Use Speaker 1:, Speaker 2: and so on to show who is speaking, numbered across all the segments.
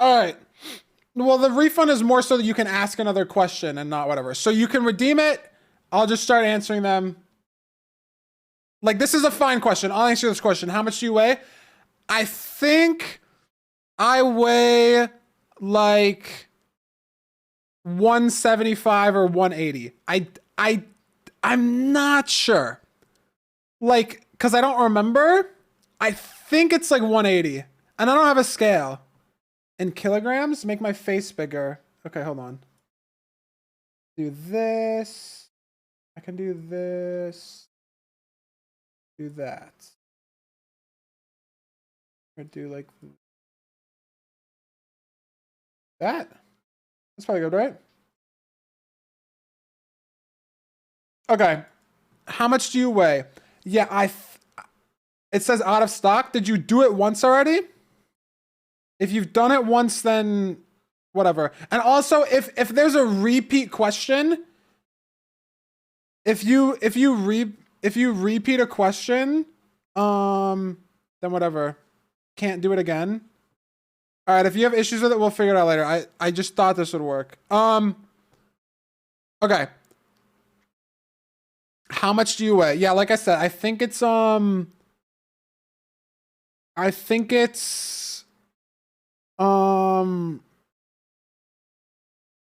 Speaker 1: All right. Well, the refund is more so that you can ask another question and not whatever. So you can redeem it. I'll just start answering them. Like, this is a fine question. I'll answer this question. How much do you weigh? I think I weigh like 175 or 180. I'm not sure. Like, because I don't remember. I think it's like 180. And I don't have a scale. In kilograms? Make my face bigger. Okay, hold on. Do this. I can do this. Do that. Or do like that. That's probably good, right? Okay. How much do you weigh? Yeah, it says out of stock. Did you do it once already? If you've done it once, then whatever. And also, if there's a repeat question, if you repeat a question, then whatever. Can't do it again. All right, if you have issues with it, we'll figure it out later. I just thought this would work. Okay. How much do you weigh? Yeah, like I said, I think it's like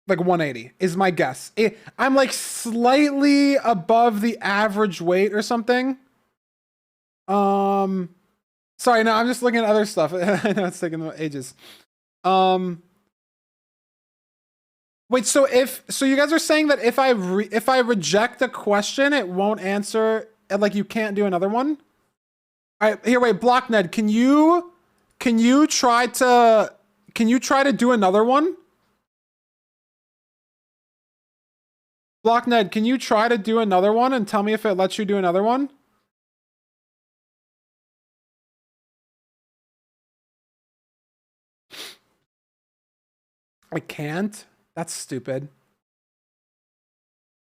Speaker 1: 180 is my guess. I'm like slightly above the average weight or something. Sorry, no, I'm just looking at other stuff. I know it's taking ages. Wait, so you guys are saying that if I reject a question, it won't answer, and like you can't do another one? All right, here, wait, BlockNed, can you try to do another one? BlockNed, can you try to do another one and tell me if it lets you do another one? I can't? That's stupid.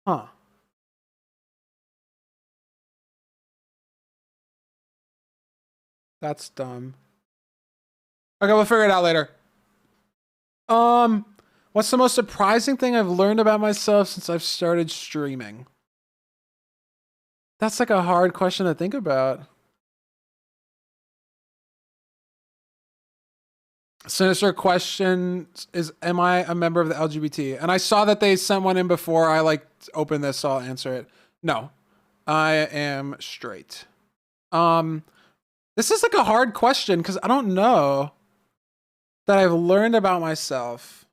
Speaker 1: Huh. That's dumb. Okay, we'll figure it out later. What's the most surprising thing I've learned about myself since I've started streaming? That's like a hard question to think about. Sinister question is, am I a member of the LGBT? And I saw that they sent one in before I like opened this, so I'll answer it. No, I am straight. This is like a hard question because I don't know that I've learned about myself.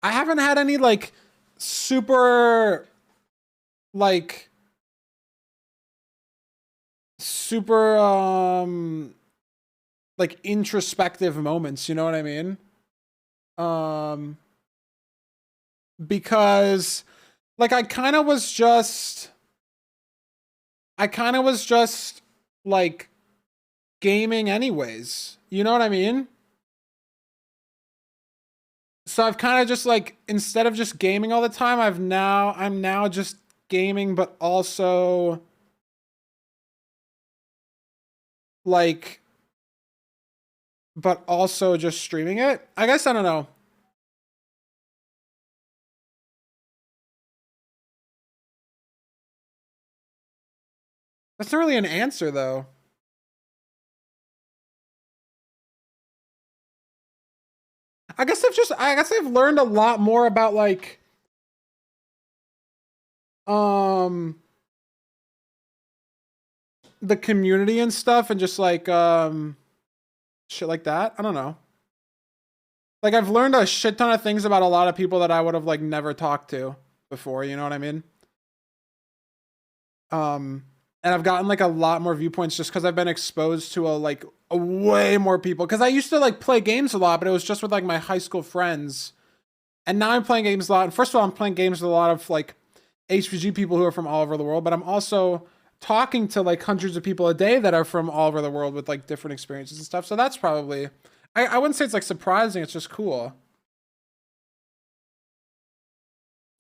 Speaker 1: I haven't had any like super like introspective moments, you know what I mean? Because like I kind of was just like gaming anyways. You know what I mean? So I've kind of just like, instead of just gaming all the time, I'm now just gaming, but also like, just streaming it. I guess, I don't know. That's not really an answer though. I guess I've learned a lot more about like the community and stuff, and just like shit like that. I don't know. Like I've learned a shit ton of things about a lot of people that I would have like never talked to before, you know what I mean? And I've gotten like a lot more viewpoints just because I've been exposed to a way more people. Because I used to like play games a lot, but it was just with like my high school friends. And now I'm playing games a lot. And first of all, I'm playing games with a lot of like HPG people who are from all over the world. But I'm also talking to like hundreds of people a day that are from all over the world with like different experiences and stuff. So that's probably, I wouldn't say it's like surprising. It's just cool.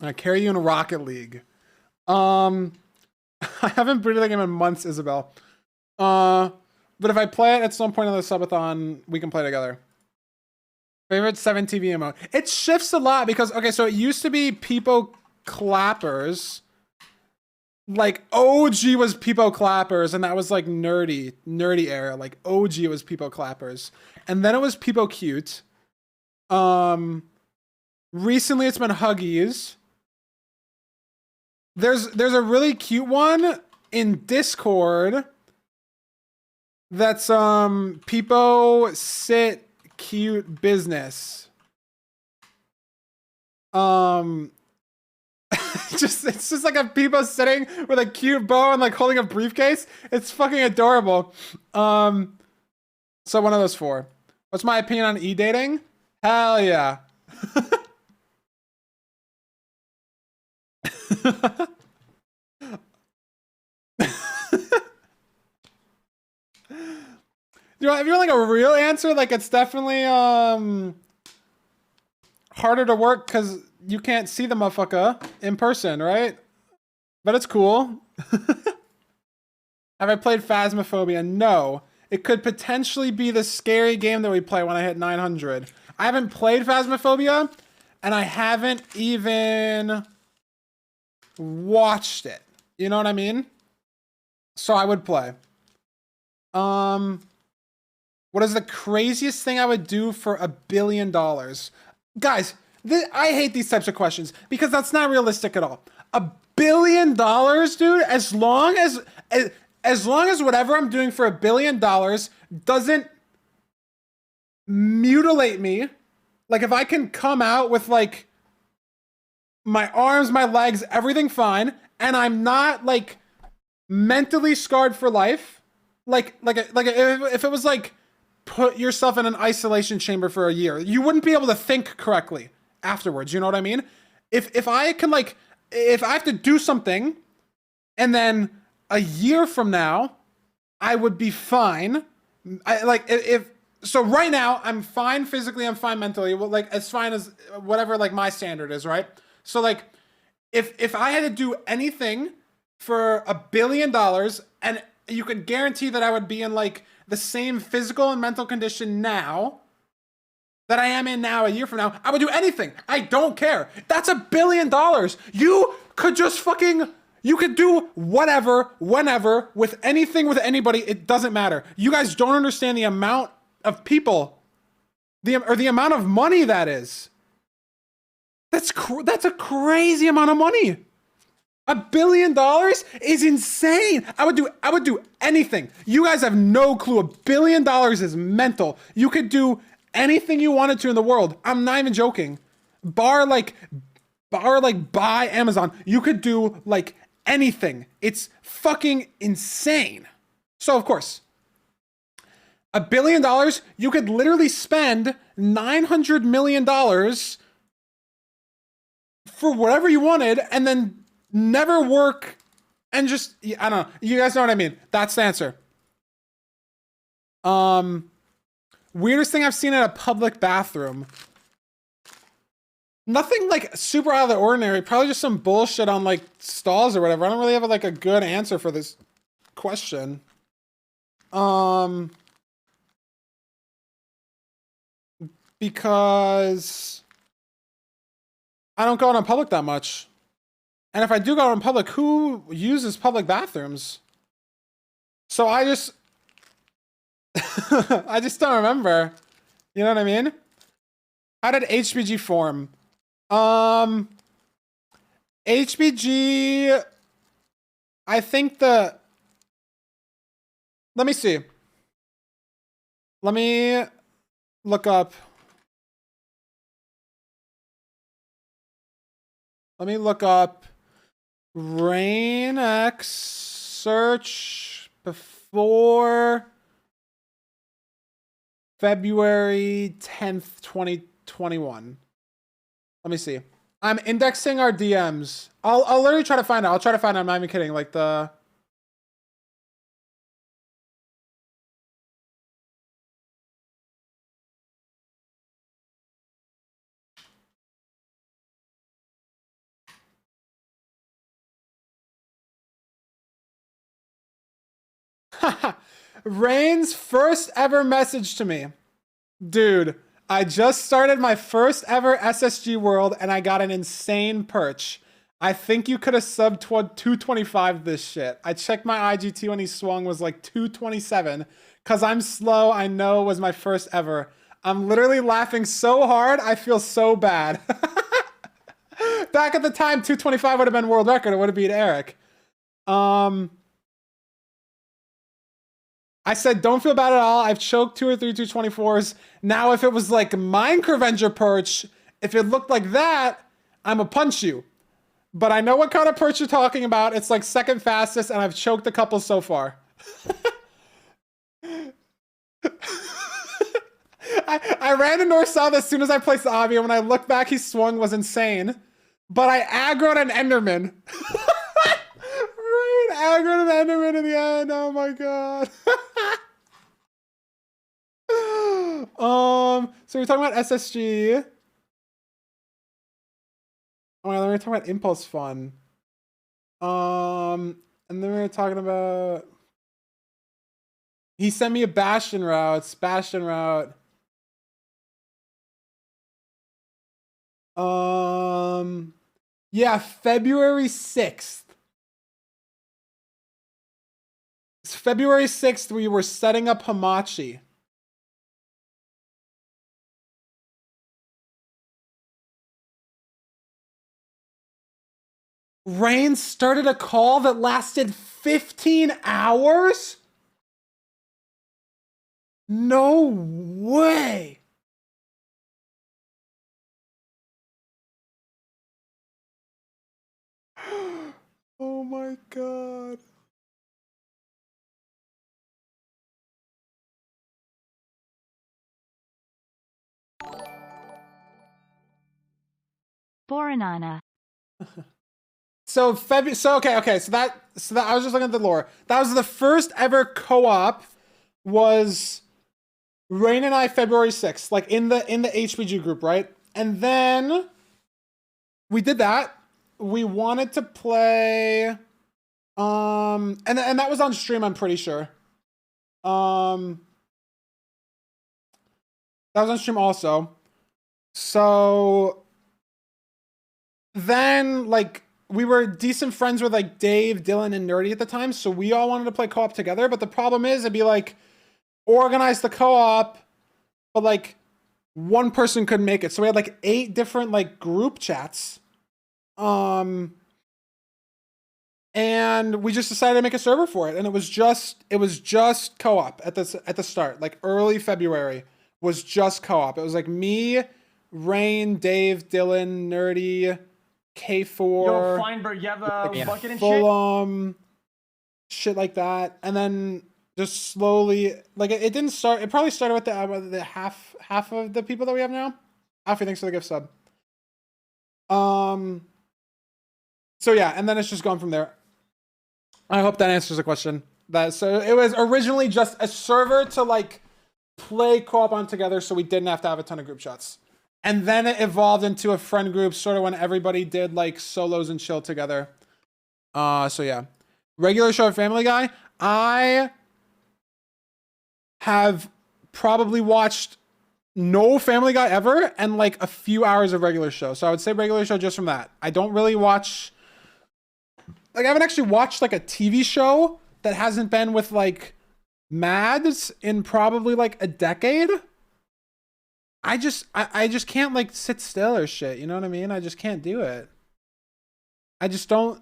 Speaker 1: I carry you in Rocket League. I haven't booted the game in months, Isabel. But if I play it at some point on the subathon, we can play together. Favorite 7TV emote. It shifts a lot because, okay, so it used to be Peepo Clappers. Like, OG was Peepo Clappers, and that was like nerdy era. Like, OG was Peepo Clappers. And then it was Peepo Cute. Recently it's been Huggies. There's a really cute one in Discord that's Peepo Sit Cute Business. It's just like a Peepo sitting with a cute bow and like holding a briefcase. It's fucking adorable. So one of those four. What's my opinion on e-dating? Hell yeah. If you want like a real answer, like it's definitely harder to work because you can't see the motherfucker in person, right? But it's cool. Have I played Phasmophobia? No. It could potentially be the scary game that we play when I hit 900. I haven't played Phasmophobia, and I haven't even watched it. You know what I mean? So I would play. What is the craziest thing I would do for $1 billion? Guys, I hate these types of questions because that's not realistic at all. $1 billion, dude, as long as whatever I'm doing for $1 billion doesn't mutilate me. Like if I can come out with like my arms, my legs, everything fine, and I'm not like mentally scarred for life. Like if it was like put yourself in an isolation chamber for a year, you wouldn't be able to think correctly afterwards. You know what I mean? If I can like, if I have to do something and then a year from now, I would be fine. So right now I'm fine physically, I'm fine mentally. Well, like as fine as whatever like my standard is, right? So like if I had to do anything for $1 billion and you could guarantee that I would be in like the same physical and mental condition now that I am in now a year from now, I would do anything. I don't care. That's $1 billion. You could just fucking, you could do whatever, whenever, with anything, with anybody. It doesn't matter. You guys don't understand the amount of people, the amount of money that is. That's a crazy amount of money. $1 billion is insane. I would do anything. You guys have no clue. $1 billion is mental. You could do anything you wanted to in the world. I'm not even joking. Bar buy Amazon. You could do like anything. It's fucking insane. So of course, $1 billion, you could literally spend $900 million for whatever you wanted and then never work and just, I don't know. You guys know what I mean. That's the answer. Weirdest thing I've seen in a public bathroom. Nothing like super out of the ordinary. Probably just some bullshit on like stalls or whatever. I don't really have like a good answer for this question. Because I don't go out in public that much. And if I do go out in public, who uses public bathrooms? So I just I just don't remember. You know what I mean? How did HBG form? HBG, I think let me see. Let me look up. Let me look up RainX search before February 10th, 2021. Let me see. I'm indexing our DMs. I'll literally try to find it. I'll try to find it. I'm not even kidding. Like the... Rain's first ever message to me. Dude, I just started my first ever SSG World and I got an insane perch. I think you could have subbed 225 this shit. I checked my IGT when he swung was like 227. Cause I'm slow, I know was my first ever. I'm literally laughing so hard, I feel so bad. Back at the time, 225 would have been world record. It would have beat Eric. I said, don't feel bad at all. I've choked 2 or 3 224s. Now, if it was like Minecraft perch, if it looked like that, I'ma punch you. But I know what kind of perch you're talking about. It's like second fastest, and I've choked a couple so far. I ran to north south as soon as I placed the obby, and when I looked back, he swung was insane. But I aggroed an Enderman. Right, aggroed an Enderman in the end. Oh my god. So we're talking about SSG. Oh my god, then we're talking about Impulse Fun. And then we were talking about. He sent me a Bastion route. Bastion route. Yeah, February 6th. It's February 6th, we were setting up Hamachi. Rain started a call that lasted 15 hours? No way. Oh my god.
Speaker 2: Boranana.
Speaker 1: So okay, so that I was just looking at the lore. That was the first ever co-op was Rain and I February 6th, like in the HPG group, right? And then we did that. We wanted to play and that was on stream, I'm pretty sure. That was on stream also. So then like we were decent friends with like Dave, Dylan, and Nerdy at the time, so we all wanted to play co-op together, but the problem is it'd be like organize the co-op, but like one person couldn't make it. So we had like 8 different like group chats. And we just decided to make a server for it, and it was just co-op at the start, like early February was just co-op. It was like me, Rain, Dave, Dylan, Nerdy, K4.
Speaker 3: Yo, Feinberg, you have a bucket and
Speaker 1: full, shit like that, and then just slowly, like it didn't start. It probably started with the half of the people that we have now. Alfie, thanks for the gift sub. So yeah, and then it's just gone from there. I hope that answers the question. So it was originally just a server to like play co-op on together, so we didn't have to have a ton of group shots. And then it evolved into a friend group, sort of when everybody did like solos and chill together. So yeah. Regular show of Family Guy. I have probably watched no Family Guy ever and like a few hours of regular show. So I would say regular show just from that. I don't really watch, like I haven't actually watched like a TV show that hasn't been with like Mads in probably like a decade. I just can't like sit still or shit. You know what I mean? I just can't do it. I just don't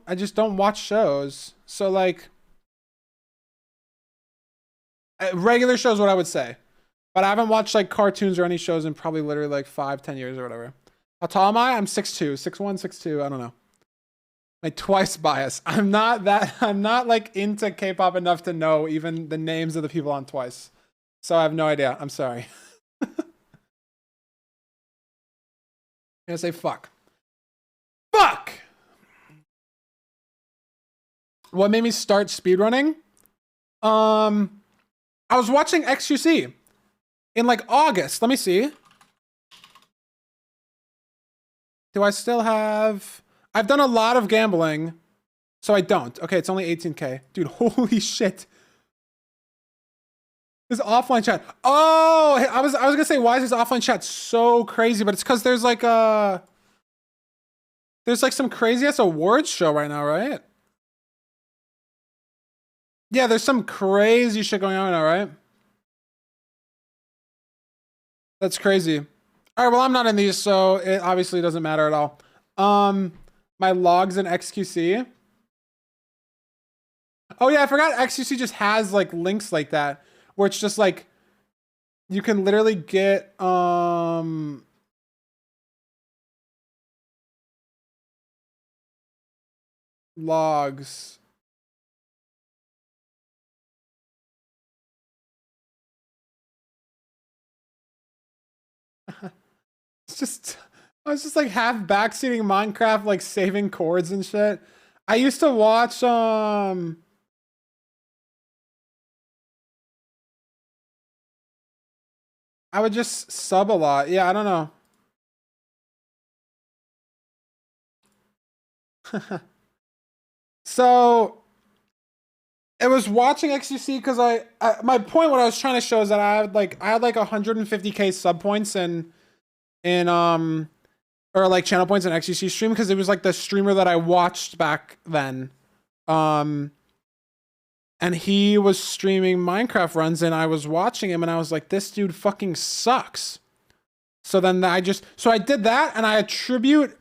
Speaker 1: watch shows. So like regular shows, what I would say, but I haven't watched like cartoons or any shows in probably literally like 5-10 years or whatever. How tall am I? I'm 6'2", 6'1", 6'2". I don't know. Like twice bias. I'm not like into K-pop enough to know even the names of the people on Twice. So I have no idea. I'm sorry. I'm gonna say fuck. Fuck! What made me start speedrunning? I was watching XQC in like August. Let me see. Do I still have... I've done a lot of gambling, so I don't. Okay, it's only 18K. Dude, holy shit. His offline chat. Oh, I was gonna say, why is his offline chat so crazy? But it's because there's like some crazy ass awards show right now, right? Yeah, there's some crazy shit going on right now, right? That's crazy. All right, well, I'm not in these, so it obviously doesn't matter at all. My logs in XQC. Oh yeah, I forgot XQC just has like links like that, where it's just like you can literally get logs. It's just, I was just like half backseating Minecraft, like saving chords and shit. I used to watch I would just sub a lot. Yeah, I don't know. So it was watching XUC because my point, what I was trying to show is that I had like 150k sub points in or like channel points in XUC stream because it was like the streamer that I watched back then. And he was streaming Minecraft runs and I was watching him and I was like, this dude fucking sucks. So then I did that and I attribute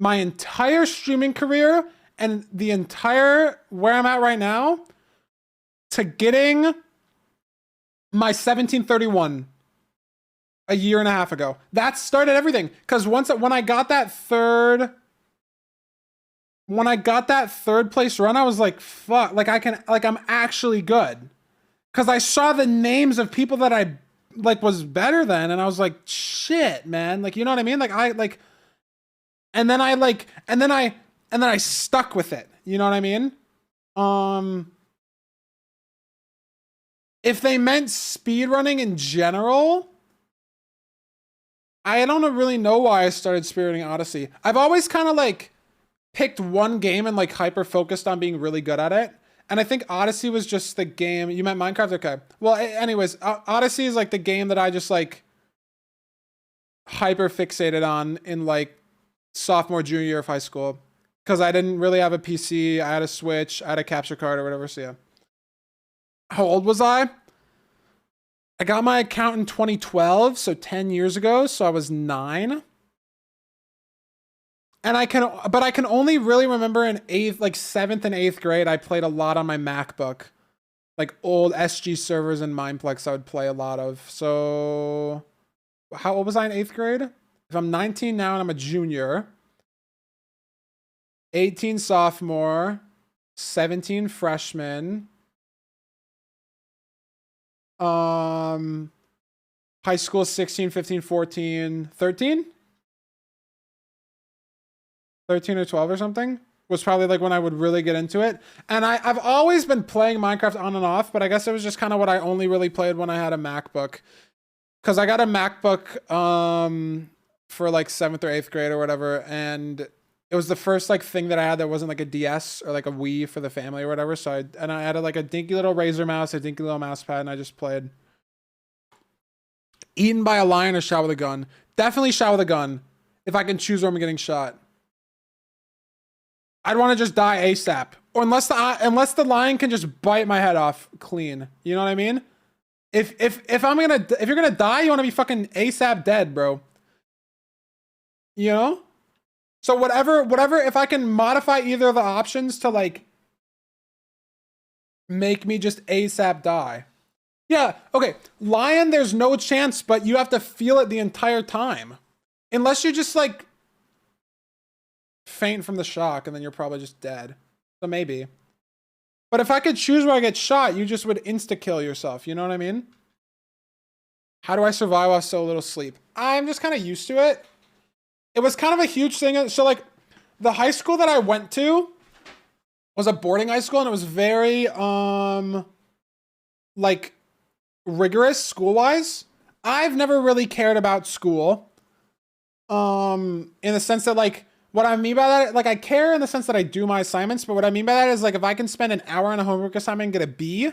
Speaker 1: my entire streaming career and the entire where I'm at right now to getting my 1731 a year and a half ago. That started everything. Because when I got that third place run, I was like, fuck, like I'm actually good. Because I saw the names of people that I like was better than, and I was like, shit, man. Like, you know what I mean? And then I stuck with it. You know what I mean? If they meant speedrunning in general, I don't really know why I started speedrunning Odyssey. I've always kind of like picked one game and like hyper focused on being really good at it. And I think Odyssey was just the game. You meant Minecraft? Okay. Well, anyways, Odyssey is like the game that I just like hyper fixated on in like sophomore, junior year of high school. Because I didn't really have a PC. I had a Switch. I had a capture card or whatever. So yeah. How old was I? I got my account in 2012, so 10 years ago. So I was 9. And I can only really remember in 7th and 8th grade, I played a lot on my MacBook. Like old SG servers and Mineplex I would play a lot of. So how old was I in 8th grade? If I'm 19 now and I'm a junior, 18 sophomore, 17 freshman, high school 16, 15, 14, 13? 13 or 12 or something was probably like when I would really get into it. And I've always been playing Minecraft on and off, but I guess it was just kind of what I only really played when I had a MacBook. Because I got a MacBook for like 7th or 8th grade or whatever, and it was the first like thing that I had that wasn't like a DS or like a Wii for the family or whatever. So I had like a dinky little Razer mouse, a dinky little mouse pad, and I just played. Eaten by a lion or shot with a gun? Definitely shot with a gun. If I can choose where I'm getting shot. I'd want to just die ASAP. Or unless the lion can just bite my head off clean. You know what I mean? If you're gonna die, you want to be fucking ASAP dead, bro. You know? So whatever, if I can modify either of the options to like make me just ASAP die. Yeah, okay. Lion, there's no chance, but you have to feel it the entire time. Unless you just like faint from the shock and then you're probably just dead. So maybe. But if I could choose where I get shot, you just would insta-kill yourself. You know what I mean? How do I survive off so little sleep? I'm just kind of used to it. It was kind of a huge thing. So like the high school that I went to was a boarding high school and it was very like rigorous school-wise. I've never really cared about school. In the sense that like what I mean by that, like I care in the sense that I do my assignments, but what I mean by that is like if I can spend an hour on a homework assignment and get a B,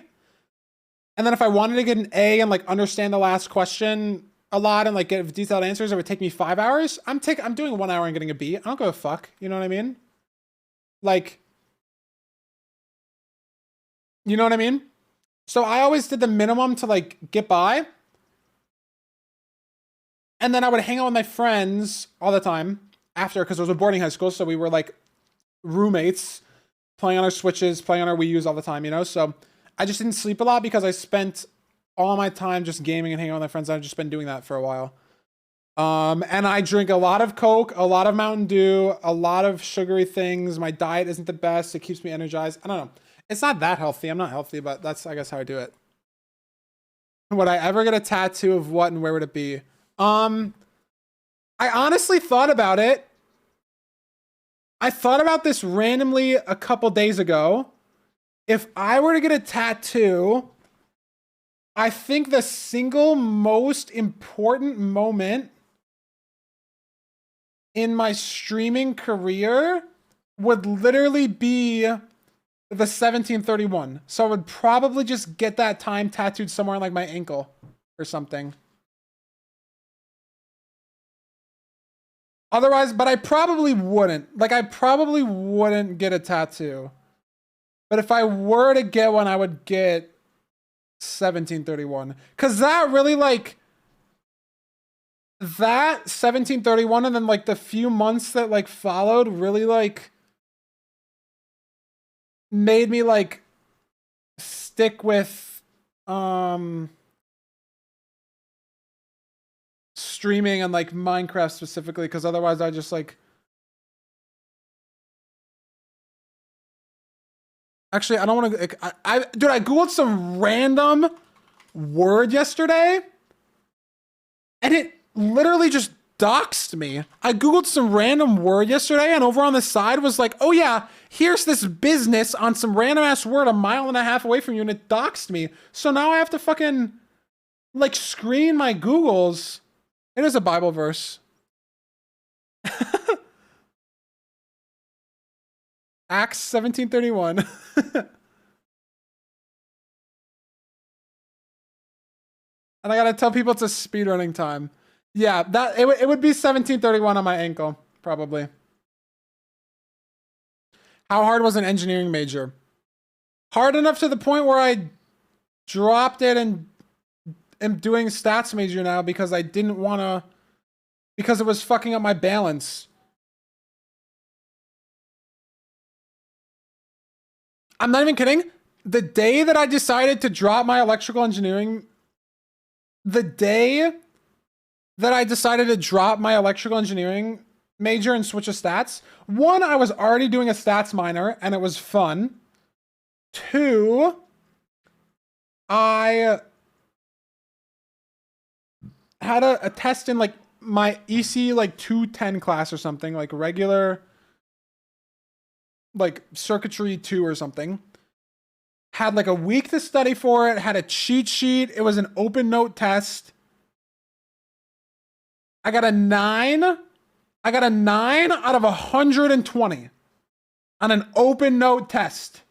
Speaker 1: And then if I wanted to get an A and like understand the last question a lot and like get detailed answers, it would take me 5 hours. I'm doing 1 hour and getting a B. I don't give a fuck. You know what I mean? Like, you know what I mean? So I always did the minimum to like get by. And then I would hang out with my friends all the time after, because it was a boarding high school. So we were like roommates playing on our Switches, playing on our Wii U's all the time, you know? So I just didn't sleep a lot because I spent all my time just gaming and hanging out with my friends. I've just been doing that for a while. And I drink a lot of Coke, a lot of Mountain Dew, a lot of sugary things. My diet isn't the best. It keeps me energized. I don't know. It's not that healthy. I'm not healthy, but that's, I guess, how I do it. Would I ever get a tattoo of what and where would it be? I honestly thought about it. I thought about this randomly a couple days ago. If I were to get a tattoo, I think the single most important moment in my streaming career would literally be the 1731. So I would probably just get that time tattooed somewhere on like my ankle or something. Otherwise, but I probably wouldn't. Like, I probably wouldn't get a tattoo. But if I were to get one, I would get 1731. Because that really, like, that 1731 and then, like, the few months that, like, followed really, like, made me, like, stick with, streaming and like Minecraft specifically, because otherwise I just like, actually I don't want to, dude, I googled some random word yesterday and it literally just doxed me. I googled some random word yesterday and over on the side was like, oh yeah, here's this business on some random ass word 1.5 miles away from you, and it doxed me. So now I have to fucking like screen my Googles. It is a Bible verse. Acts 17:31. And I gotta tell people it's a speedrunning time. Yeah, that it would be 17:31 on my ankle, probably. How hard was an engineering major? Hard enough to the point where I dropped it and am doing stats major now because I didn't want to, because it was fucking up my balance. I'm not even kidding. The day that I decided to drop my electrical engineering, the day that I decided to drop my electrical engineering major and switch to stats, one, I was already doing a stats minor and it was fun. Two, I had a test in like my EC like 210 class or something, like regular, like circuitry 2 or something. Had like a week to study for it, had a cheat sheet. It was an open note test. I got a 9. I got a 9 out of 120 on an open note test.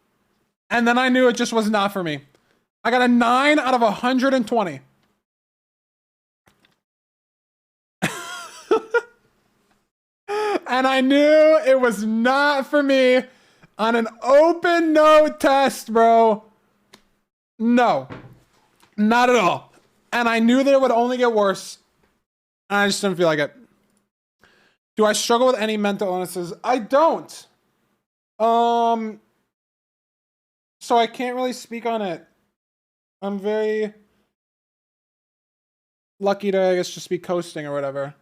Speaker 1: And then I knew it just was not for me. I got a 9 out of 120. And I knew it was not for me on an open note test, bro. No, not at all. And I knew that it would only get worse. And I just didn't feel like it. Do I struggle with any mental illnesses? I don't. So I can't really speak on it. I'm very lucky to, I guess, just be coasting or whatever.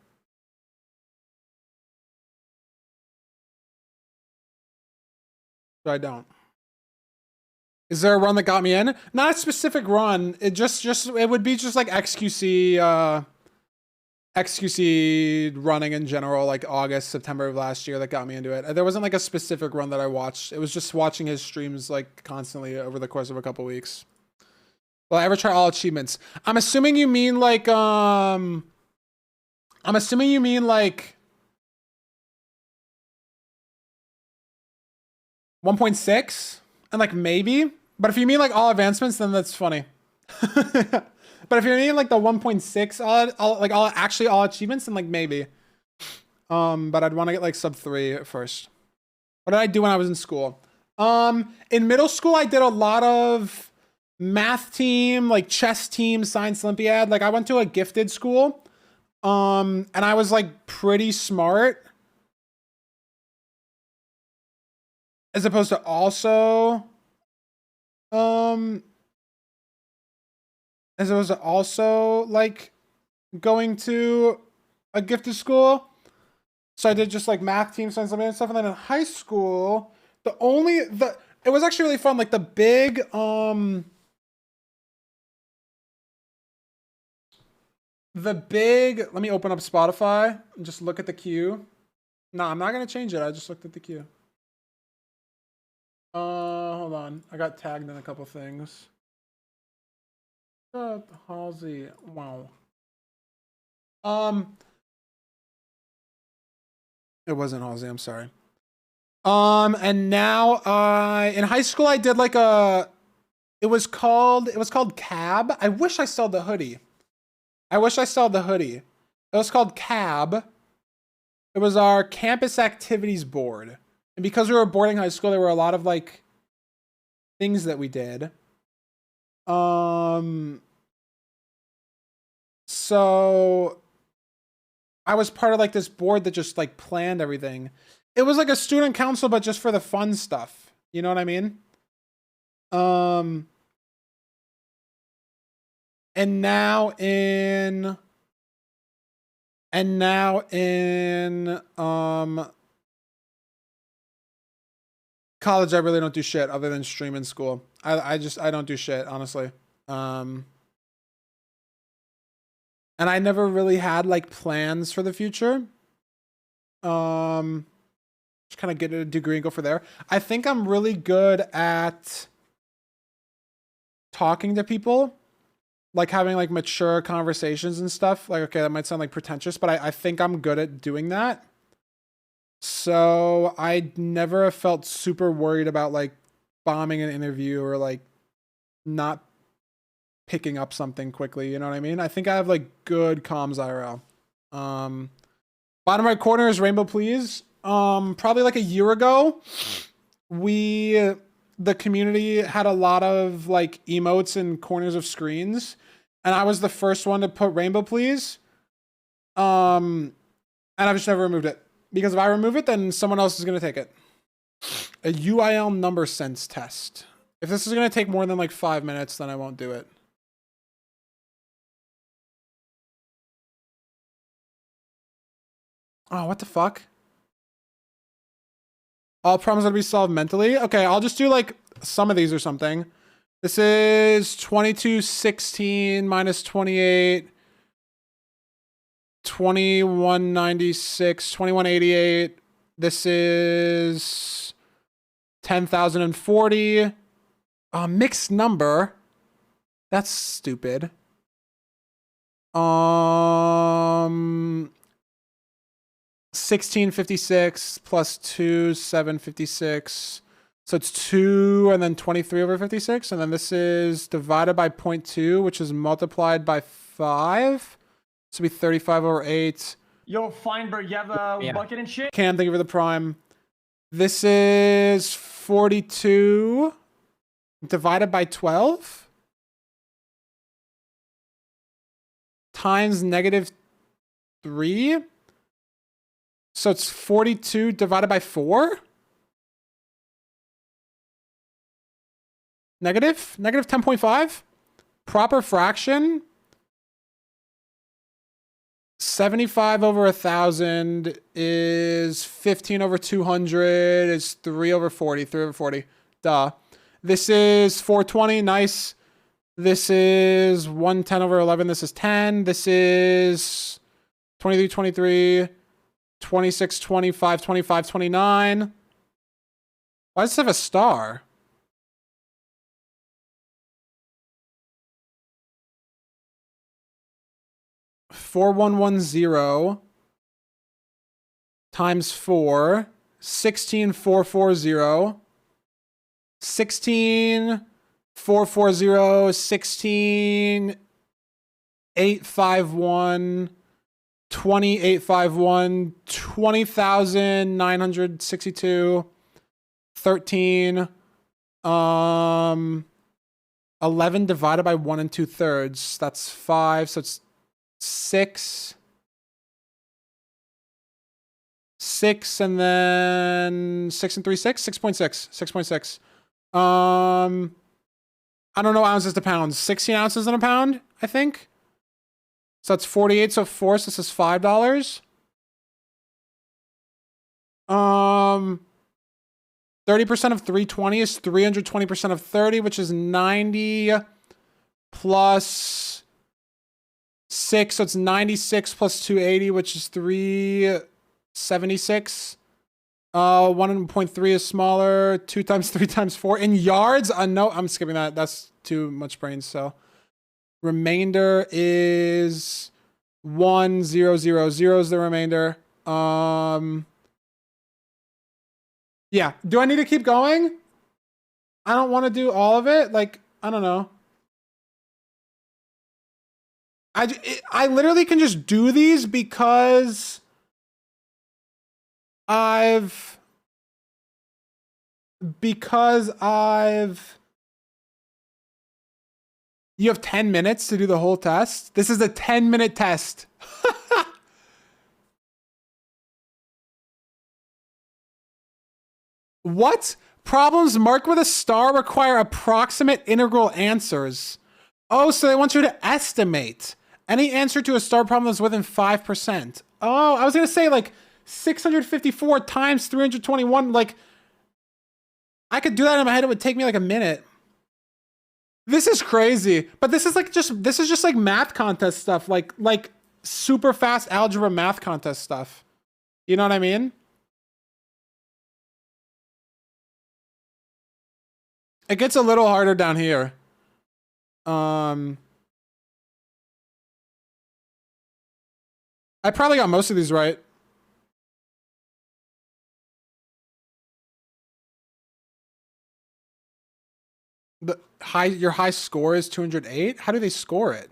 Speaker 1: So I don't. Is there a run that got me in? Not a specific run. It just it would be just like XQC running in general, like August, September of last year that got me into it. There wasn't like a specific run that I watched. It was just watching his streams like constantly over the course of a couple weeks. Will I ever try all achievements? I'm assuming you mean like 1.6 and like maybe, but if you mean like all advancements, then that's funny. But if you're needing like the 1.6 all achievements, then like maybe. But I'd want to get like sub 3 first. What did I do when I was in school? In middle school, I did a lot of math team, like chess team, science Olympiad. Like I went to a gifted school. And I was like pretty smart. As opposed to also, like going to a gifted school. So I did just like math team, science and stuff. And then in high school, it was actually really fun. Like the big, let me open up Spotify and just look at the queue. No, I'm not going to change it. I just looked at the queue. Hold on. I got tagged in a couple things. Halsey. Wow. It wasn't Halsey, I'm sorry. And now in high school I did like it was called Cab. I wish I sold the hoodie. It was called Cab. It was our campus activities board. And because we were boarding high school, there were a lot of like things that we did. So I was part of like this board that just like planned everything. It was like a student council, but just for the fun stuff. You know what I mean? And now in college, I really don't do shit other than stream in school. I don't do shit, honestly. And I never really had like plans for the future. Just kind of get a degree and go for there. I think I'm really good at talking to people, like having like mature conversations and stuff. Like, okay, that might sound like pretentious, but I think I'm good at doing that. So I never have felt super worried about like bombing an interview or like not picking up something quickly. You know what I mean? I think I have like good comms IRL. Bottom right corner is Rainbow Please. Probably like a year ago, the community had a lot of like emotes in corners of screens, and I was the first one to put Rainbow Please. And I've just never removed it. Because if I remove it, then someone else is going to take it. A UIL number sense test. If this is going to take more than like 5 minutes, then I won't do it. Oh, what the fuck? All problems are to be solved mentally? Okay, I'll just do like some of these or something. This is 2216 minus 28. 2196, 2188. This is 10,040. Mixed number. That's stupid. 1656 plus 2, 756. So it's 2 and then 23 over 56. And then this is divided by 0.2, which is multiplied by 5. This would be 35 over 8.
Speaker 3: Yo, Feinberg, you have a bucket and shit?
Speaker 1: Cam, thank you for the prime. This is 42 divided by 12 times negative 3. So it's 42 divided by 4. Negative 10.5. Proper fraction. 75 over 1,000 is 15 over 200 is 3 over 40. 3 over 40. Duh. This is 420. Nice. This is 110 over 11. This is 10. This is 23, 23, 26, 25, 25, 29. Why does this have a star? $4,110 times 4, 16,440, 16 440, 16, 851, 2851, 20,962, 13, 11 divided by 1 2/3. That's 5, so it's 6. 6 and then 6 and 3, 6? 6.6. 6.6. I don't know ounces to pounds. 16 ounces in a pound, I think. So that's 48. So 4, so this is $5. 30% of 320 is 320% of 30, which is 90 plus 6. So it's 96 plus 280, which is 376. 1.3 is smaller. 2 times 3 times 4 in yards. No, I'm skipping that. That's too much brain cell. Remainder is 1 0 0 0 is the remainder. Yeah. Do I need to keep going? I don't want to do all of it. Like, I don't know. I literally can just do these because I've you have 10 minutes to do the whole test. This is a 10-minute test. What? Problems marked with a star require approximate integral answers. Oh, so they want you to estimate. Any answer to a star problem is within 5%. Oh, I was going to say like 654 times 321. Like, I could do that in my head. It would take me like a minute. This is crazy. But this is just like math contest stuff. Like super fast algebra math contest stuff. You know what I mean? It gets a little harder down here. I probably got most of these right. Your high score is 208? How do they score it?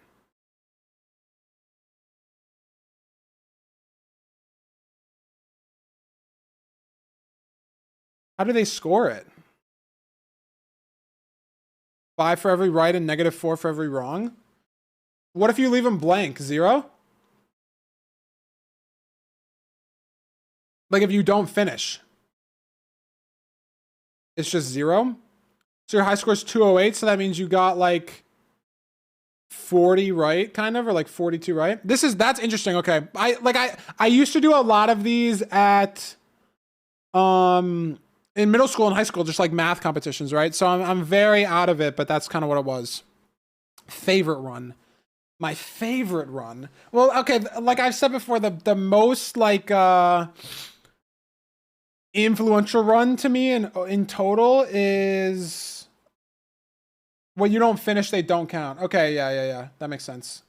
Speaker 1: How do they score it? 5 for every right and -4 for every wrong? What if you leave them blank? 0? Like if you don't finish. It's just 0? So your high score is 208, so that means you got like 40 right, kind of, or like 42 right. That's interesting. Okay. I used to do a lot of these at in middle school and high school, just like math competitions, right? So I'm very out of it, but that's kind of what it was. Favorite run. My favorite run. Well, okay, like I've said before, the most like influential run to me in total is when you don't finish, they don't count. Okay, yeah. That makes sense.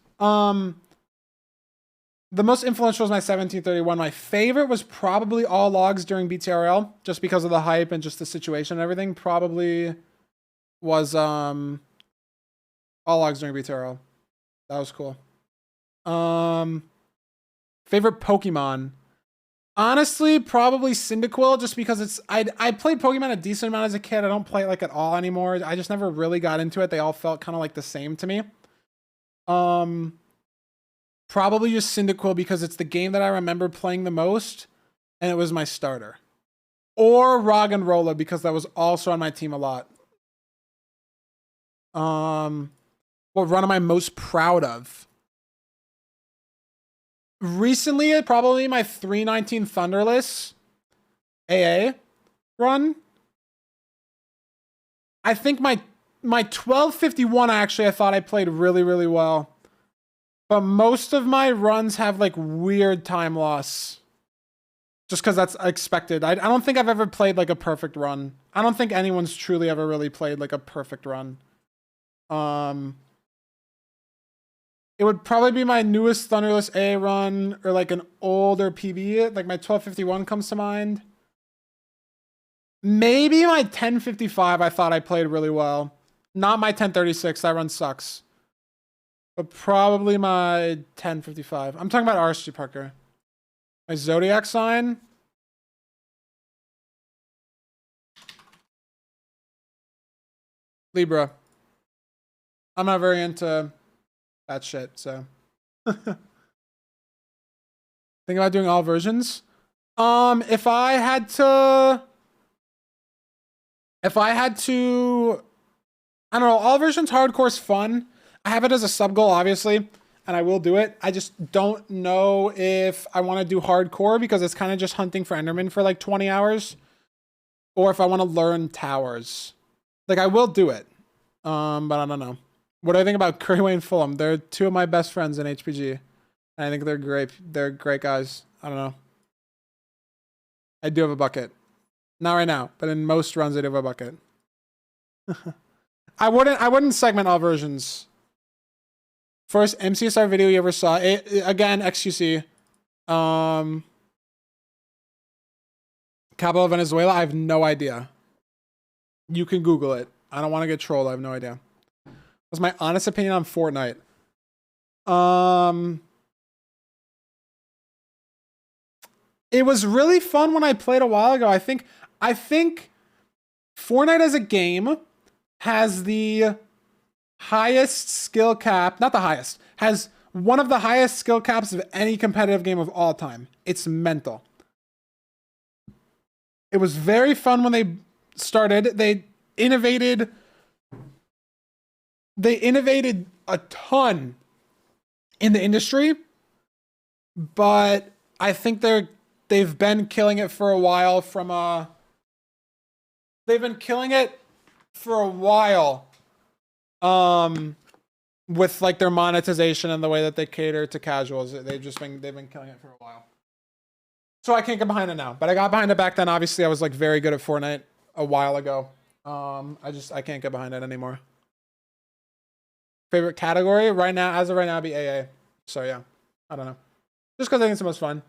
Speaker 1: The most influential was my 1731. My favorite was probably all logs during BTRL, just because of the hype and just the situation and everything. Probably was all logs during BTRL. That was cool. Favorite Pokemon. Honestly, probably Cyndaquil, just because I played Pokemon a decent amount as a kid. I don't play it like at all anymore. I just never really got into it. They all felt kind of like the same to me. Probably just Cyndaquil because it's the game that I remember playing the most, and it was my starter. Or Roggenrola because that was also on my team a lot. What run am I most proud of? Recently, probably my 319 Thunderless AA run. I think my 1251 actually I thought I played really, really well. But most of my runs have like weird time loss. Just because that's expected. I don't think I've ever played like a perfect run. I don't think anyone's truly ever really played like a perfect run. It would probably be my newest Thunderless A run or like an older PB. Like my 1251 comes to mind. Maybe my 1055 I thought I played really well. Not my 1036. That run sucks. But probably my 1055. I'm talking about RSG Parker. My zodiac sign. Libra. I'm not very into that shit, so. Think about doing all versions. If I had to, I don't know, all versions hardcore's fun. I have it as a sub goal, obviously, and I will do it. I just don't know if I want to do hardcore because it's kind of just hunting for Enderman for like 20 hours, or if I want to learn towers. Like, I will do it, but I don't know. What do I think about Curryway and Fulham? They're two of my best friends in HPG. I think they're great. They're great guys. I don't know. I do have a bucket. Not right now, but in most runs I do have a bucket. I wouldn't segment all versions. First MCSR video you ever saw. Again, XQC. Capital of Venezuela. I have no idea. You can Google it. I don't want to get trolled. I have no idea. That's my honest opinion on Fortnite. It was really fun when I played a while ago. I think Fortnite as a game has the highest skill cap, not the highest, has one of the highest skill caps of any competitive game of all time. It's mental. It was very fun when they started. They innovated a ton in the industry, but I think they've been killing it for a while with like their monetization and the way that they cater to casuals. They've been killing it for a while. So I can't get behind it now, but I got behind it back then. Obviously I was like very good at Fortnite a while ago. I can't get behind it anymore. Favorite category right now, as of right now, be AA. So yeah, I don't know. Just because I think it's the most fun.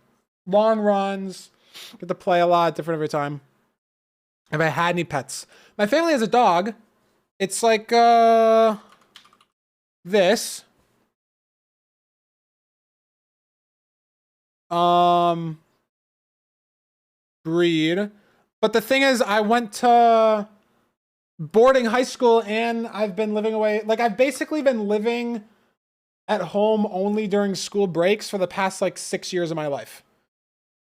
Speaker 1: Long runs, get to play a lot, different every time. Have I had any pets? My family has a dog. It's like this. Breed. But the thing is, I went to boarding high school and I've been living away. Like, I've basically been living at home only during school breaks for the past like 6 years of my life.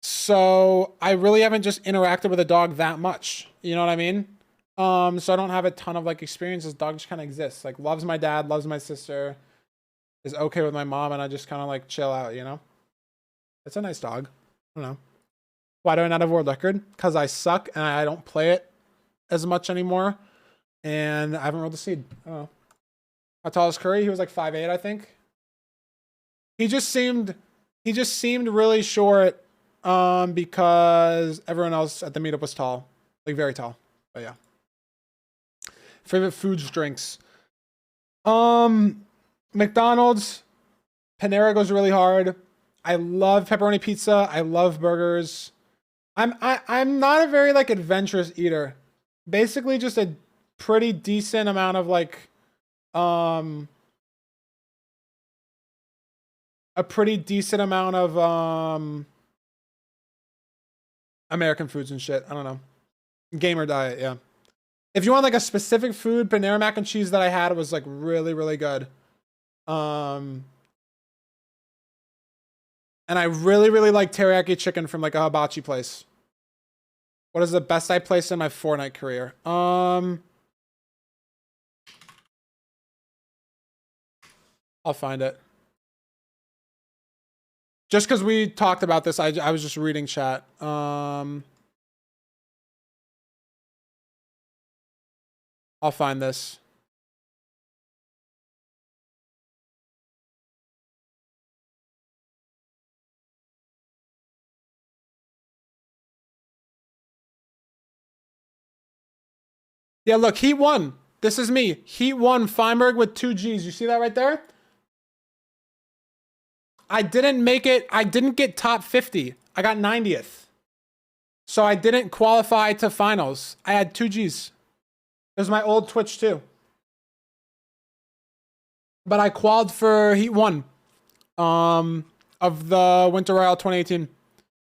Speaker 1: So I really haven't just interacted with a dog that much. You know what I mean? So I don't have a ton of like experiences. Dog just kind of exists. Like, loves my dad, loves my sister, is okay with my mom, and I just kind of like chill out, you know? It's a nice dog. I don't know. Why do I not have a world record? Because I suck and I don't play it as much anymore. And I haven't rolled a seed. I don't know. How tall is Curry? He was like 5'8", I think. He just seemed really short because everyone else at the meetup was tall. Like, very tall. But yeah. Favorite foods, drinks. McDonald's. Panera goes really hard. I love pepperoni pizza. I love burgers. I'm not a very like adventurous eater. Basically just a pretty decent amount of like American foods and shit. I don't know. Gamer diet, yeah. If you want like a specific food, Panera mac and cheese that I had was like really, really good. And I really, really like teriyaki chicken from like a hibachi place. What is the best I placed in my Fortnite career? I'll find it. Just because we talked about this, I was just reading chat. I'll find this. Yeah, look, Heat 1. This is me. Heat 1, Feinberg with 2 Gs. You see that right there? I didn't make it. I didn't get top 50. I got 90th. So I didn't qualify to finals. I had 2 Gs. It was my old Twitch too. But I qualied for Heat 1 of the Winter Royale 2018.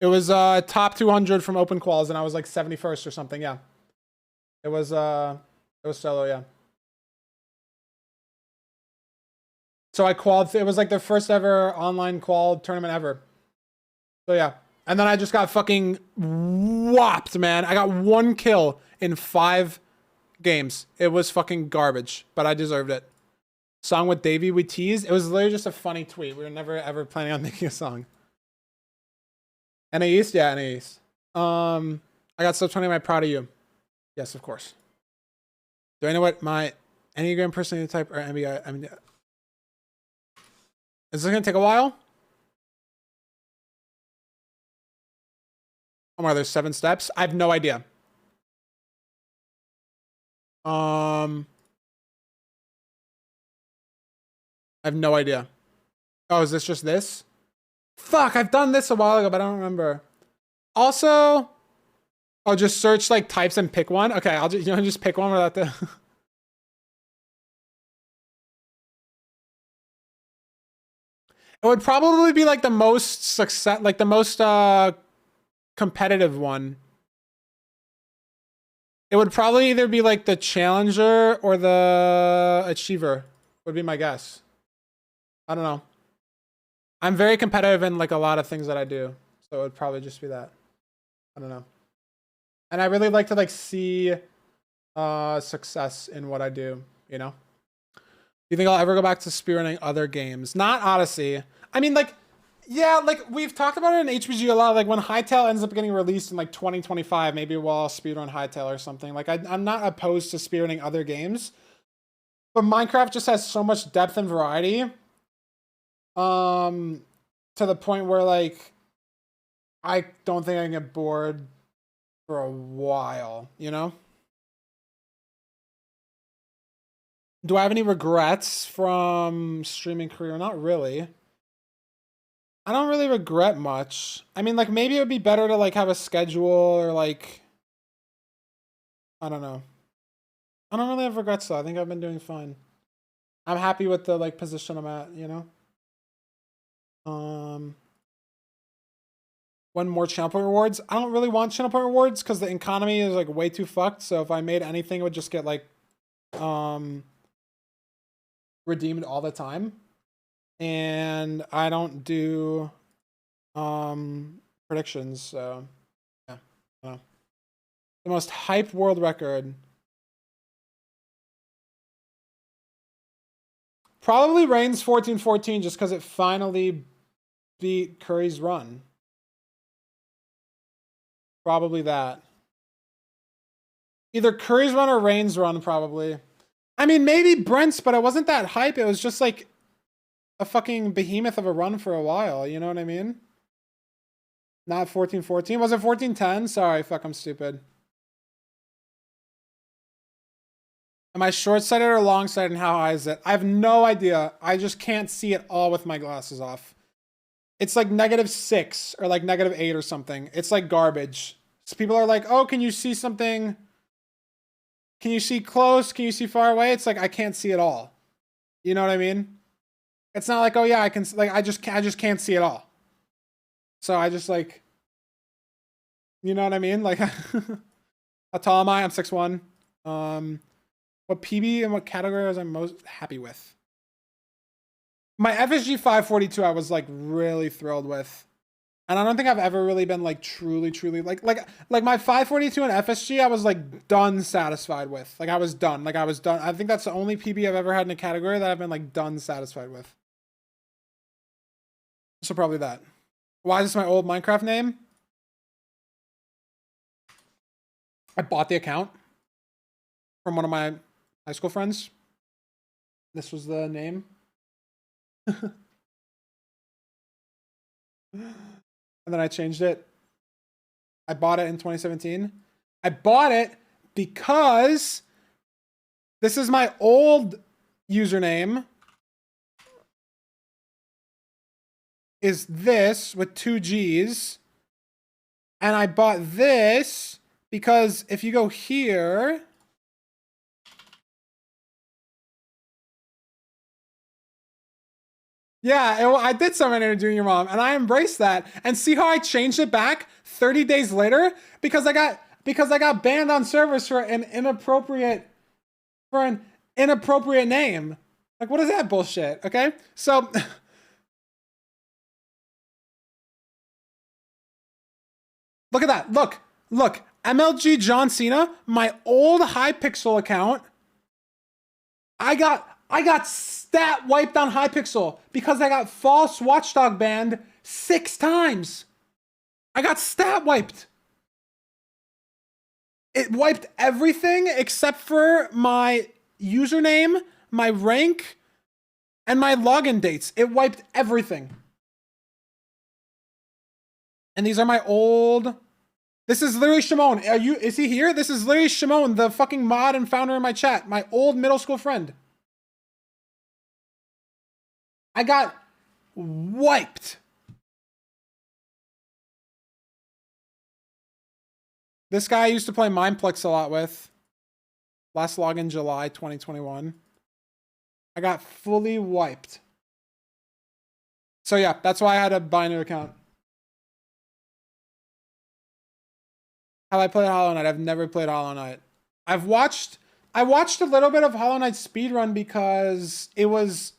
Speaker 1: It was top 200 from open quals, and I was like 71st or something. Yeah, it was solo. Yeah. So I qualified. It was like the first ever online qual tournament ever. So yeah, and then I just got fucking whopped, man. I got 1 kill in 5 games. It was fucking garbage, but I deserved it. Song with Davey, we teased. It was literally just a funny tweet. We were never ever planning on making a song. NA East? Yeah, NA East. I got sub 20. Am I proud of you? Yes, of course. Do I know what my Enneagram personality type or MBI? I mean, is this gonna take a while? Oh my, there's 7 steps. I have no idea. I have no idea. Oh, is this just this? Fuck, I've done this a while ago, but I don't remember. Also, I'll just search like types and pick one. Okay, I'll just just pick one without the. It would probably be like the most success, like the most competitive one. It would probably either be like the challenger or the achiever. Would be my guess. I don't know. I'm very competitive in like a lot of things that I do, so it would probably just be that. I don't know. And I really like to like see success in what I do, you know? Do you think I'll ever go back to speedrunning other games? Not Odyssey. I mean, like, yeah, like we've talked about it in HBG a lot. Like when Hytale ends up getting released in like 2025, maybe we'll speedrun Hytale or something. Like I'm not opposed to speedrunning other games, but Minecraft just has so much depth and variety. To the point where like I don't think I can get bored for a while, you know? Do I have any regrets from streaming career? Not really. I don't really regret much. I mean, like maybe it would be better to like have a schedule or like I don't know. I don't really have regrets though. I think I've been doing fine. I'm happy with the like position I'm at, you know? One more channel point rewards. I don't really want channel point rewards because the economy is like way too fucked. So if I made anything, it would just get like redeemed all the time. And I don't do predictions, so yeah. The most hype world record. Probably Reigns 14-14 just because it finally beat Curry's run. Probably that. Either Curry's run or Reigns run, probably. I mean, maybe Brent's, but it wasn't that hype. It was just like a fucking behemoth of a run for a while. You know what I mean? Not 14-14. Was it 14-10? Sorry, fuck, I'm stupid. Am I short-sighted or long-sighted, and how high is it? I have no idea. I just can't see it all with my glasses off. It's like -6 or like -8 or something. It's like garbage. So people are like, oh, can you see something? Can you see close? Can you see far away? It's like, I can't see it all. You know what I mean? It's not like, oh yeah, I can, like, I just can't see it all. So I just like, you know what I mean? Like, how tall am I? I'm 6'1". What PB and what category was I most happy with? My FSG 542, I was like really thrilled with. And I don't think I've ever really been like truly like my 542 in FSG, I was like done satisfied with. Like I was done. I think that's the only PB I've ever had in a category that I've been like done satisfied with. So probably that. Why is this my old Minecraft name? I bought the account from one of my high school friends. This was the name. And then I changed it. I bought it in 2017. I bought it because this is my old username. Is this with 2 G's. And I bought this because if you go here, Yeah, I did summon Inner Junior Mom, and I embraced that. And see how I changed it back 30 days later? Because I got banned on servers for an inappropriate name. Like, what is that bullshit? Okay, so look at that. Look. MLG John Cena, my old Hypixel account. I got stat wiped on Hypixel because I got false watchdog banned 6 times. I got stat wiped. It wiped everything except for my username, my rank, and my login dates. It wiped everything. And these are my old... This is literally Shimon. Is he here? This is literally Shimon, the fucking mod and founder in my chat. My old middle school friend. I got wiped. This guy I used to play Mindplex a lot with. Last login July 2021. I got fully wiped. So yeah, that's why I had a buy a new account. Have I played Hollow Knight? I've never played Hollow Knight. I watched a little bit of Hollow Knight speedrun because it was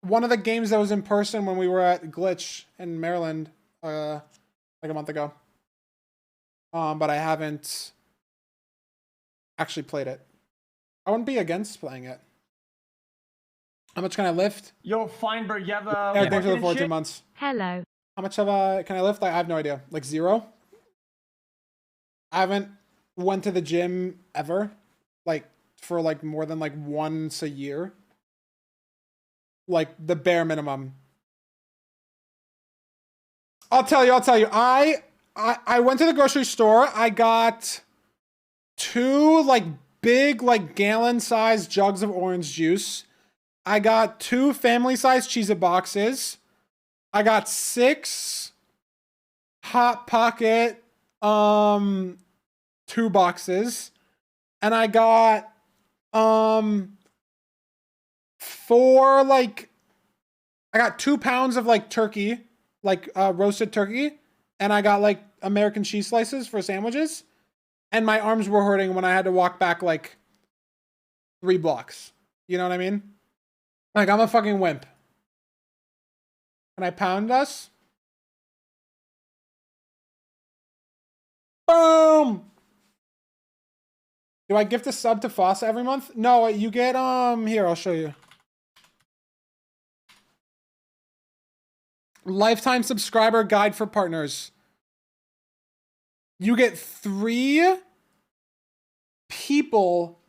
Speaker 1: one of the games that was in person when we were at Glitch in Maryland, like a month ago. But I haven't actually played it. I wouldn't be against playing it. How much can I lift?
Speaker 3: Yo, Feinberg, you have a...
Speaker 1: Yeah, thanks for the 14 months.
Speaker 2: Hello.
Speaker 1: How much can I lift? I have no idea. Like 0? I haven't went to the gym ever. Like, for like more than like once a year. Like the bare minimum. I'll tell you. I went to the grocery store. I got 2 like big like gallon-sized jugs of orange juice. I got 2 family-sized Cheez-It boxes. I got 6 Hot Pocket 2 boxes. And I got 4 like I got 2 pounds of like turkey, like roasted turkey, and I got like American cheese slices for sandwiches. And my arms were hurting when I had to walk back like 3 blocks. You know what I mean? Like, I'm a fucking wimp. Can I pound us? Boom! Do I gift a sub to Fossa every month? No, you get, here, I'll show you. Lifetime subscriber guide for partners. You get 3 people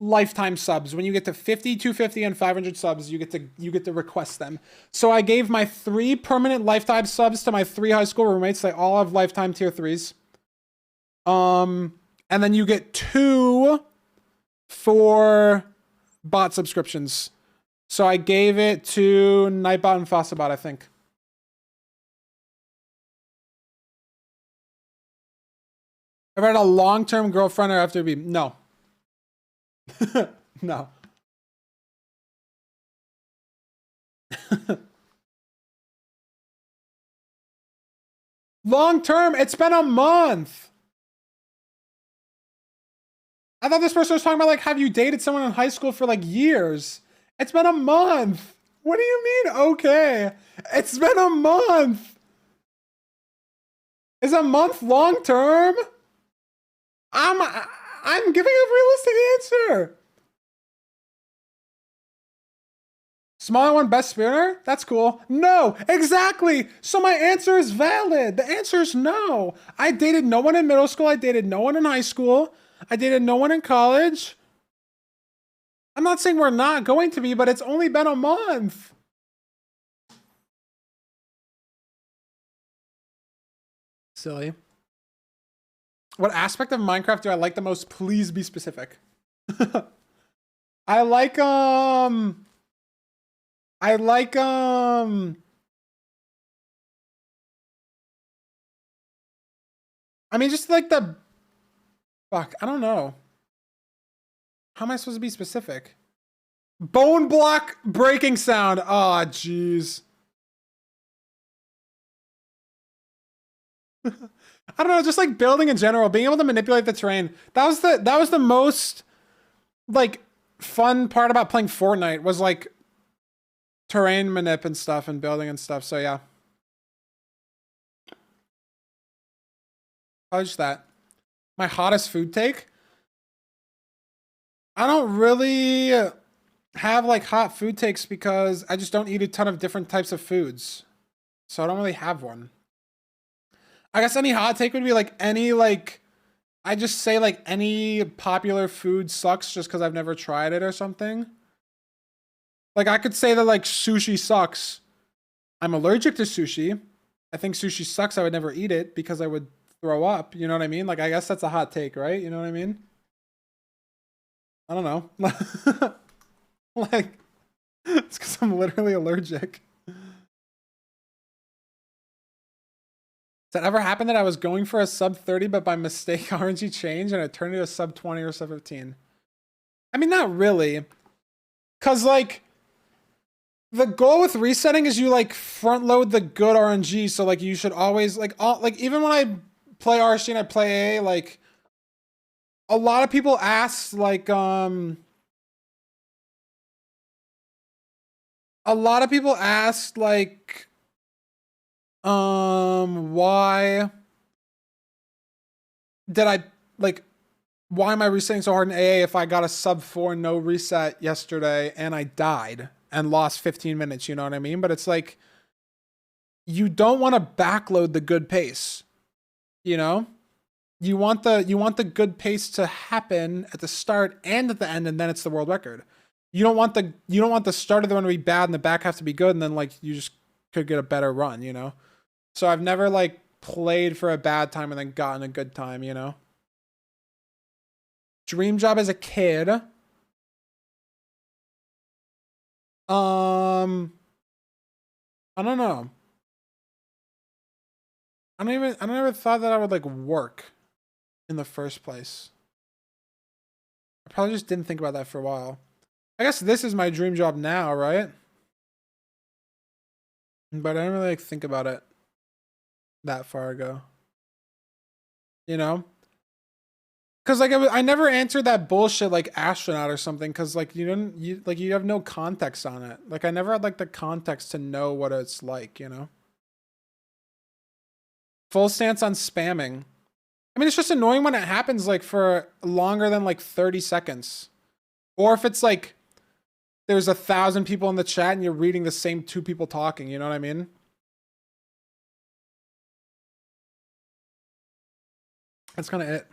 Speaker 1: lifetime subs. When you get to 50, 250, and 500 subs, you get to request them. So I gave my 3 permanent lifetime subs to my 3 high school roommates. They all have lifetime tier 3s. And then you get 2 for bot subscriptions. So I gave it to Nightbot and Fossabot, I think. Ever had a long-term girlfriend or FWB? No. No. Long-term? It's been a month. I thought this person was talking about, like, have you dated someone in high school for, like, years? It's been a month. What do you mean, okay? It's been a month. Is a month long-term? I'm giving a realistic answer. Smaller one, best spinner? That's cool. No, exactly. So my answer is valid. The answer is no. I dated no one in middle school. I dated no one in high school. I dated no one in college. I'm not saying we're not going to be, but it's only been a month. Silly. What aspect of Minecraft do I like the most? Please be specific. I like, I mean, just like the, fuck, I don't know. How am I supposed to be specific? Bone block breaking sound. Oh, jeez. I don't know, just like building in general, being able to manipulate the terrain. That was the most like fun part about playing Fortnite was like terrain manip and stuff and building and stuff. So yeah. How's just that? My hottest food take? I don't really have like hot food takes because I just don't eat a ton of different types of foods. So I don't really have one. I guess any hot take would be like any like I just say like any popular food sucks just because I've never tried it or something. Like I could say that like sushi sucks. I'm allergic to sushi. I think sushi sucks. I would never eat it because I would throw up. You know what I mean? Like I guess that's a hot take, right? You know what I mean? I don't know. Like it's because I'm literally allergic. Does that ever happen that I was going for a sub 30, but by mistake RNG changed and it turned into a sub 20 or sub 15? I mean, not really. Cause like, the goal with resetting is you like front load the good RNG. So like you should always like, even when I play RC and I play A, like a lot of people ask like, why did I like why am I resetting so hard in AA if I got a sub 4 no reset yesterday and I died and lost 15 minutes, you know what I mean? But it's like you don't want to backload the good pace. You know? You want the good pace to happen at the start and at the end, and then it's the world record. You don't want the start of the run to be bad and the back have to be good, and then like you just could get a better run, you know? So I've never like played for a bad time and then gotten a good time, you know? Dream job as a kid. I don't know. I never thought that I would like work in the first place. I probably just didn't think about that for a while. I guess this is my dream job now, right? But I didn't really like think about it that far ago. You know? Cause like I never answered that bullshit like astronaut or something. Cause like you have no context on it. Like I never had like the context to know what it's like, you know? Full stance on spamming. I mean, it's just annoying when it happens like for longer than like 30 seconds. Or if it's like there's 1,000 people in the chat and you're reading the same 2 people talking, you know what I mean? That's kind of it.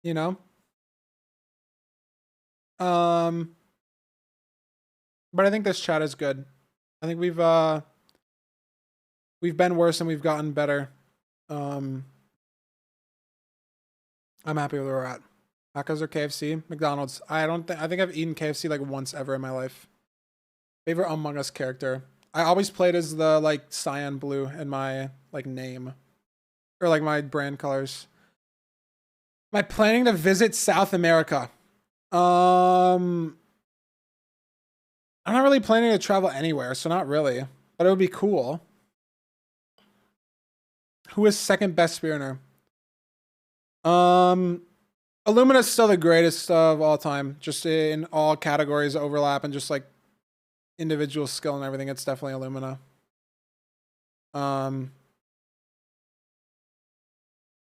Speaker 1: You know? But I think this chat is good. I think we've been worse and we've gotten better. I'm happy with where we're at. Tacos or KFC? McDonald's. I think I've eaten KFC like once ever in my life. Favorite Among Us character. I always played as the like cyan blue in my like name. Or like my brand colors. Am I planning to visit South America? I'm not really planning to travel anywhere, so not really. But it would be cool. Who is second best spearrunner? Illumina's still the greatest of all time. Just in all categories overlap and just like individual skill and everything, it's definitely Illumina.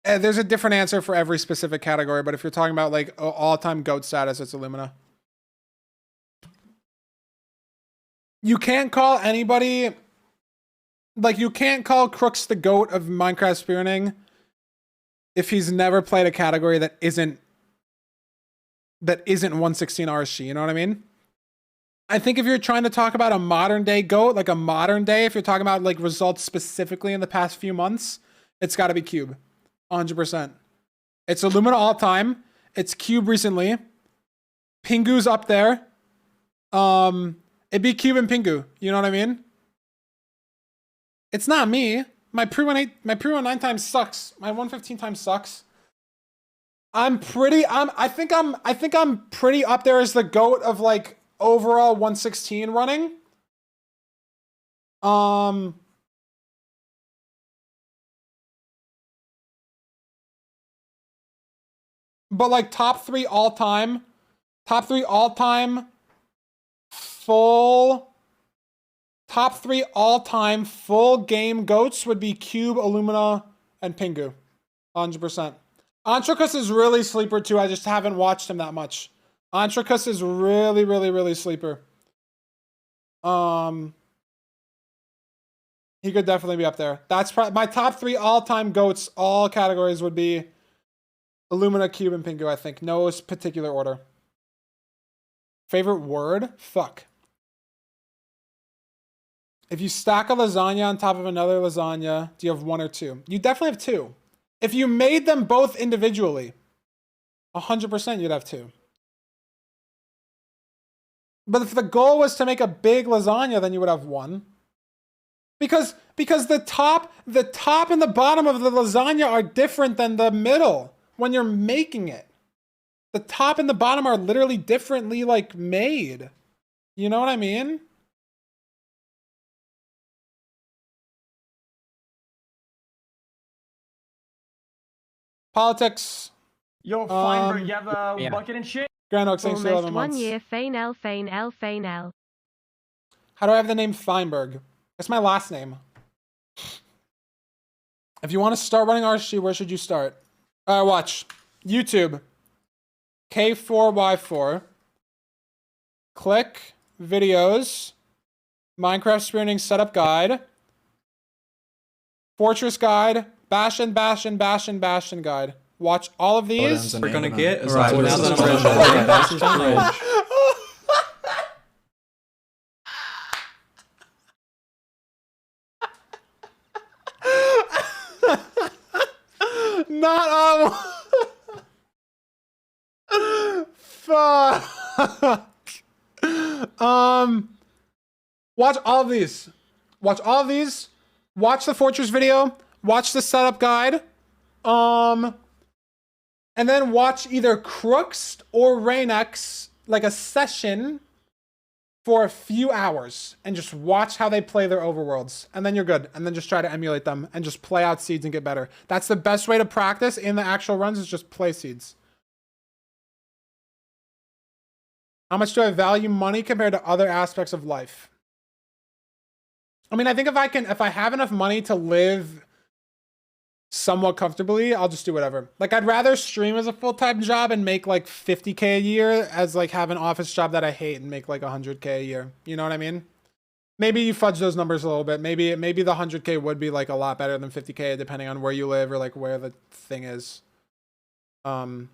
Speaker 1: There's a different answer for every specific category, but if you're talking about like all-time GOAT status, it's Illumina. You can't call anybody, like you can't call Crooks the GOAT of Minecraft spearrunning if he's never played a category that isn't 116 RSG, you know what I mean? I think if you're trying to talk about a modern day GOAT, like a modern day, if you're talking about like results specifically in the past few months, it's got to be Cube. 100%. It's Illumina all time. It's Cube recently. Pingu's up there. It'd be Cube and Pingu. You know what I mean? It's not me. My pre-1 9 time sucks. My 115 time sucks. I think I'm pretty up there as the GOAT of like overall 116 running. But like top three all time full game GOATs would be Cube, Illumina, and Pingu. 100%. Entrecus is really sleeper too. I just haven't watched him that much. Entrecus is really, really, really sleeper. He could definitely be up there. That's probably my top 3 all-time GOATs. All categories would be Illumina, Cube, and Pingu, I think. No particular order. Favorite word? Fuck. If you stack a lasagna on top of another lasagna, do you have 1 or 2? You definitely have 2. If you made them both individually, 100% you'd have 2. But if the goal was to make a big lasagna, then you would have 1. Because the top and the bottom of the lasagna are different than the middle when you're making it. The top and the bottom are literally differently like made. You know what I mean? Politics.
Speaker 3: Yo, Feinberg, you have a bucket and shit?
Speaker 1: Grand Oaks, thanks for 11 months.
Speaker 2: 1 year, Fainel.
Speaker 1: How do I have the name Feinberg? That's my last name. If you want to start running RSG, where should you start? Watch. YouTube. K4Y4. Click. Videos. Minecraft Speedrunning Setup Guide. Fortress Guide. Bastion Guide. Watch all of these.
Speaker 4: We're gonna get a
Speaker 5: Right,
Speaker 4: bridge.
Speaker 1: Not all. Fuck. Watch all of these. Watch all of these. Watch the Fortress video. Watch the setup guide. And then watch either Crooks or Rainex, like a session for a few hours and just watch how they play their overworlds. And then you're good. And then just try to emulate them and just play out seeds and get better. That's the best way to practice in the actual runs, is just play seeds. How much do I value money compared to other aspects of life? I mean, I think if I have enough money to live somewhat comfortably, I'll just do whatever. Like, I'd rather stream as a full-time job and make like 50K a year as like have an office job that I hate and make like 100K a year. You know what I mean? Maybe you fudge those numbers a little bit. Maybe the 100K would be like a lot better than 50K depending on where you live or like where the thing is. But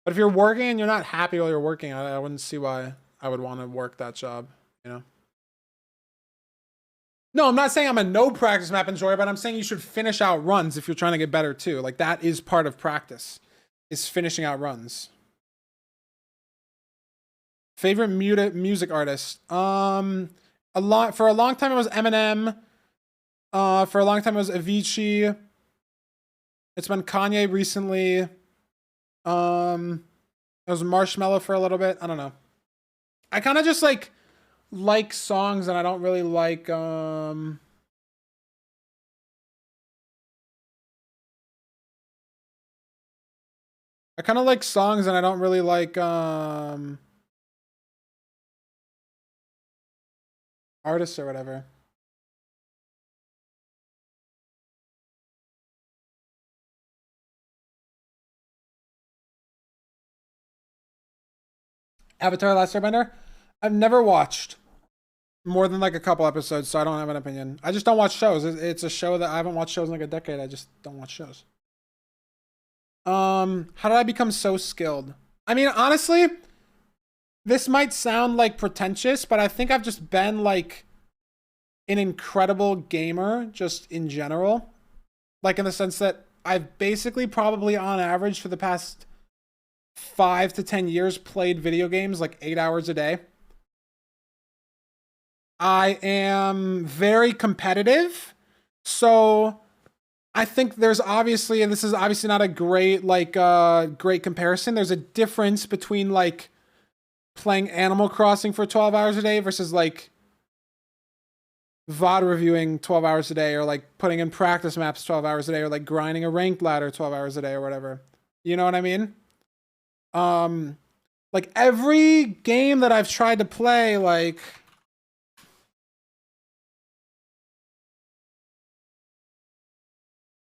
Speaker 1: if you're working and you're not happy while you're working, I wouldn't see why I would want to work that job, you know? No, I'm not saying I'm a no practice map enjoyer, but I'm saying you should finish out runs if you're trying to get better too. Like, that is part of practice, is finishing out runs. Favorite music artist? For a long time it was Eminem. For a long time it was Avicii. It's been Kanye recently. It was Marshmello for a little bit. I don't know. I kind of just like songs, and I don't really like I kind of like songs, and I don't really like artists or whatever. Avatar: Last Airbender? I've never watched more than like a couple episodes, so I don't have an opinion. I just don't watch shows. It's a show that I haven't watched shows in like a decade. I just don't watch shows. How did I become so skilled? I mean, honestly, this might sound like pretentious, but I think I've just been like an incredible gamer just in general. Like, in the sense that I've basically probably on average for the past 5 to 10 years played video games like 8 hours a day. I am very competitive, so I think there's obviously, and this is obviously not a great, like, great comparison. There's a difference between, like, playing Animal Crossing for 12 hours a day versus, like, VOD reviewing 12 hours a day, or, like, putting in practice maps 12 hours a day, or, like, grinding a ranked ladder 12 hours a day, or whatever. You know what I mean? Like, every game that I've tried to play, like...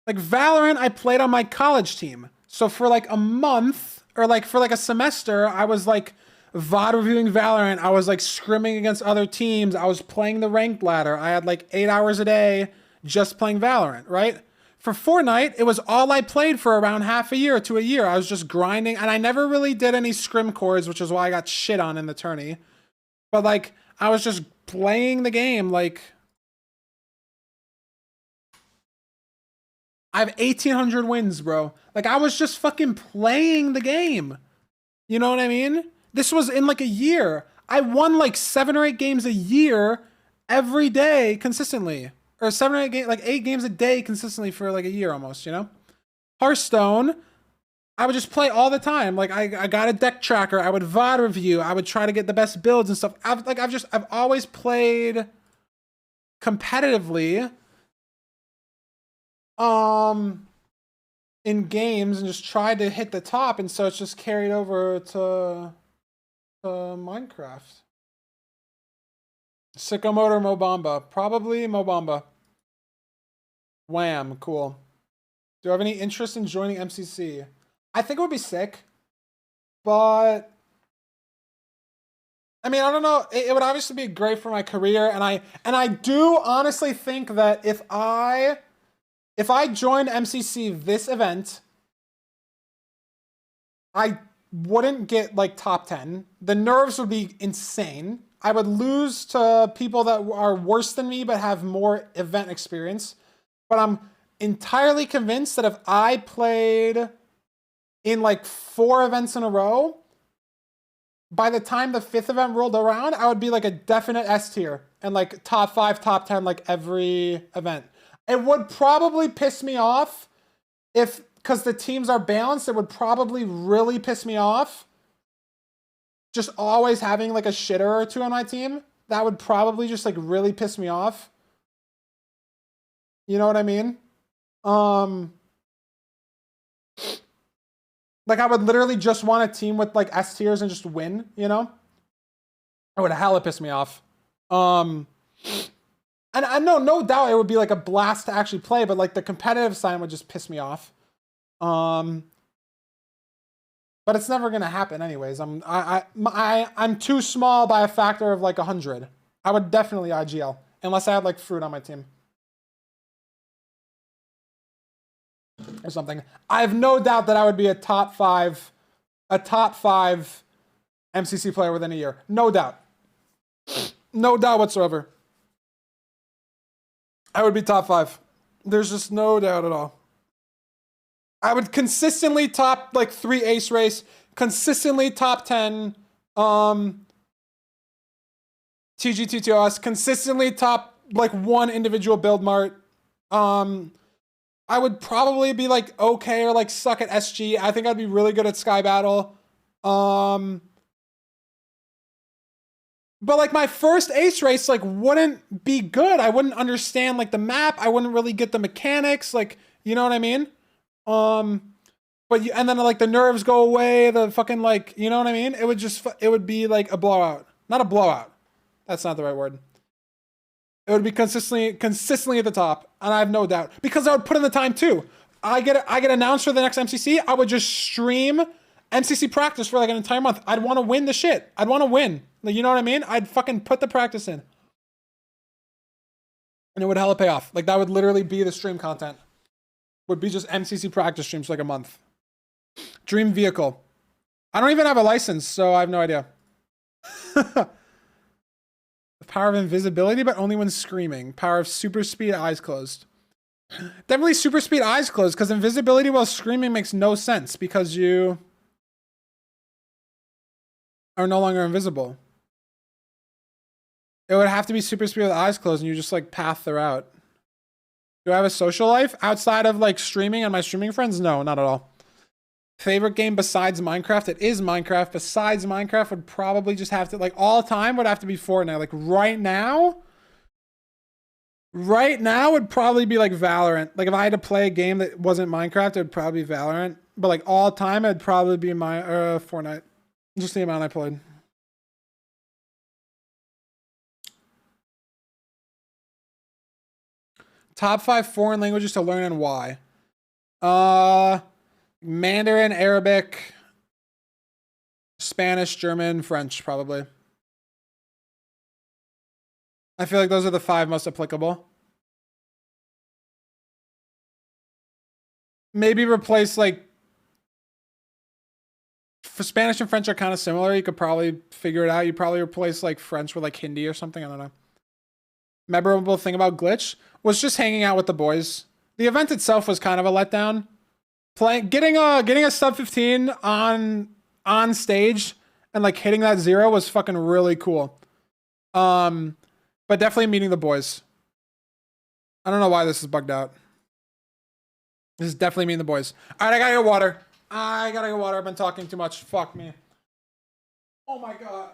Speaker 1: Like, Valorant, I played on my college team. So for, like, a month, or, like, for, like, a semester, I was, like, VOD reviewing Valorant. I was, like, scrimming against other teams. I was playing the ranked ladder. I had, like, 8 hours a day just playing Valorant, right? For Fortnite, it was all I played for around half a year to a year. I was just grinding, and I never really did any scrim cores, which is why I got shit on in the tourney. But, like, I was just playing the game, like... I have 1,800 wins, bro. Like, I was just fucking playing the game. You know what I mean? This was in, like, a year. I won, like, 7 or 8 games a year every day consistently. Or 7 or 8 games, like 8 games a day consistently for like a year almost, you know? Hearthstone, I would just play all the time. Like I got a deck tracker. I would VOD review. I would try to get the best builds and stuff. I've always played competitively in games and just tried to hit the top, and so it's just carried over to Minecraft. Sycamore or Mobamba? Probably Mobamba. Wham, cool. Do you have any interest in joining MCC? I think it would be sick, but I mean, I don't know. It would obviously be great for my career, and I do honestly think that if I joined MCC this event, I wouldn't get like top 10. The nerves would be insane. I would lose to people that are worse than me but have more event experience. But I'm entirely convinced that if I played in like 4 events in a row, by the time the 5th event rolled around, I would be like a definite S tier and like top 5, top 10, like every event. It would probably piss me off because the teams are balanced, it would probably really piss me off just always having like a shitter or 2 on my team. That would probably just like really piss me off. You know what I mean? Like I would literally just want a team with like S tiers and just win, you know? It would hella piss me off. And I know, no doubt it would be like a blast to actually play, but like the competitive side would just piss me off. But it's never gonna happen anyways. I'm too small by a factor of like 100. I would definitely IGL unless I had like fruit on my team or something. I have no doubt that I would be a top 5 MCC player within a year. No doubt. No doubt whatsoever. I would be top 5. There's just no doubt at all. I would consistently top like 3 ace race, consistently top 10 TGTTOS, consistently top like 1 individual build mart. I would probably be like okay or like suck at SG. I think I'd be really good at Sky Battle. But like my first ace race like wouldn't be good. I wouldn't understand like the map. I wouldn't really get the mechanics. Like, you know what I mean? But and then like the nerves go away. The fucking like, you know what I mean? It would be like a blowout. Not a blowout. That's not the right word. It would be consistently at the top, and I have no doubt because I would put in the time too. I get announced for the next MCC. I would just stream MCC practice for like an entire month. I'd want to win the shit. I'd want to win. Like, you know what I mean? I'd fucking put the practice in, and it would hella pay off. Like that would literally be the stream content. Would be just MCC practice streams for like a month. Dream vehicle. I don't even have a license, so I have no idea. The power of invisibility, but only when screaming. Power of super speed, eyes closed. Definitely super speed, eyes closed, because invisibility while screaming makes no sense because you are no longer invisible. It would have to be super speed with eyes closed and you just like path the route. Do I have a social life outside of like streaming and my streaming friends? No, not at all. Favorite game besides Minecraft? It is Minecraft. Besides Minecraft would probably just have to, like, all time would have to be Fortnite. Like right now would probably be like Valorant. Like if I had to play a game that wasn't Minecraft, it would probably be Valorant. But like all time, it'd probably be my Fortnite. Just the amount I played. Top 5 foreign languages to learn and why? Mandarin, Arabic, Spanish, German, French, probably. I feel like those are the 5 most applicable. Maybe replace like, for Spanish and French are kind of similar. You could probably figure it out. You probably replace like French with like Hindi or something. I don't know. Memorable thing about Glitch was just hanging out with the boys. The event itself was kind of a letdown. Getting a sub 15 on stage and like hitting that 0 was fucking really cool. But definitely meeting the boys. I don't know why this is bugged out. This is definitely meeting the boys. All right, I gotta get water. I've been talking too much. Fuck me. Oh my god.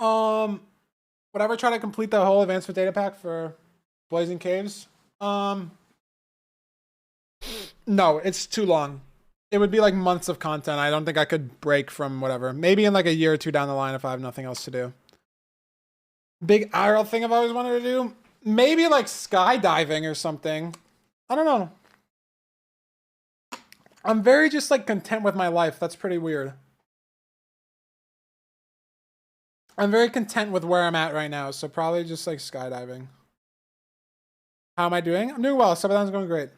Speaker 1: Would I ever try to complete the whole advanced data pack for Blazing Caves? No, it's too long. It would be like months of content. I don't think I could break from whatever. Maybe in like a year or 2 down the line if I have nothing else to do. Big IRL thing I've always wanted to do. Maybe like skydiving or something. I don't know. I'm very just like content with my life. That's pretty weird. I'm very content with where I'm at right now, so probably just like skydiving. How am I doing? I'm doing well. Everything's going great.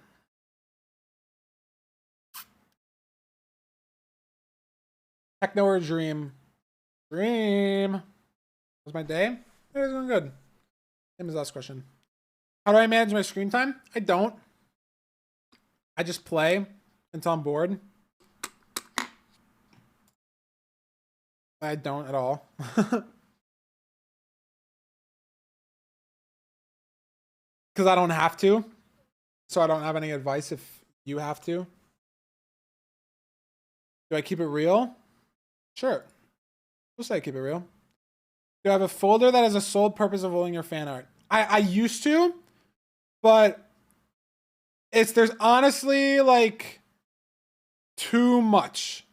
Speaker 1: Techno or dream? Dream. Was my day? It was going good. Same as the last question. How do I manage my screen time? I don't. I just play until I'm bored. I don't at all. Because I don't have to. So I don't have any advice if you have to. Do I keep it real? Sure. We'll say keep it real. Do I have a folder that has a sole purpose of holding your fan art? I used to, but there's honestly like too much.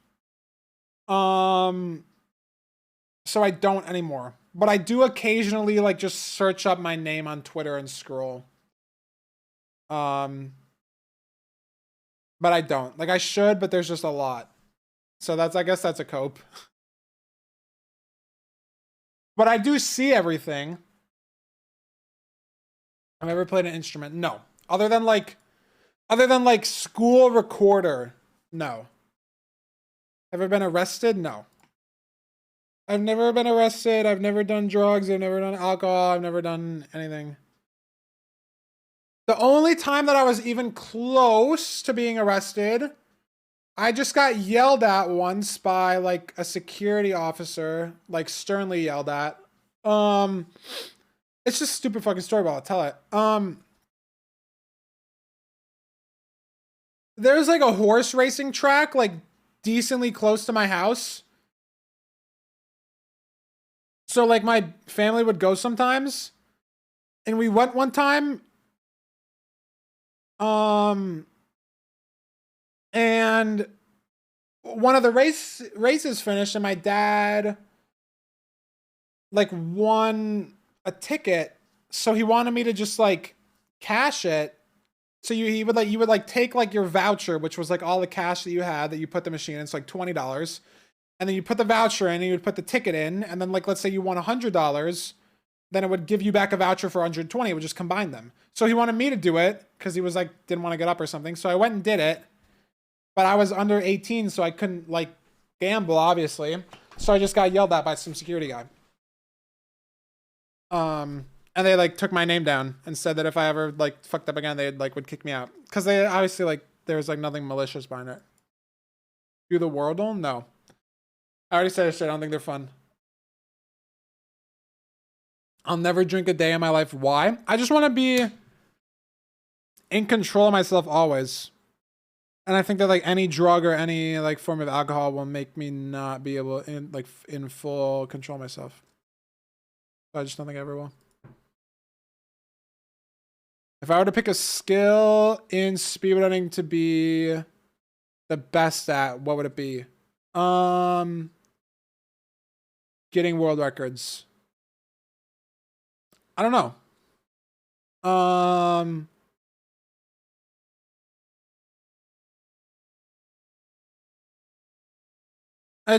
Speaker 1: So I don't anymore. But I do occasionally like just search up my name on Twitter and scroll. But I don't. Like I should, but there's just a lot. So I guess that's a cope. But I do see everything. Have I ever played an instrument? No. Other than like school recorder. No. Ever been arrested? No. I've never been arrested. I've never done drugs. I've never done alcohol. I've never done anything. The only time that I was even close to being arrested, I just got yelled at once by like a security officer, like sternly yelled at. It's just a stupid fucking story, but I'll tell it. There's like a horse racing track like decently close to my house. So like my family would go sometimes. And we went one time. And one of the races finished and my dad like won a ticket. So he wanted me to just like cash it. So you would like take like your voucher, which was like all the cash that you had that you put the machine in. It's like $20. And then you put the voucher in and you would put the ticket in. And then like, let's say you won $100, then it would give you back a voucher for 120. It would just combine them. So he wanted me to do it because he was like, didn't want to get up or something. So I went and did it, but I was under 18. So I couldn't like gamble, obviously. So I just got yelled at by some security guy. And they like took my name down and said that if I ever like fucked up again, they like would kick me out. Cause they obviously like, there was like nothing malicious behind it. Do the Wordle? No. I already said shit. I don't think they're fun. I'll never drink a day in my life. Why? I just want to be in control of myself always. And I think that like any drug or any like form of alcohol will make me not be able in full control of myself. I just don't think I ever will. If I were to pick a skill in speedrunning to be the best at, what would it be? Getting world records. I don't know.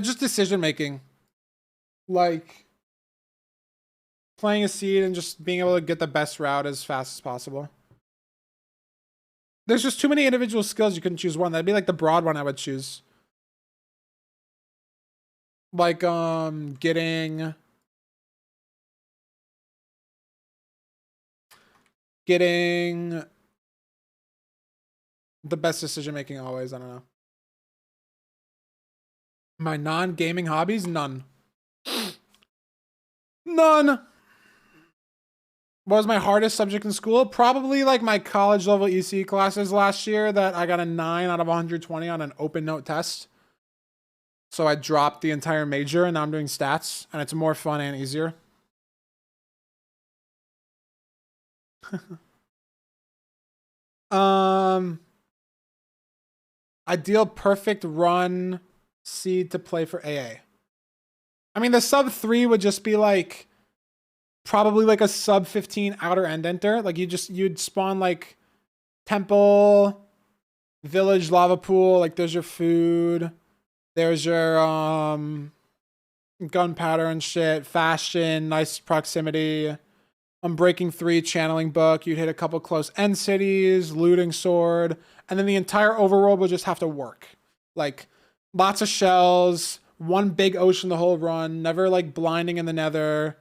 Speaker 1: Just decision making. Like playing a seed and just being able to get the best route as fast as possible. There's just too many individual skills. You couldn't choose one. That'd be like the broad one I would choose. Like, getting the best decision making always. I don't know. My non-gaming hobbies? None. None. What was my hardest subject in school? Probably like my college level EC classes last year that I got a 9 out of 120 on an open note test. So I dropped the entire major and now I'm doing stats and it's more fun and easier. Ideal perfect run seed to play for AA. I mean, the sub 3 would just be like probably like a sub 15 outer end enter. Like you'd spawn like temple, village, lava pool. Like there's your food. There's your gunpowder and shit. Fashion, nice proximity. Unbreaking 3, channeling book. You'd hit a couple close end cities, looting sword. And then the entire overworld would just have to work. Like lots of shells, one big ocean the whole run, never like blinding in the nether.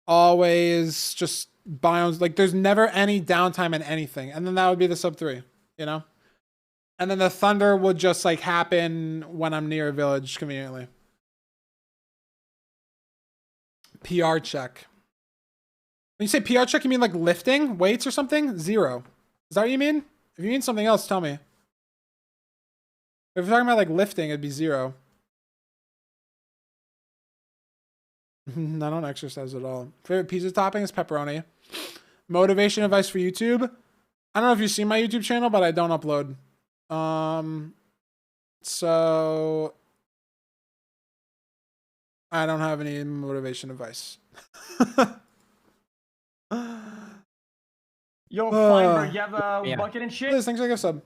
Speaker 1: Always just biomes, like there's never any downtime in anything. And then that would be the sub 3, you know? And then the thunder would just like happen when I'm near a village conveniently. PR check. When you say PR check, you mean like lifting weights or something? 0. Is that what you mean? If you mean something else, tell me. If you're talking about like lifting, it'd be 0. I don't exercise at all. Favorite pizza topping is pepperoni. Motivation advice for YouTube. I don't know if you've seen my YouTube channel, but I don't upload. So I don't have any motivation advice.
Speaker 3: Yo, Feinberg, you have a bucket and shit?
Speaker 1: Liz, thanks for the gift sub.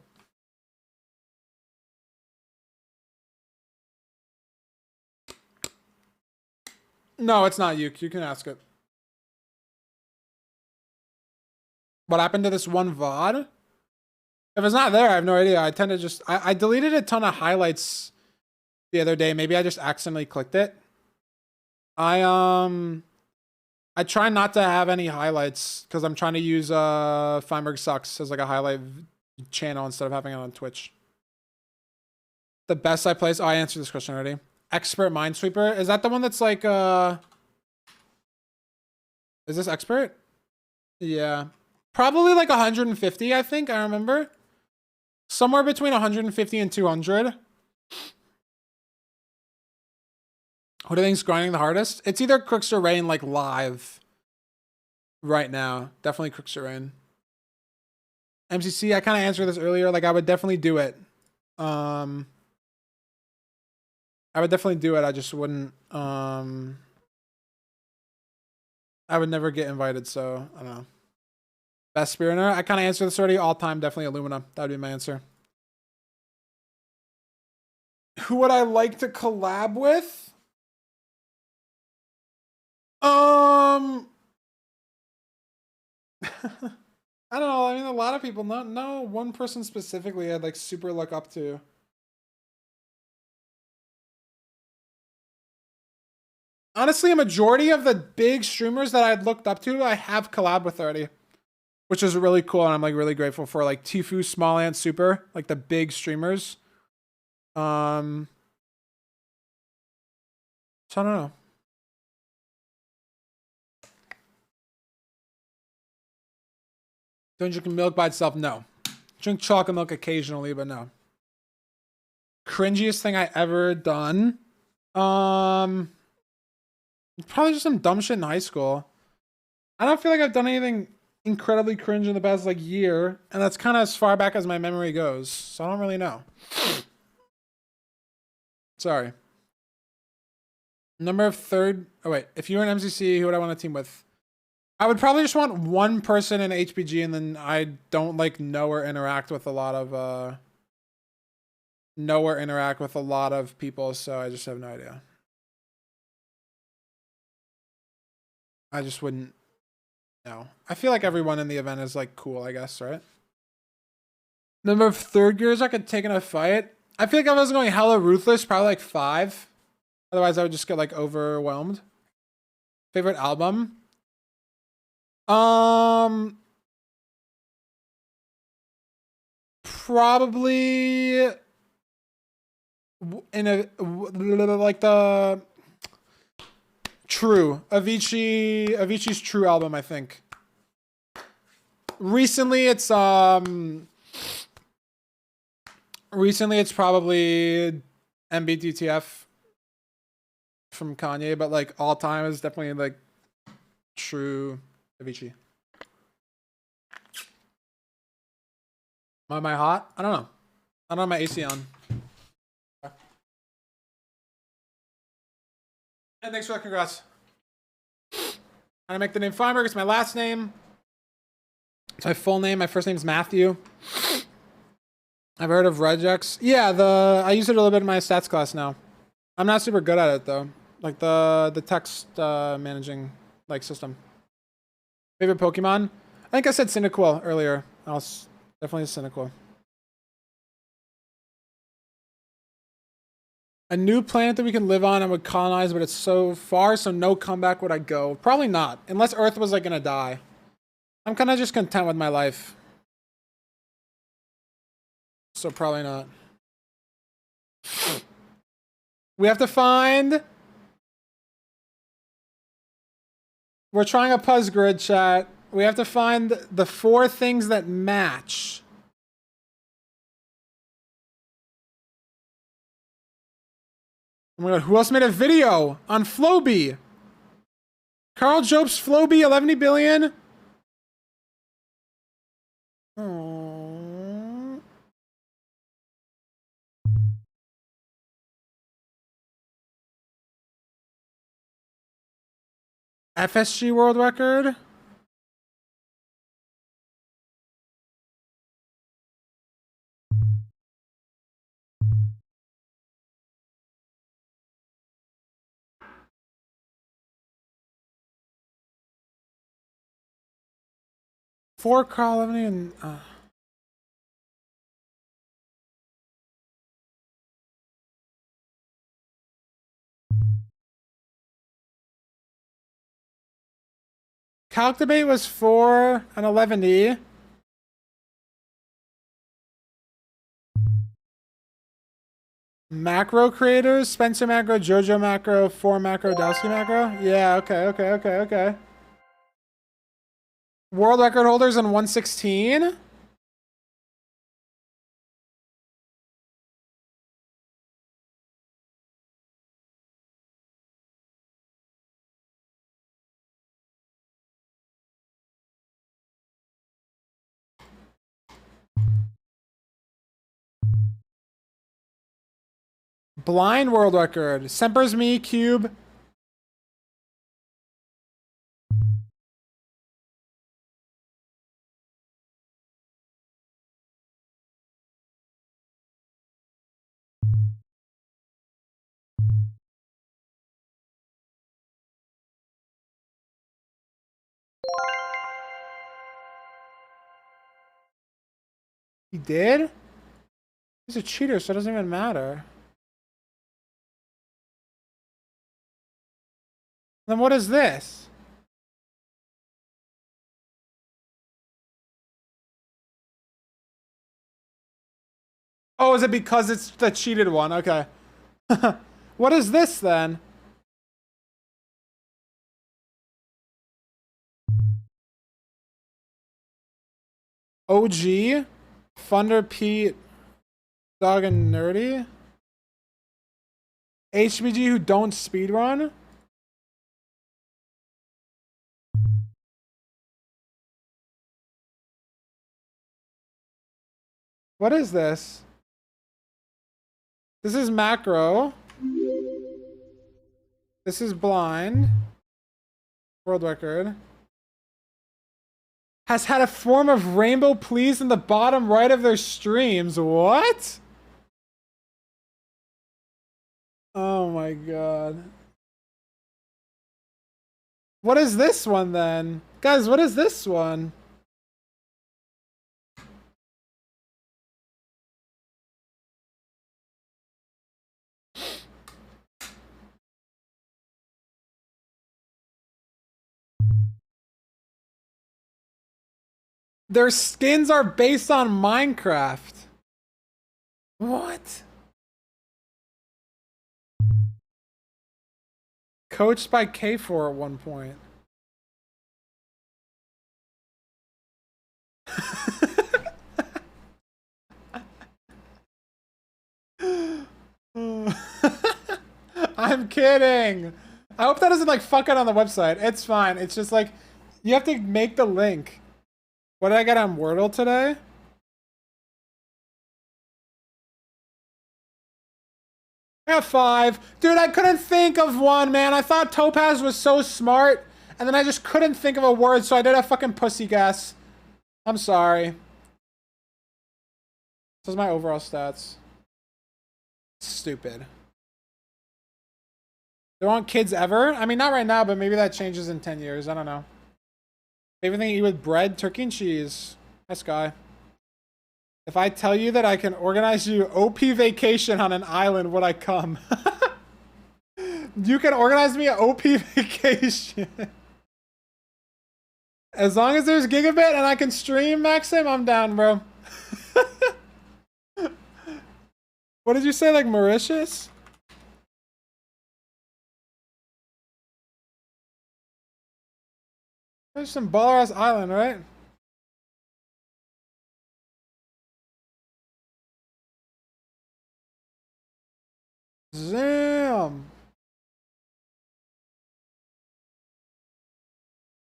Speaker 1: No, it's not you. You can ask it. What happened to this one VOD? If it's not there, I have no idea. I tend to just... I deleted a ton of highlights the other day. Maybe I just accidentally clicked it. I try not to have any highlights because I'm trying to use Feinberg Sucks as like a highlight channel instead of having it on Twitch. The best I place... Oh, I answered this question already. Expert Minesweeper. Is that the one that's like... Is this expert? Yeah. Probably like 150, I think. I remember. Somewhere between 150 and 200. Who do you think's grinding the hardest? It's either Crooks or Rain, like live. Right now. Definitely Crooks or Rain. MCC, I kind of answered this earlier. Like, I would definitely do it. I would definitely do it. I just wouldn't, I would never get invited, so I don't know. Best Speedrunner? I kind of answered this already. All time, definitely Illumina. That would be my answer. Who would I like to collab with? I don't know. I mean, a lot of people. No one person specifically I'd like super look up to. Honestly, a majority of the big streamers that I'd looked up to, I have collabed with already, which is really cool, and I'm like really grateful for, like Tfue, Smallant, Super, like the big streamers. So I don't know. Don't drink milk by itself? No. Drink chocolate milk occasionally, but no. Cringiest thing I ever done? Probably just some dumb shit in high school. I don't feel like I've done anything incredibly cringe in the past like year, and that's kind of as far back as my memory goes, so I don't really know. Sorry. Number of third. Oh wait, if you were an MCC, who would I want to team with? I would probably just want one person in HPG, and then I don't like know or interact with a lot of people, so I just have no idea. I just wouldn't know. I feel like everyone in the event is like cool, I guess, right? Number of third gears I could take in a fight. I feel like if I was going hella ruthless, probably like 5. Otherwise, I would just get like overwhelmed. Favorite album? Probably in a like the True Avicii's True album, I think. Recently it's probably MBTTF from Kanye, but like all time is definitely like True Avicii. Am I hot? I don't know. I don't have my AC on. And thanks for the congrats. I make the name Feinberg. It's my last name. It's my full name. My first name is Matthew. I've heard of regex. Yeah, I use it a little bit in my stats class now. I'm not super good at it though. Like the text managing like system. Favorite Pokemon? I think I said Cyndaquil earlier. I was definitely Cyndaquil. A new planet that we can live on and would colonize, but it's so far, so no comeback would I go. Probably not, unless Earth was like gonna die. I'm kind of just content with my life. So probably not. We have to find... We're trying a Puzz grid, chat. We have to find the 4 things that match. Oh my god, who else made a video on Floby? Carl Job's Floby, 11 billion? Aww. FSG world record? For Carl Evany and Calc debate was 4 and 11D. Macro creators, Spencer Macro, Jojo Macro, 4 Macro, Dowski Macro. Yeah, okay. World record holders in 116. Blind world record. Semper's Me, Cube. He did? He's a cheater, so it doesn't even matter. Then what is this? Oh, is it because it's the cheated one? Okay. What is this then? OG? Thunder Pete, Dog and Nerdy? HBG who don't speedrun? What is this? This is macro. This is blind. World record. Has had a form of rainbow please in the bottom right of their streams. What? Oh my god. What is this one then? Guys, what is this one? Their skins are based on Minecraft. What? Coached by K4 at one point. I'm kidding. I hope that doesn't like fuck it on the website. It's fine. It's just like you have to make the link. What did I get on Wordle today? I got 5. Dude, I couldn't think of one, man. I thought Topaz was so smart, and then I just couldn't think of a word, so I did a fucking pussy guess. I'm sorry. This is my overall stats. Stupid. There aren't kids ever? I mean, not right now, but maybe that changes in 10 years. I don't know. Favorite thing to eat with bread, turkey, and cheese. Nice guy. If I tell you that I can organize you OP vacation on an island, would I come? You can organize me an OP vacation. As long as there's gigabit and I can stream, Maxim, I'm down, bro. What did you say, like Mauritius? There's some baller-ass island, right? Damn.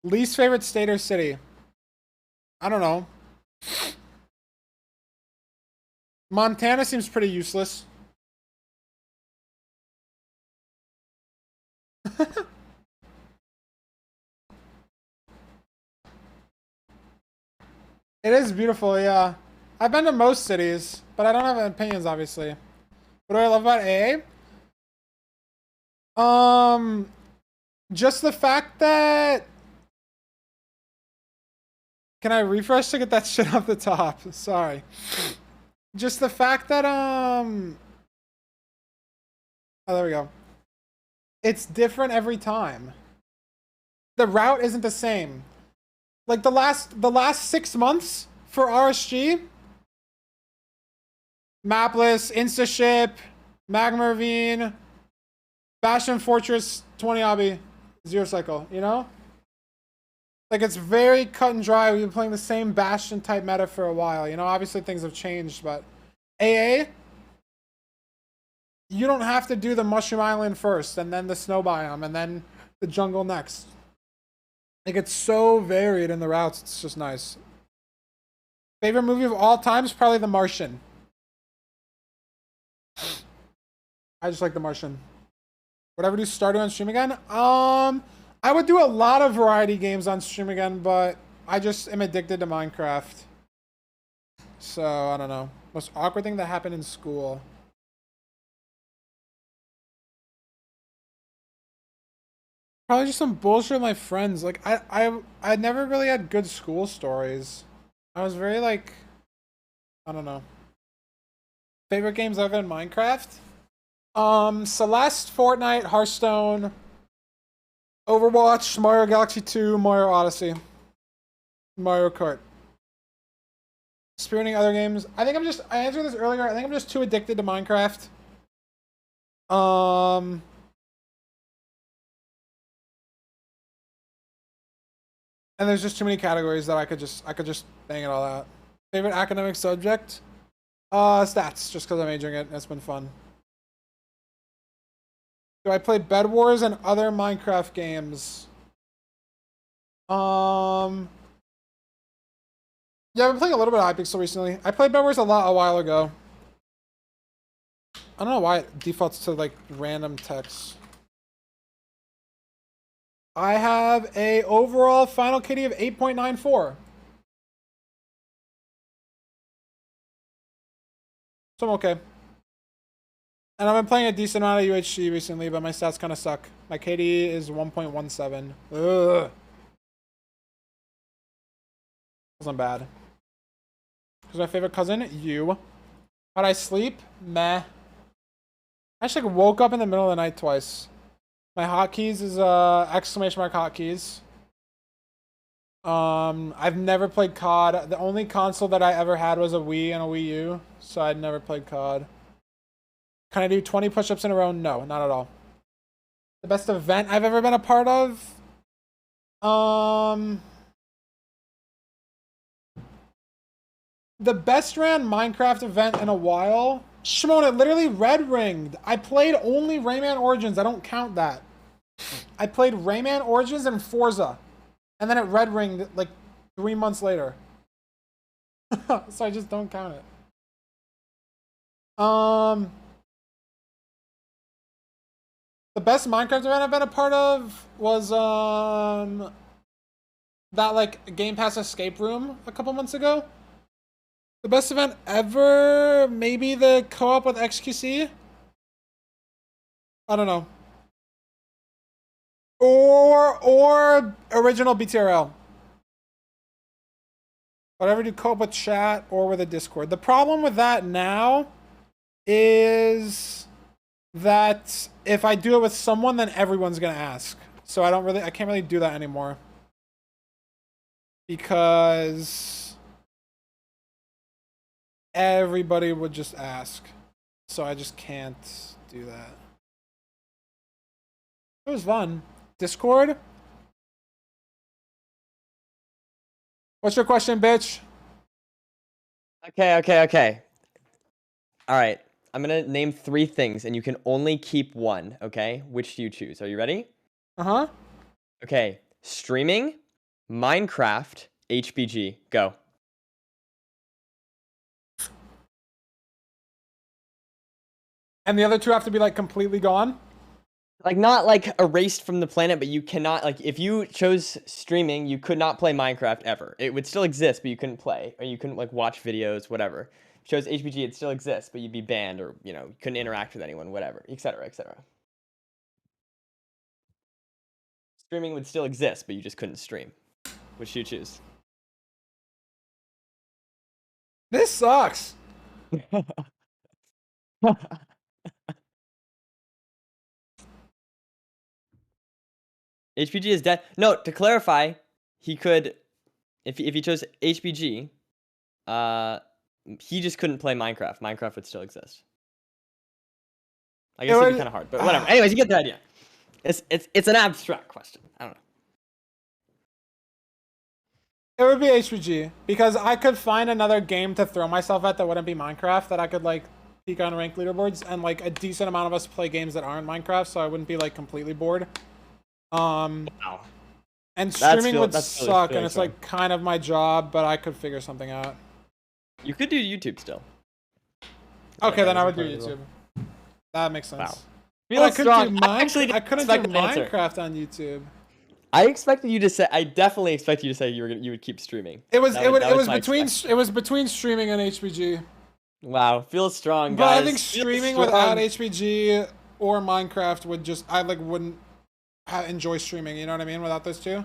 Speaker 1: Least favorite state or city? I don't know. Montana seems pretty useless. It is beautiful, yeah. I've been to most cities, but I don't have opinions, obviously. What do I love about AA? Just the fact that... Can I refresh to get that shit off the top? Sorry. Just the fact that, Oh, there we go. It's different every time. The route isn't the same. Like the last 6 months for RSG, Mapless, Instaship, Magma Ravine, Bastion Fortress, 20 Obby, Zero Cycle, you know? Like it's very cut and dry. We've been playing the same Bastion type meta for a while, you know? Obviously things have changed, but AA, you don't have to do the Mushroom Island first, and then the Snow Biome, and then the jungle next. Like it's so varied in the routes, it's just nice. Favorite movie of all time is probably The Martian. I just like The Martian. Would I ever do Stardew on stream again? I would do a lot of variety games on stream again, but I just am addicted to Minecraft. So, I don't know. Most awkward thing that happened in school. Probably just some bullshit with my friends. Like I never really had good school stories. I was very like, I don't know. Favorite games other than Minecraft? Celeste, Fortnite, Hearthstone, Overwatch, Mario Galaxy 2, Mario Odyssey, Mario Kart. Speedrunning other games. I answered this earlier. I think I'm just too addicted to Minecraft. And there's just too many categories that I could just bang it all out. Favorite academic subject? Stats, just because I'm majoring it. It's been fun. Do I play Bed Wars and other Minecraft games? Yeah, I've been playing a little bit of Hypixel recently. I played Bed Wars a while ago. I don't know why it defaults to like random text. I have a overall final KD of 8.94. So I'm okay. And I've been playing a decent amount of UHC recently, but my stats kind of suck. My KD is 1.17. Ugh. Wasn't bad. Who's my favorite cousin? You. How'd I sleep? Meh. I actually woke up in the middle of the night twice. My hotkeys is exclamation mark hotkeys. I've never played COD. The only console that I ever had was a Wii and a Wii U, so I'd never played COD. Can I do 20 push-ups in a row? No, not at all. The best event I've ever been a part of? The best ran Minecraft event in a while. Shimon, it literally red ringed. I played only Rayman Origins. I don't count that. I played Rayman Origins and Forza. And then it red ringed like 3 months later. So I just don't count it. The best Minecraft event I've been a part of was that like Game Pass escape room a couple months ago. The best event ever, maybe the co-op with XQC. I don't know. Or original BTRL. Whatever, do co-op with chat or with a Discord. The problem with that now is that if I do it with someone, then everyone's gonna ask. So I can't really do that anymore. Because everybody would just ask. So I just can't do that. It was fun. Discord? What's your question, bitch?
Speaker 2: Okay. All right. I'm going to name 3 things, and you can only keep one, okay? Which do you choose? Are you ready?
Speaker 1: Uh-huh.
Speaker 2: Okay. Streaming, Minecraft, HBG. Go.
Speaker 1: And the other 2 have to be, like, completely gone?
Speaker 2: Like, not, like, erased from the planet, but you cannot, like, if you chose streaming, you could not play Minecraft ever. It would still exist, but you couldn't play. Or you couldn't, like, watch videos, whatever. If you chose HBG, it still exists, but you'd be banned, or, you know, you couldn't interact with anyone, whatever, etc., etc. Streaming would still exist, but you just couldn't stream. Which do you choose?
Speaker 1: This sucks.
Speaker 2: HBG is dead. No, to clarify, he could, if he chose HBG, he just couldn't play Minecraft. Minecraft would still exist. I guess it'd be kind of hard, but whatever. Anyways, you get the idea. It's an abstract question. I don't know.
Speaker 1: It would be HPG, because I could find another game to throw myself at that wouldn't be Minecraft, that I could, like, peek on ranked leaderboards, and, like, a decent amount of us play games that aren't Minecraft, so I wouldn't be, like, completely bored.
Speaker 2: Wow.
Speaker 1: And streaming would suck, and it's, like, kind of my job, but I could figure something out.
Speaker 2: You could do YouTube still.
Speaker 1: Okay, then I would do YouTube. That makes sense.
Speaker 2: Wow.
Speaker 1: I couldn't do Minecraft on YouTube.
Speaker 2: I expected you to say. I definitely expected you to say you would keep streaming.
Speaker 1: It was between streaming and HPG.
Speaker 2: Wow, feels strong,
Speaker 1: But
Speaker 2: guys.
Speaker 1: I think streaming without HPG or Minecraft would just wouldn't. enjoy streaming. You know what I mean? Without those two,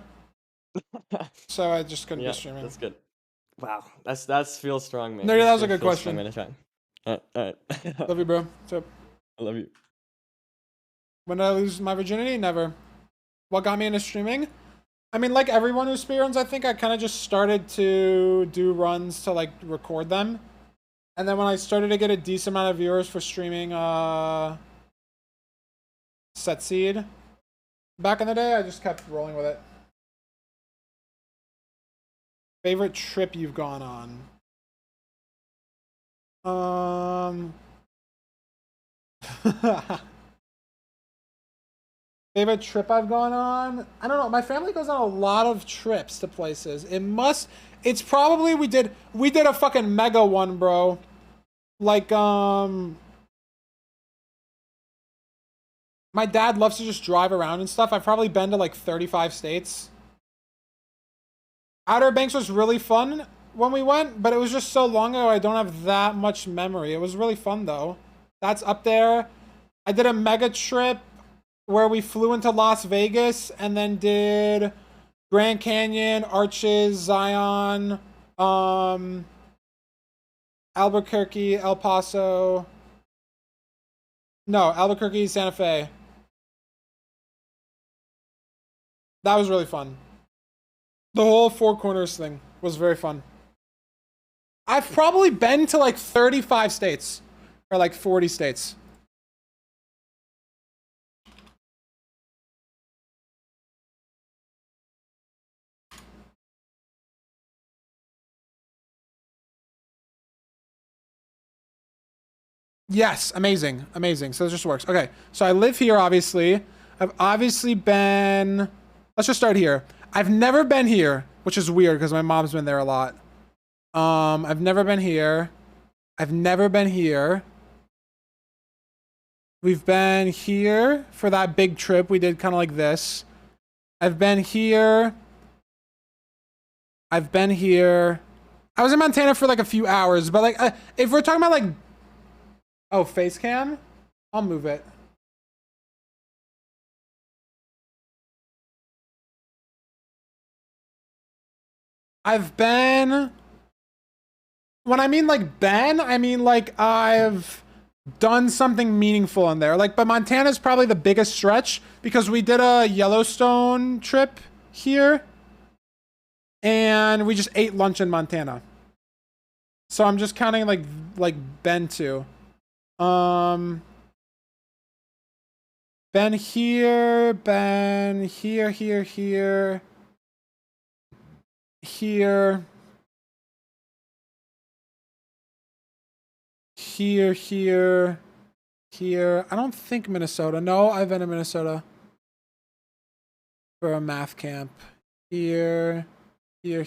Speaker 1: so I just couldn't be streaming.
Speaker 2: That's good. Wow, that's feels strong, man.
Speaker 1: No, yeah, that was a good question.
Speaker 2: All right.
Speaker 1: Love you, bro. What's up?
Speaker 2: I love you.
Speaker 1: When did I lose my virginity? Never. What got me into streaming? I mean, like everyone who speedruns, I think I kind of just started to do runs to like record them. And then when I started to get a decent amount of viewers for streaming Set Seed back in the day, I just kept rolling with it. Favorite trip you've gone on? Favorite trip I've gone on? I don't know. My family goes on a lot of trips to places. It's probably we did a fucking mega one, bro. Like my dad loves to just drive around and stuff. I've probably been to like 35 states. Outer Banks was really fun when we went, but it was just so long ago I don't have that much memory. It was really fun though. That's up there. I did a mega trip where we flew into Las Vegas and then did Grand Canyon, Arches, Zion, Albuquerque, El Paso. No, Albuquerque, Santa Fe. That was really fun. The whole Four Corners thing was very fun. I've probably been to like 35 states or like 40 states. Yes, amazing, amazing. So this just works. Okay, so I live here, obviously. I've obviously been... Let's just start here. I've never been here, which is weird because my mom's been there a lot. I've never been here. I've never been here. We've been here for that big trip. We did kind of like this. I've been here. I've been here. I was in Montana for like a few hours, but like, if we're talking about like... Oh, face cam? I'll move it. I've been... When I mean like been, I mean like I've done something meaningful in there. Like, but Montana's probably the biggest stretch because we did a Yellowstone trip here and we just ate lunch in Montana. So I'm just counting like been to. Been here, here, here. Here. I don't think Minnesota. No, I've been to Minnesota for a math camp. Here. Been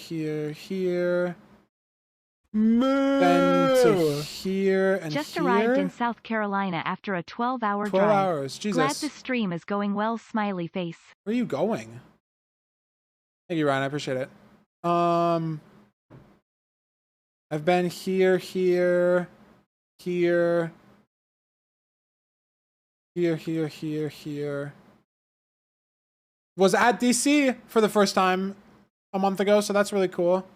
Speaker 1: to here and
Speaker 4: just arrived in South Carolina after a 12-hour drive.
Speaker 1: 12 hours. Jesus.
Speaker 4: Glad the stream is going well, smiley face.
Speaker 1: Where are you going? Thank you, Ryan. I appreciate it. I've been here. Was at DC for the first time a month ago, so that's really cool.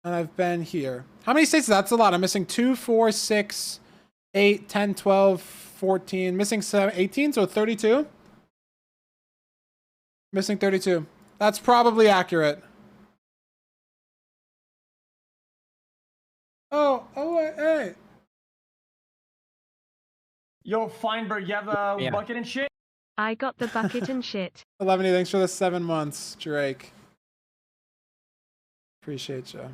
Speaker 1: And I've been here. How many states? That's a lot. I'm missing 2, 4, 6, 8, 10, 12, 14. Missing 7, 18, so 32. Missing 32. That's probably accurate. Oh, hey.
Speaker 3: Yo, Feinberg, you have a bucket and shit?
Speaker 4: I got the bucket and shit.
Speaker 1: 11, thanks for the 7 months, Drake. Appreciate you.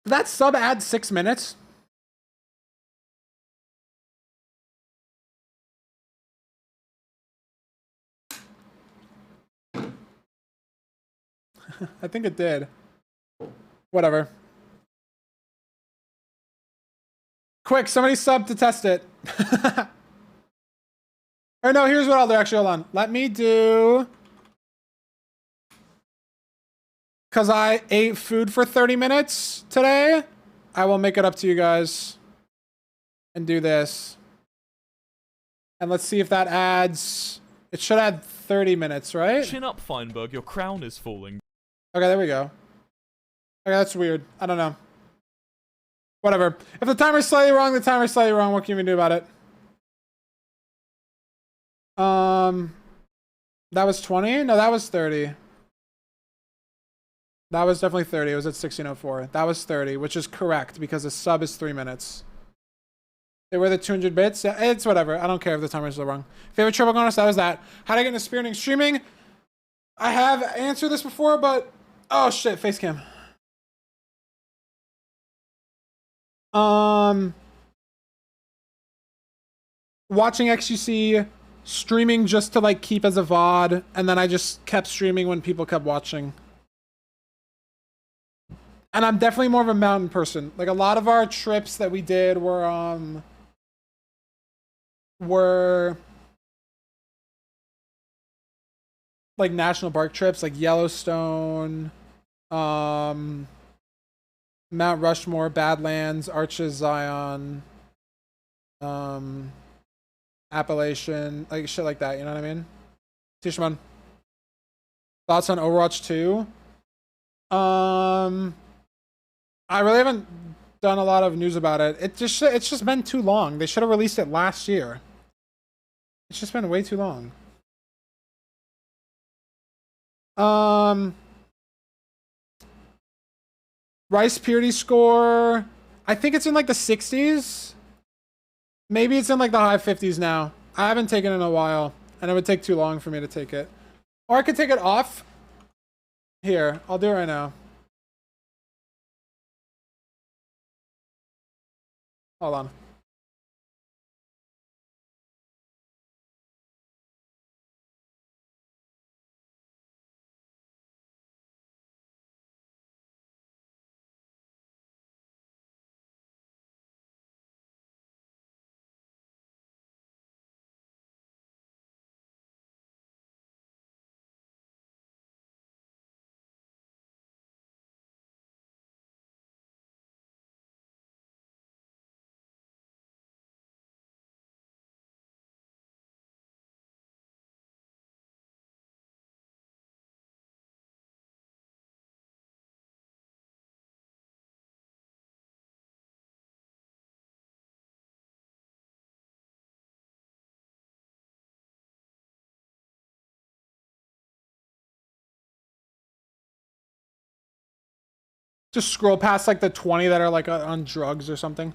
Speaker 1: Did that sub add 6 minutes? I think it did. Whatever. Quick, somebody sub to test it. Or no, here's what I'll do. Actually, hold on. Let me do... Because I ate food for 30 minutes today, I will make it up to you guys. And do this. And let's see if that adds... It should add 30 minutes, right?
Speaker 5: Chin up, Feinberg. Your crown is falling. Okay,
Speaker 1: there we go. Okay, that's weird. I don't know. Whatever. If the timer's slightly wrong, the timer's slightly wrong. What can we do about it? That was 20? No, that was 30. That was definitely 30. It was at 1604. That was 30, which is correct because the sub is 3 minutes. They were the 200 bits. Yeah, it's whatever. I don't care if the timer's still wrong. Favorite triple bonus? That was that. How to get into Speedrunning streaming? I have answered this before, but oh shit, face cam. Watching XUC, streaming just to like keep as a VOD, and then I just kept streaming when people kept watching. And I'm definitely more of a mountain person. Like a lot of our trips that we did were like national park trips, like Yellowstone, Mount Rushmore, Badlands, Arches, Zion, Appalachian, like shit like that, you know what I mean? Tishman. Thoughts on Overwatch 2? I really haven't done a lot of news about it. It's just been too long. They should have released it last year. It's just been way too long. Rice purity score. I think it's in like the 60s. Maybe it's in like the high 50s now. I haven't taken it in a while, and it would take too long for me to take it. Or I could take it off. Here, I'll do it right now. Hold on. Just scroll past like the 20 that are like on drugs or something.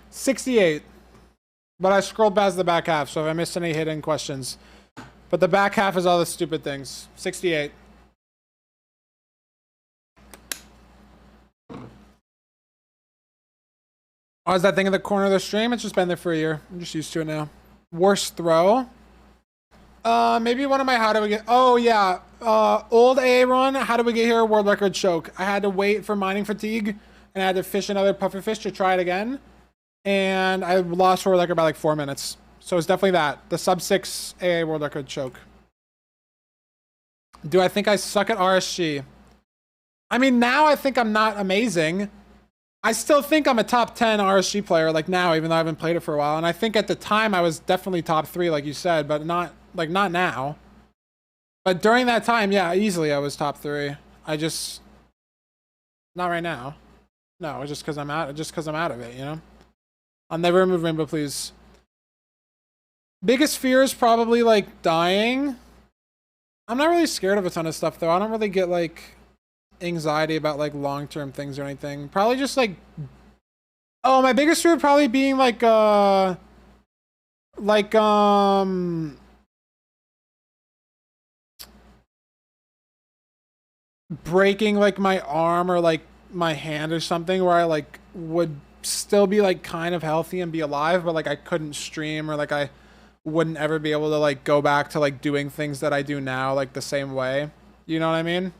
Speaker 1: $68. But I scrolled past the back half, so if I missed any hidden questions. But the back half is all the stupid things. 68. Oh, is that thing in the corner of the stream? It's just been there for a year. I'm just used to it now. Worst throw? Maybe one of my how do we get... Oh, yeah. Old AA run, how do we get here? World record choke. I had to wait for mining fatigue, and I had to fish another pufferfish to try it again. And I lost world record by like 4 minutes. So it's definitely that. The sub 6 AA world record choke. Do I think I suck at RSG? I mean, now I think I'm not amazing. I still think I'm a top 10 RSG player, like now, even though I haven't played it for a while. And I think at the time I was definitely top 3, like you said, but not now. But during that time, yeah, easily I was top 3. I just, not right now. No, just because I'm out of it, you know? I'll never remove Rainbow, please. Biggest fear is probably like dying. I'm not really scared of a ton of stuff though. I don't really get like anxiety about like long-term things or anything. Probably just like Oh, my biggest fear probably being like breaking like my arm or like my hand or something, where I like would still be like kind of healthy and be alive, but like I couldn't stream, or like I wouldn't ever be able to like go back to like doing things that I do now like the same way. You know what I mean?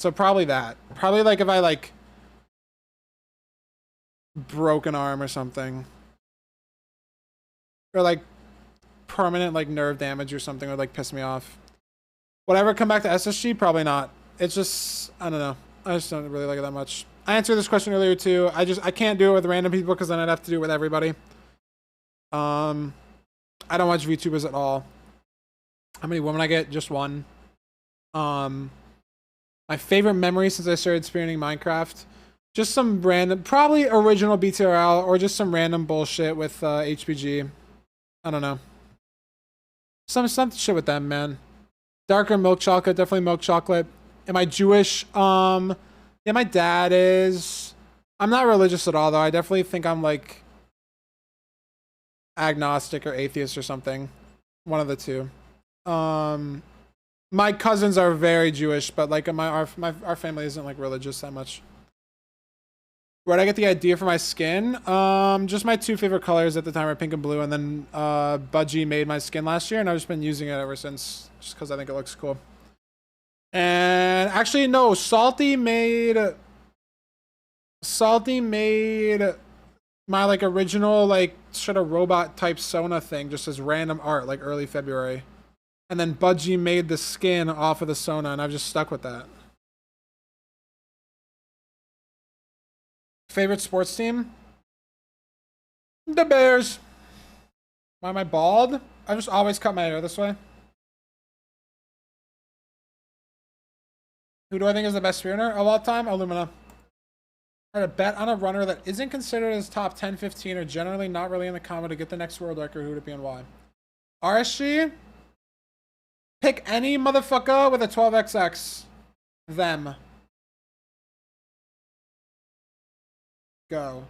Speaker 1: So probably that. Probably like if I like broke an arm or something, or like permanent like nerve damage or something would like piss me off. Would I ever come back to SSG? Probably not. It's just, I don't know. I just don't really like it that much. I answered this question earlier too. I can't do it with random people because then I'd have to do it with everybody. I don't watch VTubers at all. How many women I get? Just one. My favorite memory since I started spearrunning Minecraft, just some random, probably original BTRL or just some random bullshit with HPG. I don't know. Some shit with them, man. Darker milk chocolate, definitely milk chocolate. Am I Jewish? Yeah, my dad is. I'm not religious at all, though. I definitely think I'm like agnostic or atheist or something. One of the two. My cousins are very Jewish, but like our family isn't like religious that much. Where'd I get the idea for my skin? Just my two favorite colors at the time are pink and blue, and then Budgie made my skin last year, and I've just been using it ever since, just because I think it looks cool. And actually, no, Salty made my like original like sort of robot type Sona thing just as random art like early February, and then Budgie made the skin off of the Sona, and I've just stuck with that. Favorite sports team? The Bears. Why am I bald? I just always cut my hair this way. Who do I think is the best speedrunner of all time? Illumina. I had a bet on a runner that isn't considered as top 10, 15, or generally not really in the combo to get the next world record. Who would it be and why? RSG? Pick any motherfucker with a 12XX. Them. Go.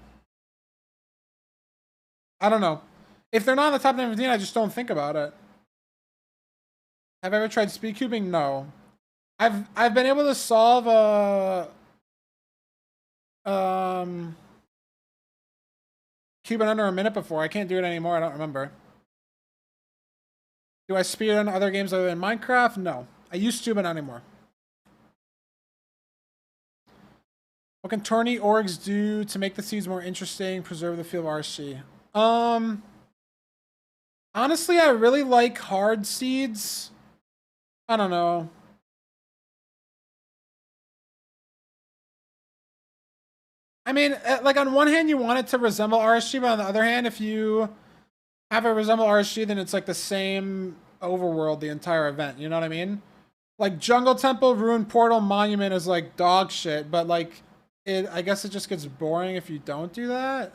Speaker 1: I don't know. If they're not in the top 10, 15, I just don't think about it. Have I ever tried speed cubing? No. I've been able to solve a cube in under a minute before. I can't do it anymore. I don't remember. Do I speedrun other games other than Minecraft? No. I used to, but not anymore. What can tourney orgs do to make the seeds more interesting, preserve the feel of RC? Honestly, I really like hard seeds. I don't know. I mean, like on one hand, you want it to resemble RSG, but on the other hand, if you have it resemble RSG, then it's like the same overworld the entire event. You know what I mean? Like Jungle Temple, Ruined Portal, Monument is like dog shit, but like I guess it just gets boring if you don't do that.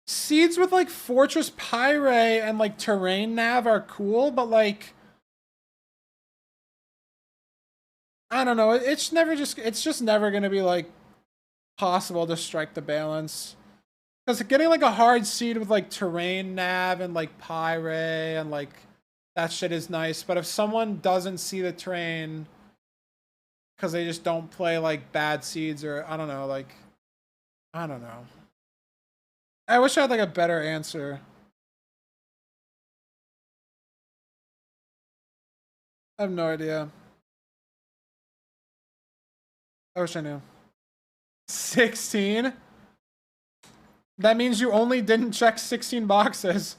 Speaker 1: Seeds with like Fortress Pyre and like Terrain Nav are cool, but like I don't know. It's just never gonna be like possible to strike the balance. Because getting like a hard seed with like Terrain Nav and like Pyre and like that shit is nice. But if someone doesn't see the terrain because they just don't play like bad seeds, or I don't know, like I don't know. I wish I had like a better answer. I have no idea. I wish I knew. 16? That means you only didn't check 16 boxes.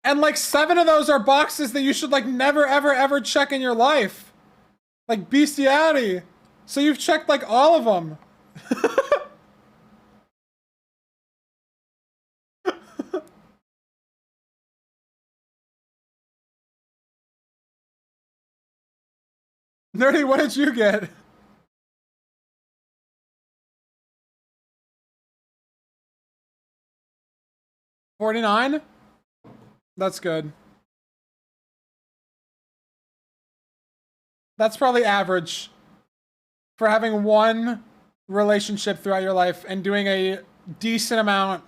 Speaker 1: And like 7 of those are boxes that you should like never ever ever check in your life. Like bestiality. So you've checked like all of them. Nerdy, what did you get? 49? That's good. That's probably average for having one relationship throughout your life and doing a decent amount,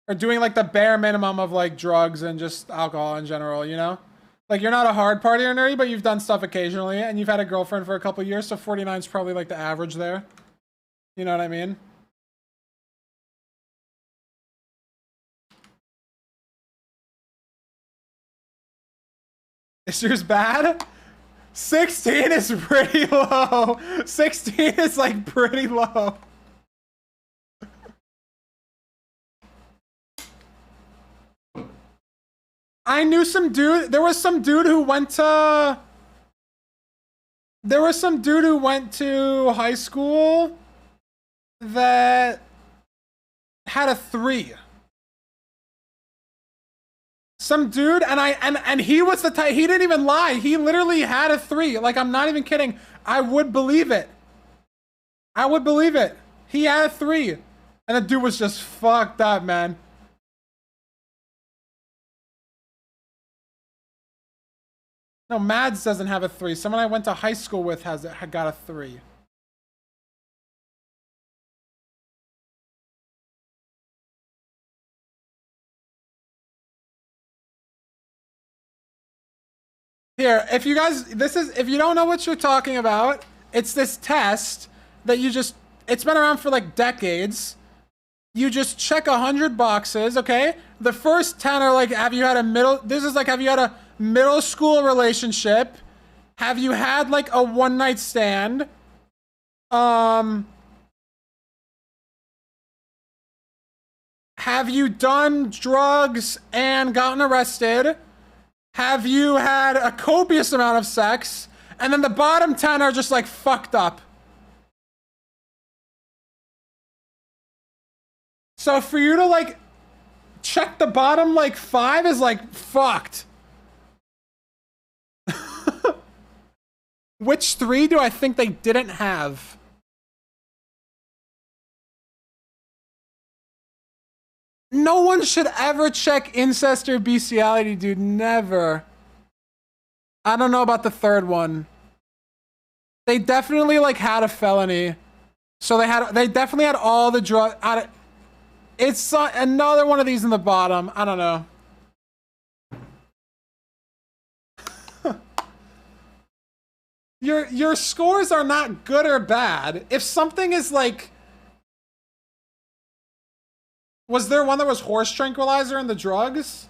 Speaker 1: or doing like the bare minimum of like drugs and just alcohol in general, you know? Like you're not a hard partier nerdy, but you've done stuff occasionally and you've had a girlfriend for a couple years, so 49 is probably like the average there. You know what I mean? Is yours bad? 16 is pretty low. 16 is like pretty low. I knew some dude, there was some dude who went to high school that had a 3. Some dude, and he was the type, he didn't even lie. He literally had a 3. Like, I'm not even kidding. I would believe it. I would believe it. He had a 3. And the dude was just fucked up, man. No, Mads doesn't have a 3. Someone I went to high school with had got a 3. Here, if you guys, if you don't know what you're talking about, it's this test that it's been around for like decades. You just check 100 boxes, okay? The first 10 are like, have you had a middle school relationship? Have you had like a one-night stand? Have you done drugs and gotten arrested? Have you had a copious amount of sex? And then the bottom 10 are just like fucked up. So for you to like check the bottom like 5 is like fucked. Which 3 do I think they didn't have? No one should ever check incest or bestiality, dude. Never. I don't know about the third one. They definitely like had a felony. So they definitely had all the drug. It's another one of these in the bottom. I don't know. Your scores are not good or bad. If something is like, was there one that was horse tranquilizer in the drugs?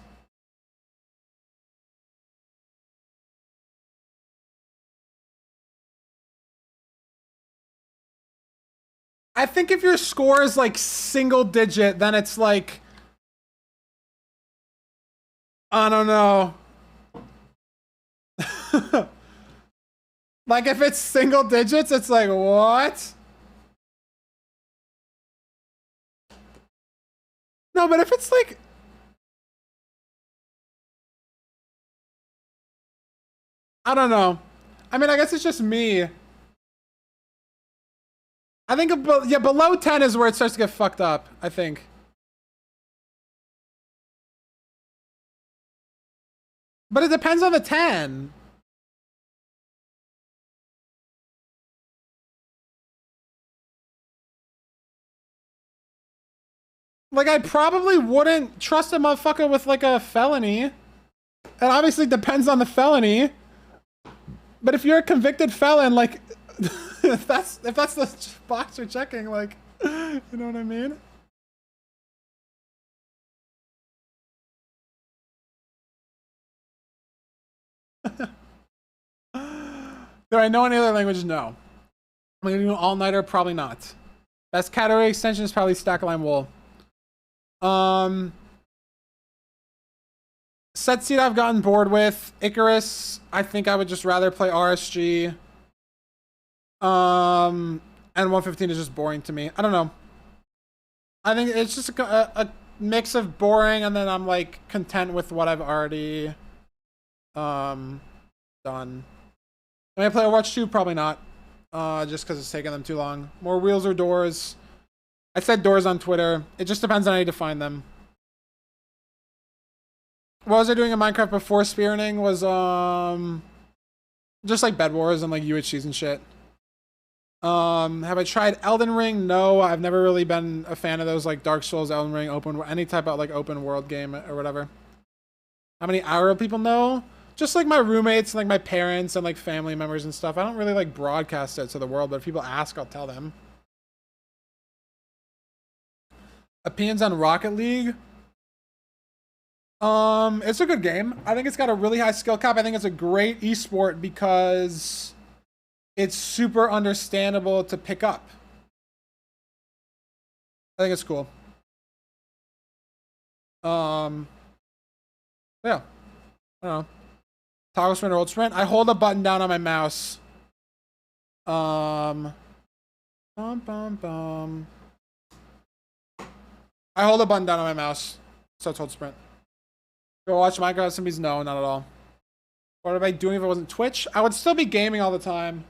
Speaker 1: I think if your score is like single digit, then it's like, I don't know. Like if it's single digits, it's like, what? No, but if it's like, I don't know. I mean, I guess it's just me. I think, yeah, below 10 is where it starts to get fucked up, I think. But it depends on the 10. Like, I probably wouldn't trust a motherfucker with, like, a felony. It obviously depends on the felony. But if you're a convicted felon, like, if that's the box you're checking, like, you know what I mean? Do I know any other language? No. I'm gonna do an all-nighter? Probably not. Best category extension is probably Stack Line Wool. Set seed I've gotten bored with. Icarus, I think I would just rather play RSG. And 115 is just boring to me. I don't know. I think it's just a mix of boring and then I'm like content with what I've already done. Am I play Overwatch 2? Probably not. Just because it's taking them too long. More wheels or doors? I said doors on Twitter. It just depends on how you define them. What was I doing in Minecraft before spearrunning? Was just like Bed Wars and like UHCs and shit. Have I tried Elden Ring? No, I've never really been a fan of those like Dark Souls, Elden Ring, any type of like open world game or whatever. How many IRL people know? Just like my roommates and like my parents and like family members and stuff. I don't really like broadcast it to the world, but if people ask, I'll tell them. Opinions on Rocket League? It's a good game. I think it's got a really high skill cap. I think it's a great esport because it's super understandable to pick up. I think it's cool. Yeah. I don't know. Toggle sprint or hold sprint. I hold a button down on my mouse. I hold a button down on my mouse, so it's hold sprint. Go watch Minecraft Zombies? No, not at all. What would I be doing if it wasn't Twitch? I would still be gaming all the time.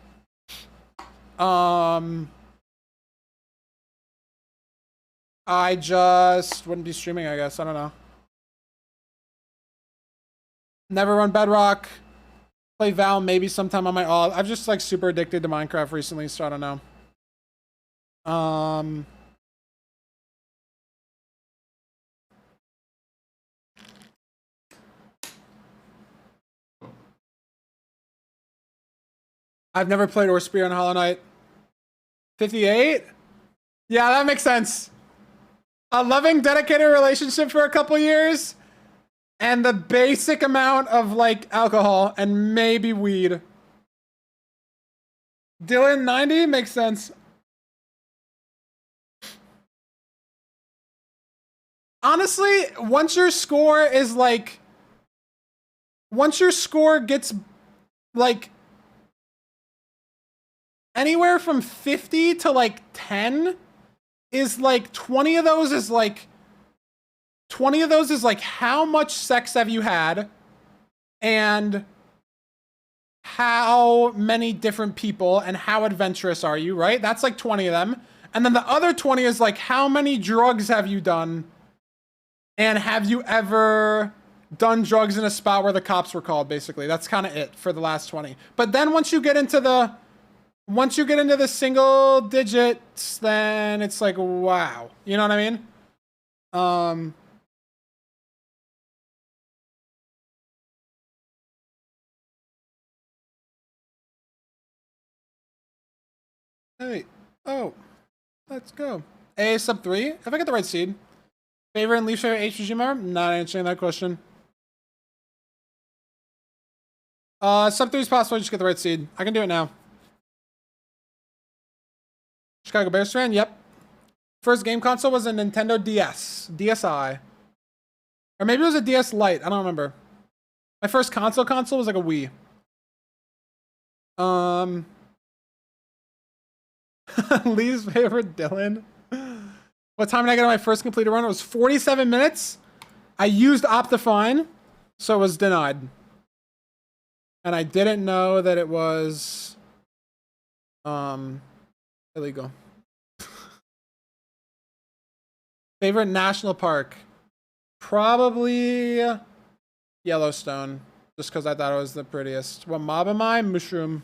Speaker 1: I just wouldn't be streaming, I guess. I don't know. Never run Bedrock. Play Val maybe sometime on my alt. I've just like super addicted to Minecraft recently, so I don't know. I've never played or spear on Hollow Knight. 58? Yeah, that makes sense. A loving, dedicated relationship for a couple years. And the basic amount of, like, alcohol and maybe weed. Dylan, 90? Makes sense. Honestly, once your score is, like... Once your score gets, like... anywhere from 50 to like 10 is like 20 of those is like how much sex have you had and how many different people and how adventurous are you, right? That's like 20 of them. And then the other 20 is like how many drugs have you done and have you ever done drugs in a spot where the cops were called, basically. That's kind of it for the last 20. But then once you get into the single digits, then it's like, wow. You know what I mean? Hey, oh, let's go. A sub 3, if I get the right seed. Favorite and least favorite HG member? Not answering that question. Sub 3 is possible, just get the right seed. I can do it now. Chicago Bears fan? Yep. First game console was a Nintendo DS. DSi. Or maybe it was a DS Lite. I don't remember. My first console was like a Wii. Least favorite Dylan. What time did I get on my first completed run? It was 47 minutes. I used Optifine, so it was denied. And I didn't know that it was illegal. Favorite national park? Probably Yellowstone. Just because I thought it was the prettiest. What mob am I? Mushroom.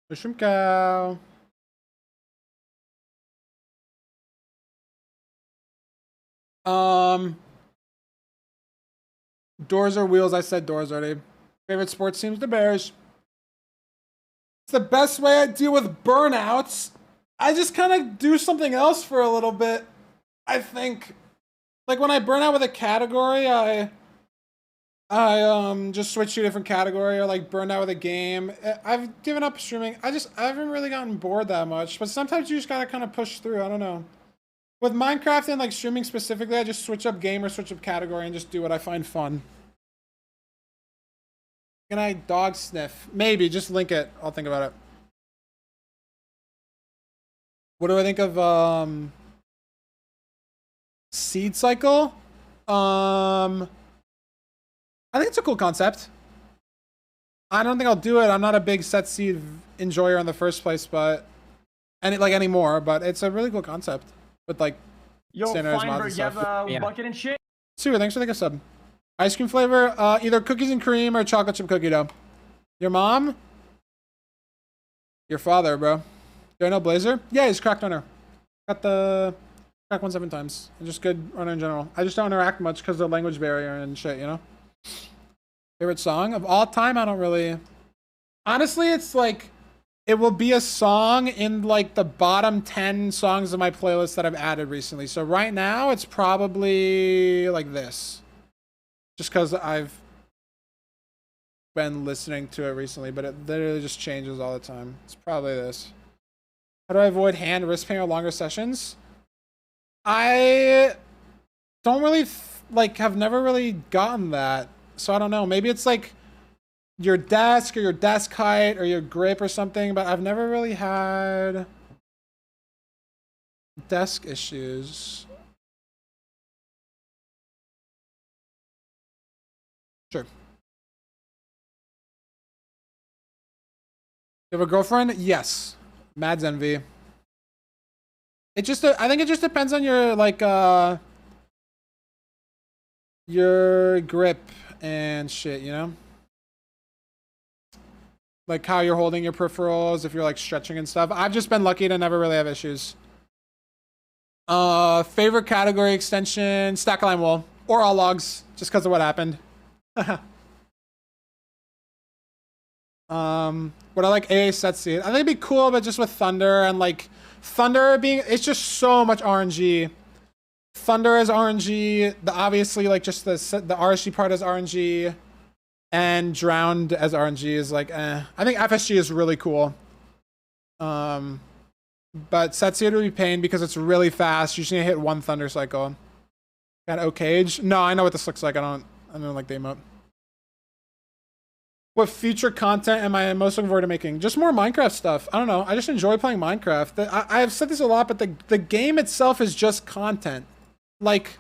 Speaker 1: Mushroom cow. Doors or wheels? I said doors already. Favorite sports teams? The Bears. It's the best way I deal with burnouts. I just kind of do something else for a little bit. I think, like when I burn out with a category, I just switch to a different category, or like burn out with a game. I've given up streaming. I haven't really gotten bored that much, but sometimes you just gotta kind of push through. I don't know. With Minecraft and like streaming specifically, I just switch up game or switch up category and just do what I find fun. Can I dog sniff? Maybe, just link it. I'll think about it. What do I think of seed cycle? I think it's a cool concept. I don't think I'll do it. I'm not a big set seed enjoyer in the first place, but anymore. But it's a really cool concept with like
Speaker 3: Yo,
Speaker 1: standardized mods
Speaker 3: Feinberg,
Speaker 1: and
Speaker 3: you
Speaker 1: stuff.
Speaker 3: have a bucket and shit?
Speaker 1: Super, thanks for the sub. Ice cream flavor, either cookies and cream or chocolate chip cookie dough. Your mom? Your father, bro. Do I know Blazer? Yeah, he's a cracked runner. Got the crack 1 7 times. Just good runner in general. I just don't interact much because of the language barrier and shit, you know? Favorite song of all time? I don't really... Honestly, it's like... It will be a song in like the bottom 10 songs of my playlist that I've added recently. So right now, it's probably like this. Just because I've been listening to it recently, but it literally just changes all the time. It's probably this. How do I avoid hand, wrist pain, or longer sessions? I don't really, have never really gotten that. So I don't know. Maybe it's like your desk or your desk height or your grip or something, but I've never really had desk issues. Sure. You have a girlfriend? Yes. Mad's envy. It just, I think it just depends on your, your grip and shit, you know? Like how you're holding your peripherals, if you're like stretching and stuff. I've just been lucky to never really have issues. Favorite category extension, stack line wall, or all logs, just because of what happened. Would I like AA set seed? I think it'd be cool, but just with Thunder and like Thunder being, it's just so much RNG. Thunder is RNG. Obviously like just the RSG part is RNG. And Drowned as RNG is like, eh. I think FSG is really cool. But Setseed would be pain because it's really fast. You just need to hit one Thunder cycle. Got O-Cage? No, I know what this looks like. I don't like the emote. What future content am I most looking forward to making? Just more Minecraft stuff. I don't know. I just enjoy playing Minecraft. I've said this a lot, but the game itself is just content. Like...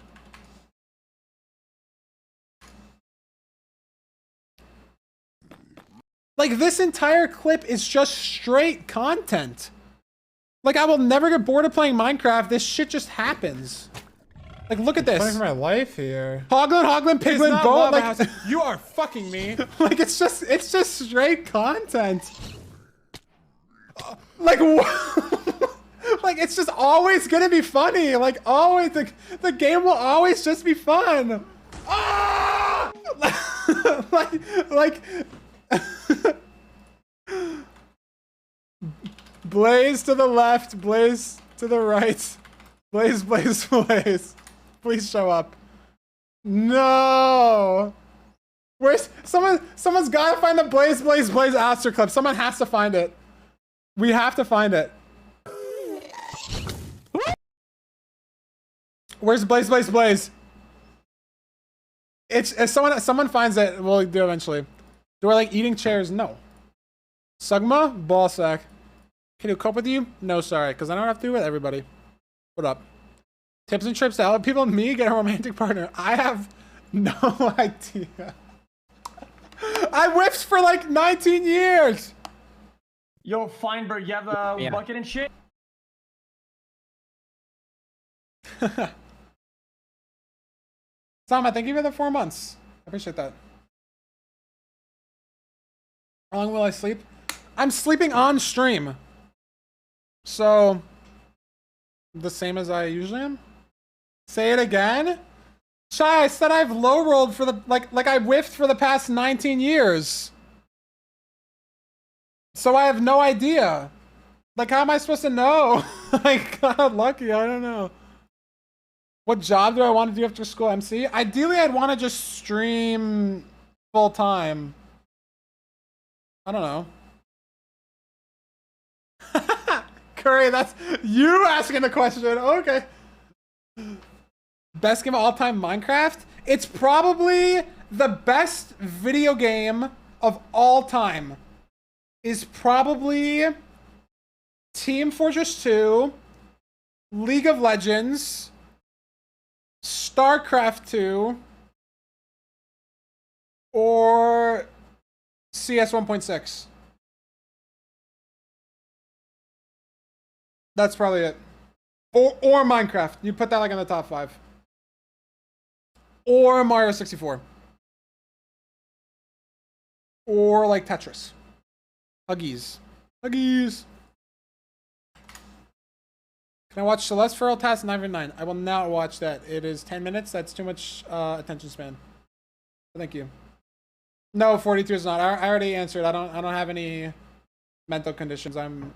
Speaker 1: Like, this entire clip is just straight content. Like, I will never get bored of playing Minecraft. This shit just happens. Like, look at this.
Speaker 6: Playing for my life here.
Speaker 1: Hoglin, Piglin, Boat. Like,
Speaker 6: you are fucking me.
Speaker 1: Like, it's just straight content. Like, what? Like, it's just always gonna be funny. Like, always. The game will always just be fun. Ah! like... Blaze to the left, Blaze to the right. Blaze. Please show up. No. Where's someone's gotta find the Blaze Aster clip. Someone has to find it. We have to find it. Where's Blaze? If someone finds it, we'll do it eventually. Do I like eating chairs? No. Sugma? Ballsack. Can you cope with you? No, sorry, because I don't have to do with everybody. What up? Tips and trips to help people and me get a romantic partner. I have no idea. I whiffed for like 19 years.
Speaker 3: Yo, Feinberg, you have a bucket and shit?
Speaker 1: Sam, thank you for the 4 months. I appreciate that. How long will I sleep? I'm sleeping on stream. So, the same as I usually am? Say it again? Shy, I said I've low rolled for the, like I whiffed for the past 19 years. So I have no idea. Like, how am I supposed to know? I got lucky, I don't know. What job do I want to do after school? MC? Ideally, I'd want to just stream full time. I don't know. Curry, that's you asking the question. Okay. Best game of all time, Minecraft? It's probably the best video game of all time. Is probably Team Fortress 2, League of Legends, StarCraft 2, or CS 1.6. That's probably it. Or Minecraft. You put that like in the top 5. Or Mario 64. or like Tetris. Huggies. Huggies. Can I watch Celeste Feral Task 9v9? I will not watch that. It is 10 minutes. That's too much attention span. Thank you. No, 42 is not. I already answered. I don't have any mental conditions. I'm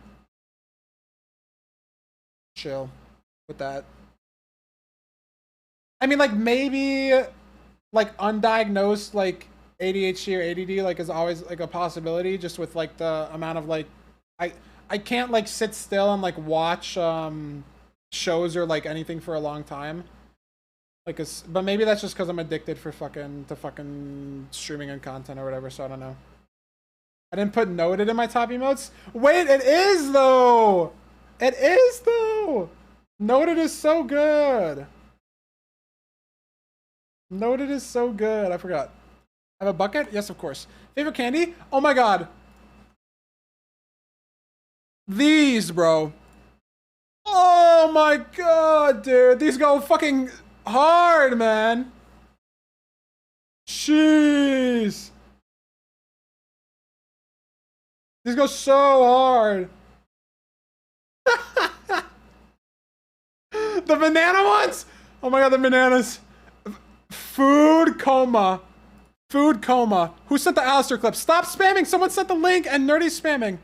Speaker 1: chill with that. I mean, like, maybe like undiagnosed like ADHD or ADD like is always like a possibility, just with like the amount of like I can't like sit still and like watch shows or like anything for a long time. Like, but maybe that's just because I'm addicted to fucking streaming and content or whatever. So I don't know. I didn't put noted in my top emotes. Wait, it is though. It is though. Noted is so good. Noted is so good. I forgot. I have a bucket? Yes, of course. Favorite candy? Oh my god. These, bro. Oh my god, dude. These go fucking hard, man. Jeez. These go so hard. The banana ones? Oh my god, the bananas. Food coma. Food coma. Who sent the Alistair clip? Stop spamming. Someone sent the link and Nerdy's spamming.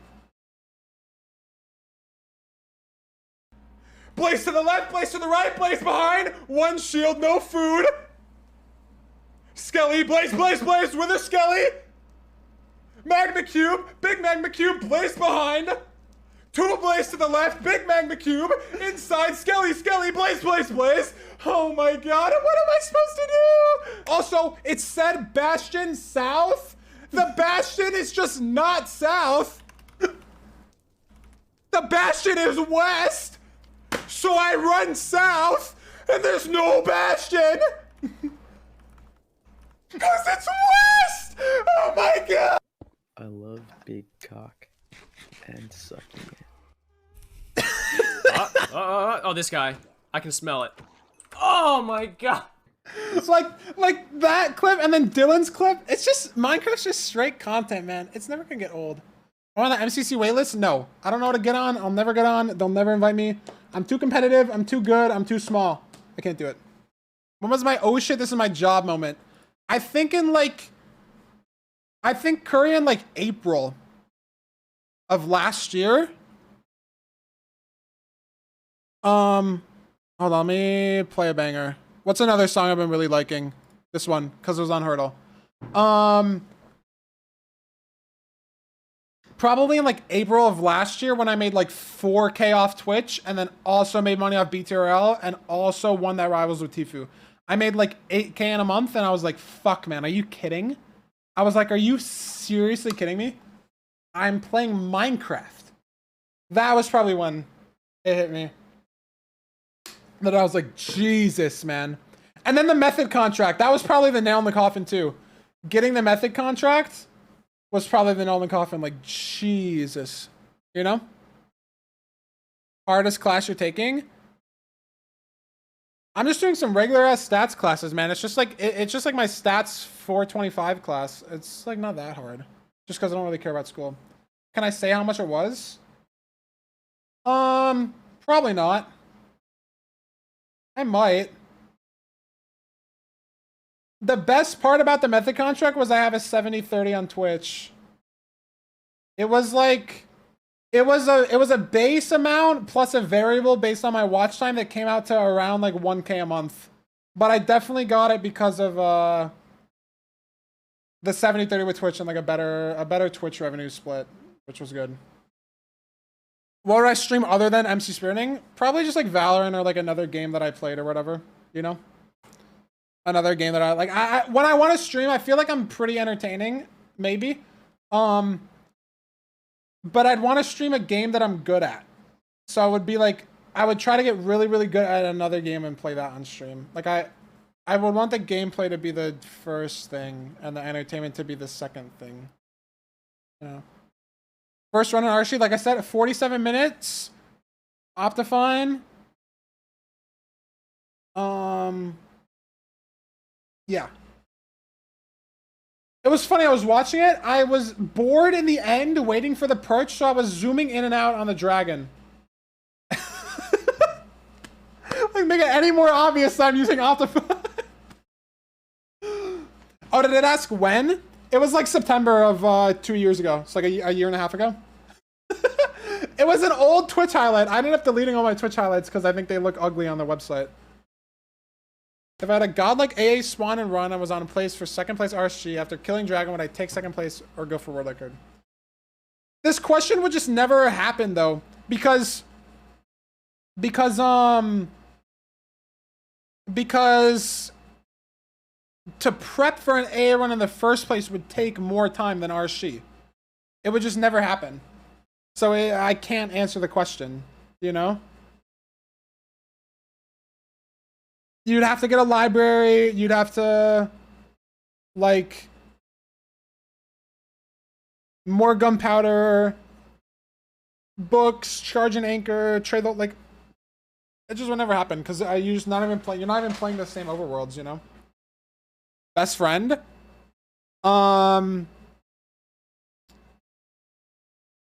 Speaker 1: Blaze to the left, Blaze to the right, Blaze behind. One shield, no food. Skelly, Blaze, Blaze, Blaze with a Skelly. Magma Cube, big Magma Cube, Blaze behind. Two Blaze to the left, big Magma Cube. Inside, Skelly, Skelly, Blaze, Blaze, Blaze. Oh my god, what am I supposed to do? Also, it said Bastion South. The Bastion is just not South. The Bastion is West. So I run south, and there's no Bastion! Because it's west! Oh my god!
Speaker 7: I love big cock and sucking it.
Speaker 8: Oh, this guy. I can smell it. Oh my god!
Speaker 1: It's like that clip and then Dylan's clip. It's just, Minecraft's just straight content, man. It's never gonna get old. Am I on the MCC waitlist? No. I don't know how to get on. I'll never get on. They'll never invite me. I'm too competitive. I'm too good. I'm too small. I can't do it. When was my oh shit, this is my job moment? I think Curry in like April of last year. Hold on, let me play a banger. What's another song I've been really liking? This one, because it was on Hurdle. Probably in like April of last year when I made like 4K off Twitch and then also made money off BTRL and also won that Rivals with Tfue. I made like 8K in a month and I was like, fuck man, are you kidding? I was like, are you seriously kidding me? I'm playing Minecraft. That was probably when it hit me. That I was like, Jesus, man. And then the Method contract. That was probably the nail in the coffin too. Getting the Method contract was probably the nail in the coffin. Like, Jesus. You know? Hardest class you're taking? I'm just doing some regular ass stats classes, man. It's just like, it's just like my stats 425 class. It's like not that hard. Just because I don't really care about school. Can I say how much it was? Probably not. I might. The best part about the Method contract was I have a 70-30 on Twitch. It was like, it was a base amount plus a variable based on my watch time that came out to around like 1K a month. But I definitely got it because of the 70-30 with Twitch and like a better Twitch revenue split, which was good. What would I stream other than MC Speedrunning? Probably just like Valorant or like another game that I played or whatever, you know? Another game that I like. When I want to stream, I feel like I'm pretty entertaining, maybe. But I'd want to stream a game that I'm good at. So I would be like, I would try to get really, really good at another game and play that on stream. Like I would want the gameplay to be the first thing and the entertainment to be the second thing. Yeah. First run on Archie, like I said, 47 minutes. Optifine. Yeah. It was funny. I was watching it. I was bored in the end, waiting for the perch, so I was zooming in and out on the dragon. Like, make it any more obvious that I'm using Optify. Oh, did it ask when? It was like September of 2 years ago. It's like a year and a half ago. It was an old Twitch highlight. I ended up deleting all my Twitch highlights because I think they look ugly on the website. If I had a godlike AA spawn and run, I was on place for second place RSG. After killing Dragon, would I take second place or go for World Record? This question would just never happen though, because to prep for an AA run in the first place would take more time than RSG. It would just never happen. So I can't answer the question, you know? You'd have to get a library, you'd have to, like, more gunpowder, books, charge an anchor, trade the, like, it just would never happen, because you're just not even playing, you're not even playing the same overworlds, you know? Best friend?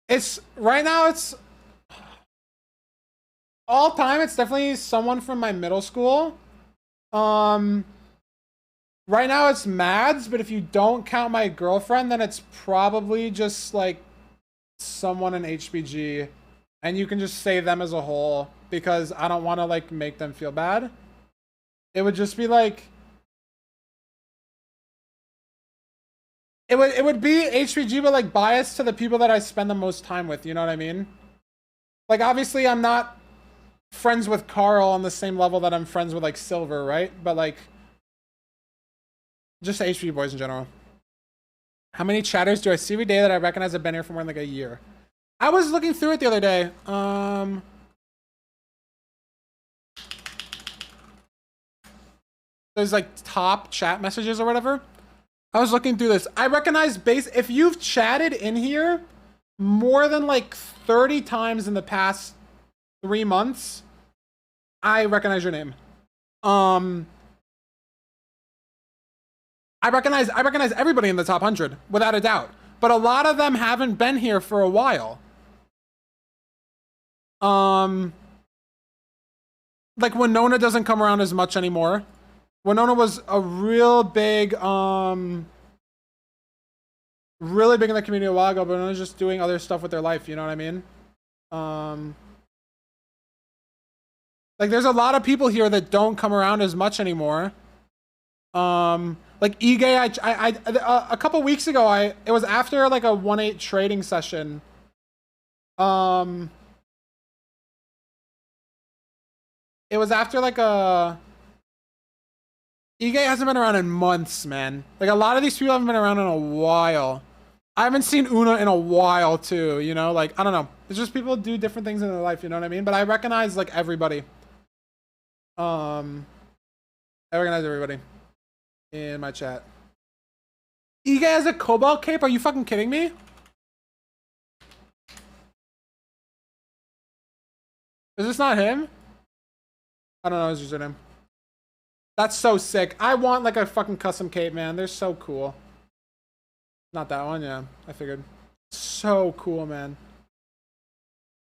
Speaker 1: It's right now. It's all time. It's definitely someone from my middle school. Right now it's Mads, but if you don't count my girlfriend, then it's probably just like someone in HBG, and you can just say them as a whole because I don't want to like make them feel bad. It would just be like. It would be HPG, but like biased to the people that I spend the most time with. You know what I mean? Like obviously I'm not friends with Carl on the same level that I'm friends with like Silver, right? But like just HPG boys in general. How many chatters do I see every day that I recognize have been here for more than like a year? I was looking through it the other day. There's like top chat messages or whatever. I was looking through this. I recognize if you've chatted in here more than like 30 times in the past 3 months, I recognize your name. I recognize everybody in the top 100 without a doubt, but a lot of them haven't been here for a while. Like Winona doesn't come around as much anymore. Winona was a real big, really big in the community a while ago, but Winona's just doing other stuff with their life, you know what I mean? Like there's a lot of people here that don't come around as much anymore. Like Ige, a couple weeks ago, it was after like a 1-8 trading session. It was after like a... Ige hasn't been around in months, man. Like, a lot of these people haven't been around in a while. I haven't seen Una in a while, too, you know? Like, I don't know. It's just people do different things in their life, you know what I mean? But I recognize, like, everybody. I recognize everybody in my chat. Ige has a Cobalt cape? Are you fucking kidding me? Is this not him? I don't know his username. That's so sick. I want like a fucking custom cape, man. They're so cool. Not that one, yeah. I figured. So cool, man.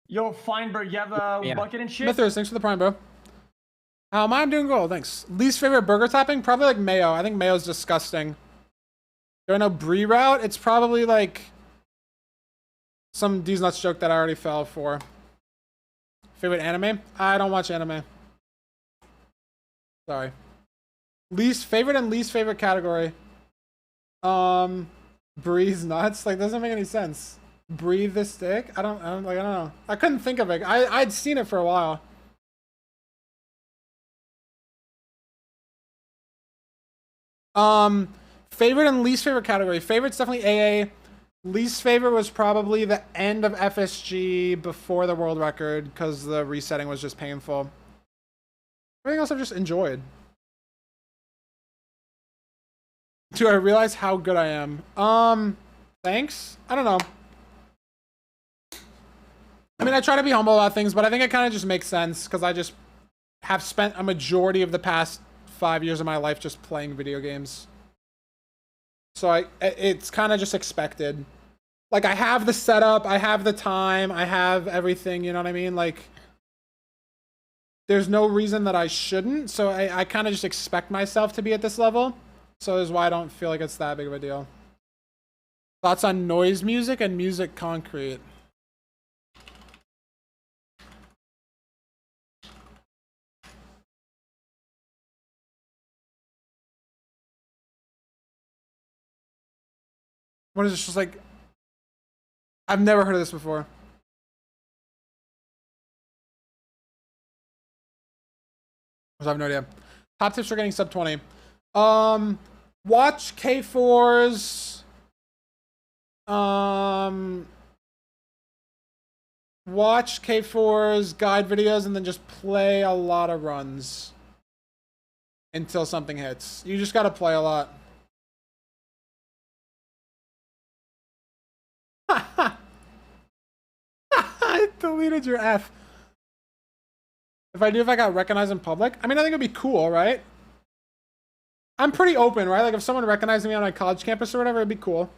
Speaker 3: Yo, Feinberg, you have a bucket and shit?
Speaker 1: Mythos, thanks for the prime, bro. How am I? I'm doing gold, thanks. Least favorite burger topping? Probably like mayo. I think mayo's disgusting. Do I know Brie route? It's probably like some D's Nuts joke that I already fell for. Favorite anime? I don't watch anime. Sorry. Least favorite and least favorite category. Breathe nuts. Like, doesn't make any sense. Breathe the stick. I don't know. I couldn't think of it. I'd seen it for a while. Favorite and least favorite category. Favorite's definitely AA. Least favorite was probably the end of FSG before the world record because the resetting was just painful. Everything else I've just enjoyed. Do I realize how good I am? Thanks? I don't know. I mean, I try to be humble about things, but I think it kind of just makes sense because I just have spent a majority of the past 5 years of my life just playing video games. So it's kind of just expected. Like, I have the setup, I have the time, I have everything, you know what I mean? Like, there's no reason that I shouldn't, so I kind of just expect myself to be at this level. So that's why I don't feel like it's that big of a deal. Thoughts on noise music and music concrete? What is this? Just like, I've never heard of this before. I have no idea. Top tips for getting sub 20. Watch K4's. Watch K4's guide videos and then just play a lot of runs until something hits. You just gotta play a lot. I deleted your F. If I got recognized in public, I mean, I think it'd be cool, right? I'm pretty open, right? Like, if someone recognized me on my college campus or whatever, it'd be cool.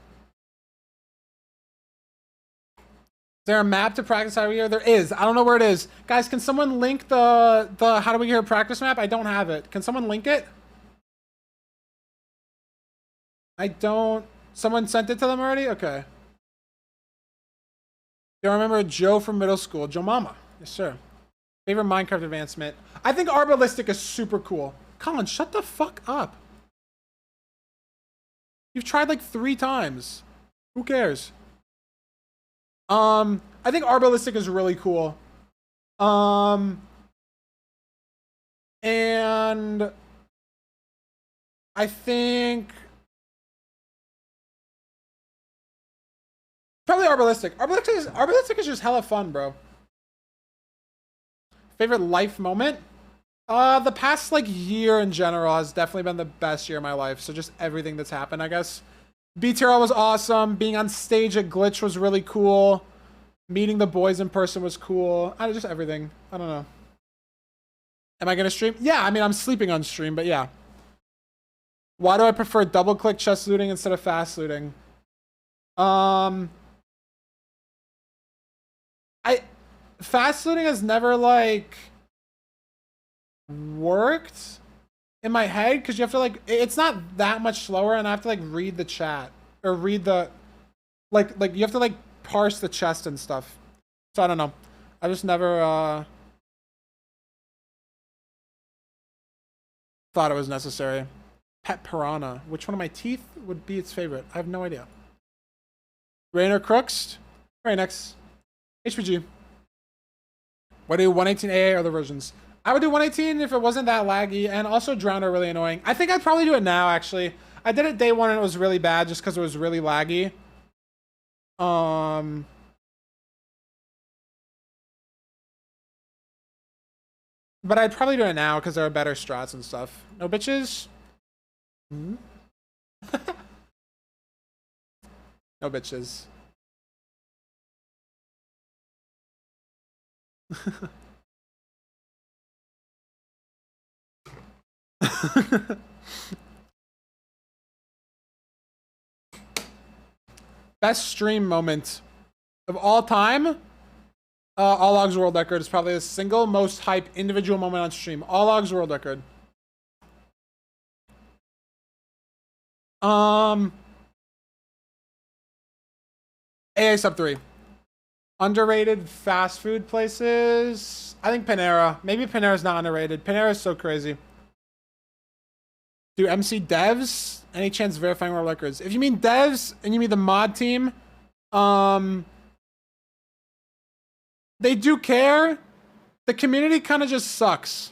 Speaker 1: Is there a map to practice how we hear? There is. I don't know where it is. Guys, can someone link the how do we hear practice map? I don't have it. Can someone link it? I don't. Someone sent it to them already? Okay. You remember Joe from middle school? Joe Mama. Yes, sir. Favorite Minecraft advancement? I think Arbalistic is super cool. Colin, shut the fuck up. You've tried like 3 times. Who cares? I think Arbalistic is really cool. And I think probably Arbalistic. Arbalistic is just hella fun, bro. Favorite life moment? The past like year in general has definitely been the best year of my life. So just everything that's happened, I guess. BTRL was awesome. Being on stage at Glitch was really cool. Meeting the boys in person was cool. Just everything. I don't know. Am I gonna stream? Yeah, I mean, I'm sleeping on stream, but yeah. Why do I prefer double-click chest looting instead of fast looting? Fast looting has never like worked in my head because you have to like, it's not that much slower, and I have to like read the chat or read the like you have to like parse the chest and stuff. So I don't know. I just never thought it was necessary. Pet piranha. Which one of my teeth would be its favorite? I have no idea. Rainer Crooks. Right, next. HPG. Why do 118 AA or other versions? I would do 118 if it wasn't that laggy, and also Drown are really annoying. I think I'd probably do it now, actually. I did it day 1 and it was really bad just because it was really laggy. But I'd probably do it now because there are better strats and stuff. No bitches? Hmm? No bitches. Best stream moment of all time? All Logs World Record is probably the single most hype individual moment on stream. All Logs World Record. AA sub 3. Underrated fast food places. I think Panera. Maybe Panera's not underrated. Panera is so crazy. Do MC devs? Any chance of verifying world records? If you mean devs and you mean the mod team, they do care. The community kind of just sucks.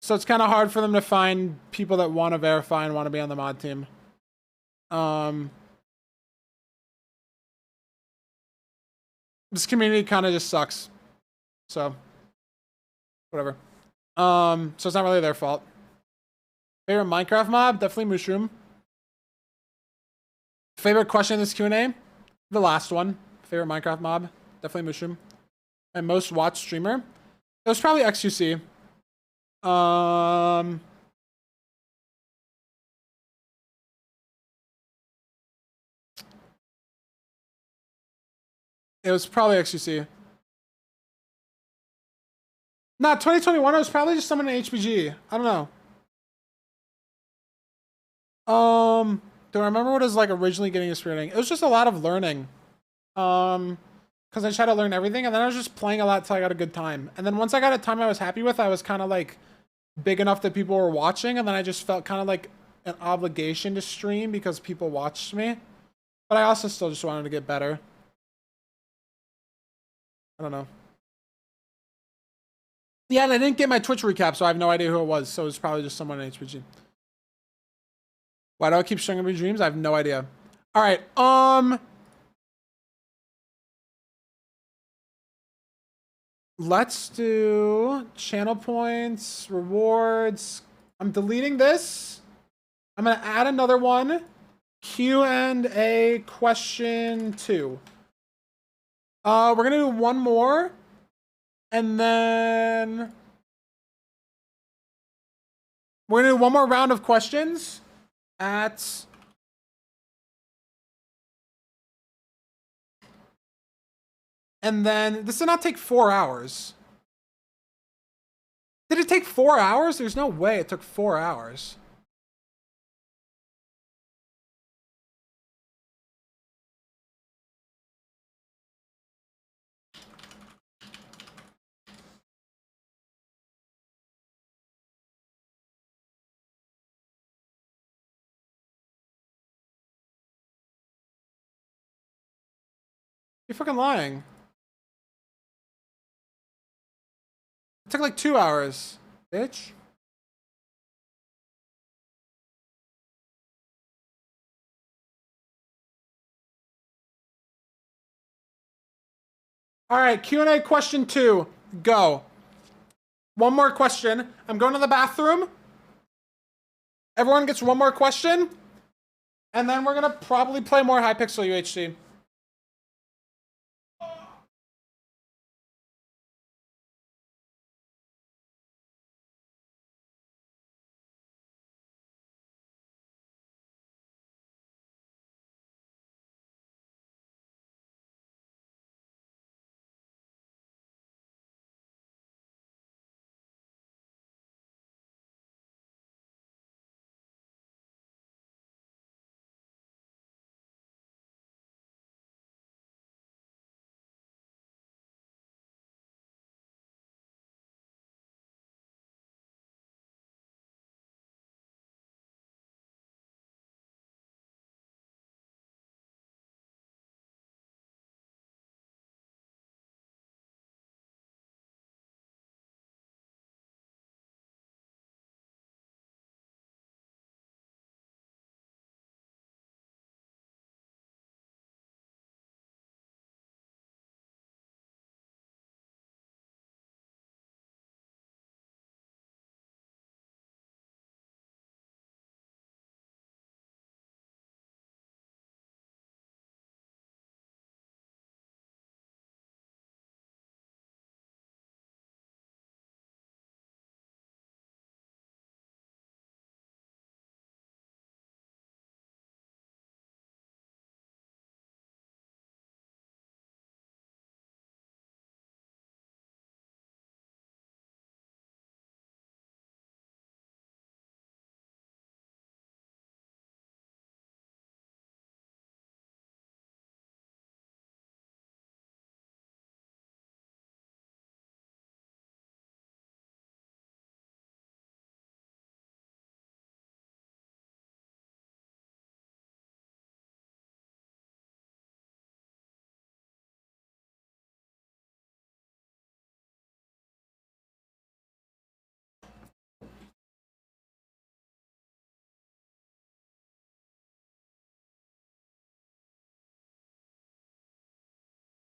Speaker 1: So it's kind of hard for them to find people that want to verify and want to be on the mod team. This community kind of just sucks. So, whatever. So it's not really their fault. Favorite Minecraft mob? Definitely Mushroom. Favorite question in this Q&A? The last one. Favorite Minecraft mob? Definitely Mushroom. My most watched streamer? It was probably XQC. It was probably XQC. Nah, 2021, it was probably just someone in HPG. I don't know. Do I remember what it was like originally getting into Speedrunning? It was just a lot of learning. Because I tried to learn everything, and then I was just playing a lot till I got a good time. And then once I got a time I was happy with, I was kind of like big enough that people were watching, and then I just felt kind of like an obligation to stream because people watched me. But I also still just wanted to get better. I don't know. Yeah, and I didn't get my Twitch recap, so I have no idea who it was. So it was probably just someone in HPG. Why do I keep showing up your dreams? I have no idea. All right. Let's do channel points, rewards. I'm deleting this. I'm gonna add another one. Q&A question 2. We're gonna do one more, and then we're gonna do one more round of questions at and then this did not take 4 hours. Did it take 4 hours? There's no way it took 4 hours. You're fucking lying. It took like 2 hours, bitch. All right, Q&A question 2, go. One more question. I'm going to the bathroom. Everyone gets one more question. And then we're gonna probably play more Hypixel UHC.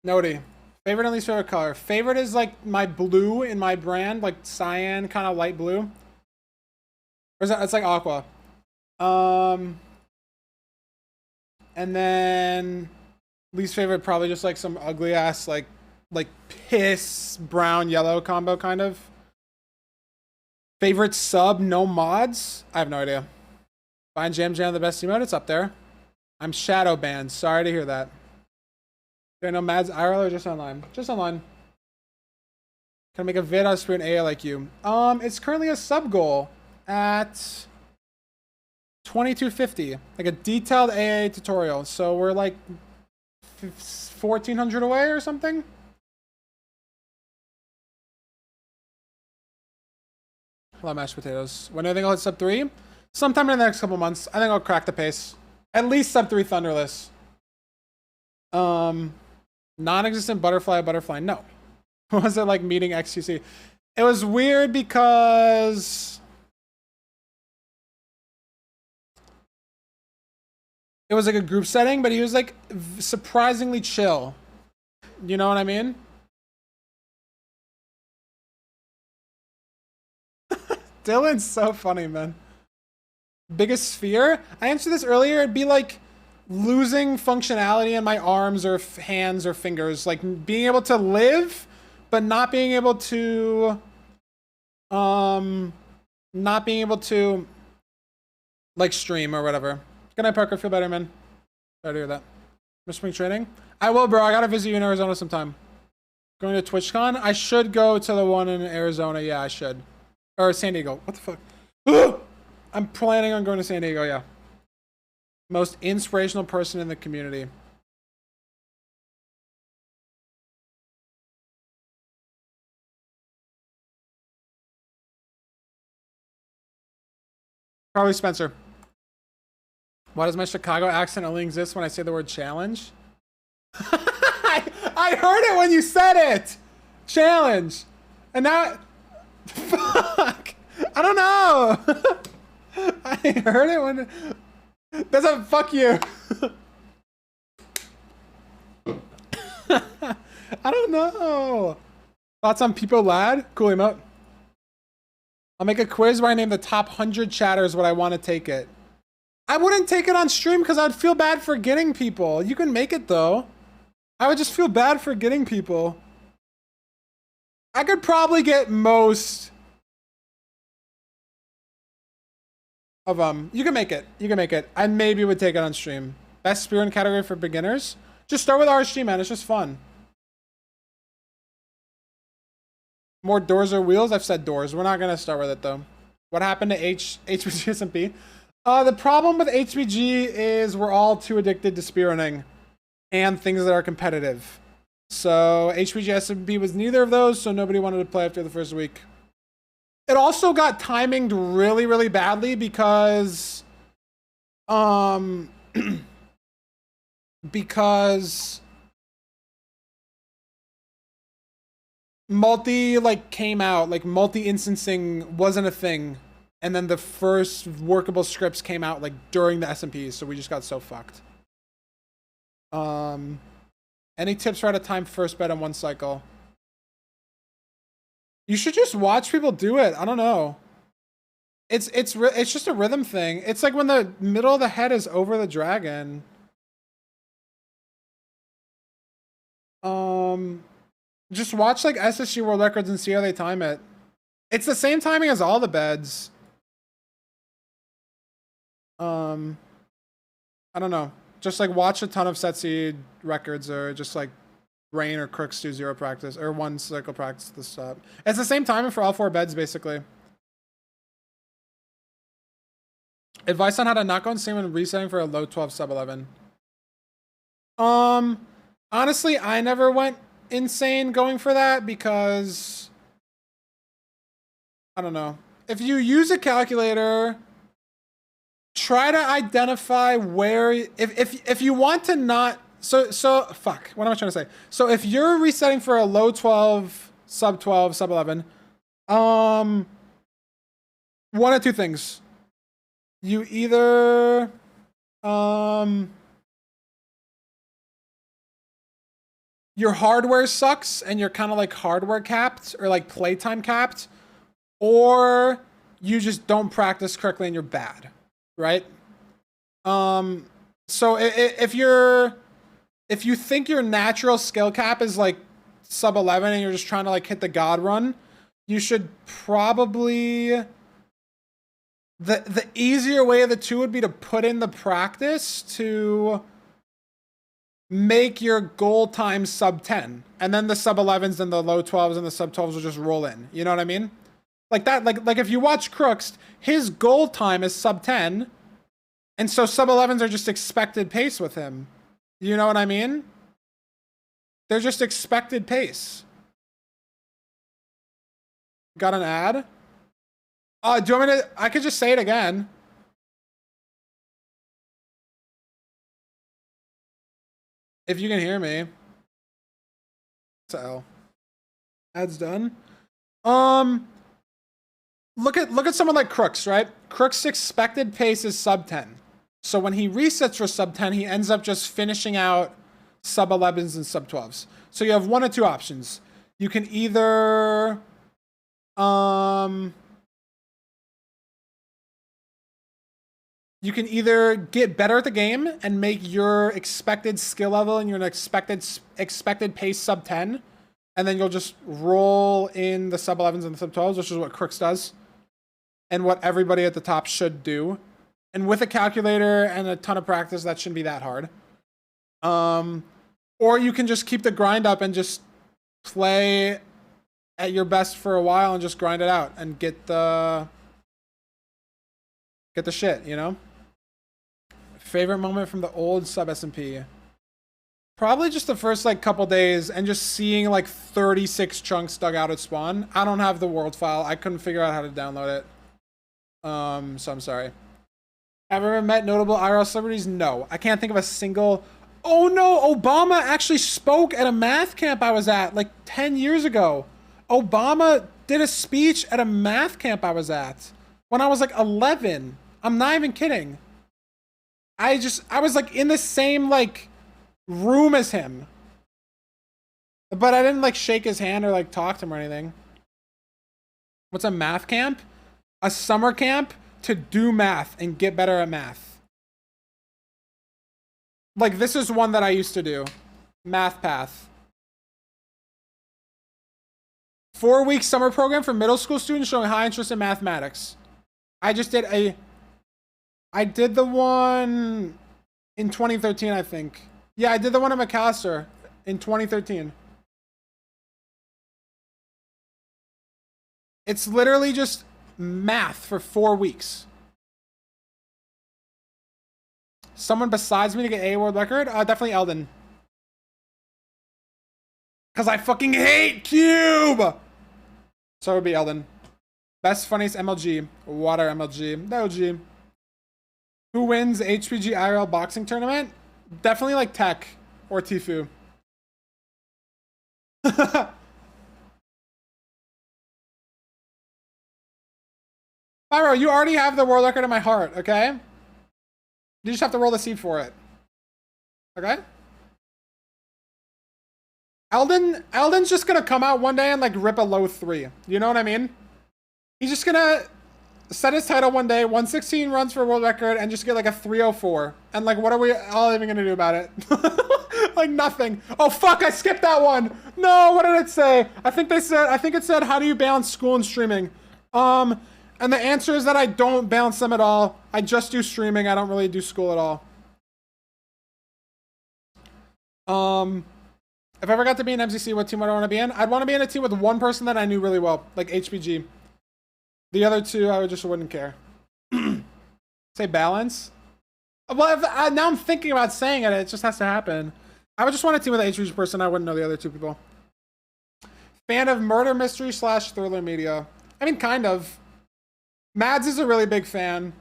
Speaker 1: Noti. Favorite and least favorite color. Favorite is like my blue in my brand, like cyan, kind of light blue. Or is that? It's like aqua. And then least favorite probably just like some ugly ass like piss brown yellow combo kind of. Favorite sub, no mods. I have no idea. Find Jam Jam the best emote. It's up there. I'm shadow banned. Sorry to hear that. Okay, no Mads IRL or just online? Just online. Can I make a vid on Spirit AA like you? It's currently a sub goal at 2250, like a detailed AA tutorial. So we're like 1400 away or something. I love mashed potatoes. When do you think I'll hit sub 3? Sometime in the next couple months. I think I'll crack the pace. At least sub 3 Thunderless. Non-existent butterfly. No. Was it like meeting XQC? It was weird because it was like a group setting, but he was like surprisingly chill. You know what I mean? Dylan's so funny, man. Biggest fear? I answered this earlier. It'd be like losing functionality in my arms or hands or fingers. Like being able to live, but not being able to, like stream or whatever. Good night, Parker. Feel better, man. Sorry to hear that. For spring training? I will, bro. I gotta visit you in Arizona sometime. Going to TwitchCon? I should go to the one in Arizona. Yeah, I should. Or San Diego. What the fuck? I'm planning on going to San Diego, yeah. Most inspirational person in the community. Probably Spencer. Why does my Chicago accent only exist when I say the word challenge? I heard it when you said it! Challenge! And now... Fuck! I don't know! I heard it when... That's a fuck you! I don't know! Thoughts on Peepo Lad? Cool him up. I'll make a quiz where I name the top 100 chatters what I want to take it. I wouldn't take it on stream because I'd feel bad for getting people. You can make it though. I would just feel bad for getting people. I could probably get most of them. You can make it. You can make it. I maybe would take it on stream. Best Speedrun category for beginners? Just start with RSG, man. It's just fun. More doors or wheels? I've said doors. We're not going to start with it, though. What happened to HBG SMP? The problem with HBG is we're all too addicted to speedrunning and things that are competitive. So HBG SMP was neither of those, so nobody wanted to play after the first week. It also got timinged really, really badly because... because... multi came out, like multi-instancing wasn't a thing, and then the first workable scripts came out like during the SMPs, so we just got so fucked. Any tips for how to time first bet on one cycle? You should just watch people do it. I don't know. It's just a rhythm thing. It's like when the middle of the head is over the dragon. Just watch like SSG World Records and see how they time it. It's the same timing as all the beds. I don't know. Just like watch a ton of Setseed records or just like Rain or Crooks do 0 practice or 1 cycle practice to stop. It's the same timing for all 4 beds basically. Advice on how to not go insane when resetting for a low 12 sub 11. Honestly, I never went insane going for that because I don't know. If you use a calculator, try to identify where if you want to not so fuck, what am I trying to say? So if you're resetting for a low 12, sub 12, sub 11, one of two things. You either your hardware sucks and you're kind of like hardware capped or like playtime capped, or you just don't practice correctly and you're bad, right? So if you think your natural skill cap is like sub 11 and you're just trying to like hit the god run, you should probably the easier way of the two would be to put in the practice to make your goal time sub 10, and then the sub 11s and the low 12s and the sub 12s will just roll in. You know what I mean? Like that, like if you watch Crooks, his goal time is sub 10, and so sub 11s are just expected pace with him. You know what I mean? They're just expected pace. Got an ad? Do you want me to? I could just say it again. If you can hear me. So, ad's done. Look at someone like Crooks, right? Crooks' expected pace is sub 10. So when he resets for sub 10, he ends up just finishing out sub 11s and sub 12s. So you have one or two options. You can either get better at the game and make your expected skill level and your expected pace sub 10, and then you'll just roll in the sub 11s and the sub 12s, which is what Crooks does, and what everybody at the top should do. And with a calculator and a ton of practice, that shouldn't be that hard. Or you can just keep the grind up and just play at your best for a while and just grind it out and get the shit, you know? Favorite moment from the old sub SMP? Probably just the first like couple days and just seeing like 36 chunks dug out at spawn. I don't have the world file. I couldn't figure out how to download it. So I'm sorry. Have I ever met notable IRL celebrities? No. I can't think of a single. Oh no, Obama actually spoke at a math camp I was at like 10 years ago. Obama did a speech at a math camp I was at when I was like 11. I'm not even kidding. I was like in the same like room as him. But I didn't like shake his hand or like talk to him or anything. What's a math camp? A summer camp to do math and get better at math. Like this is one that I used to do. Math Path. 4-week summer program for middle school students showing high interest in mathematics. I did the one in 2013, I think. Yeah, I did the one at McAllister in 2013. It's literally just math for 4 weeks. Someone besides me to get a world record? Definitely Eldon. Because I fucking hate Cube! So it would be Eldon. Best, funniest MLG. Water MLG. The OG. Who wins HPG IRL boxing tournament? Definitely like Tech or Tifu. Pyro, you already have the world record in my heart, okay? You just have to roll the seed for it. Okay? Eldon's just gonna come out one day and like rip a low 3. You know what I mean? He's just gonna set his title one day, 116 runs for a world record, and just get like a 304. And like, what are we all even gonna do about it? Like nothing. Oh fuck, I skipped that one. No, what did it say? I think it said, how do you balance school and streaming? And the answer is that I don't balance them at all. I just do streaming. I don't really do school at all. If I ever got to be in MCC, what team would I want to be in? I'd want to be in a team with one person that I knew really well, like HPG. The other two, I just wouldn't care. Say balance? Well, now I'm thinking about saying it. It just has to happen. I would just want a team with an HPG person. I wouldn't know the other two people. Fan of murder mystery / thriller media. I mean, kind of. Mads is a really big fan.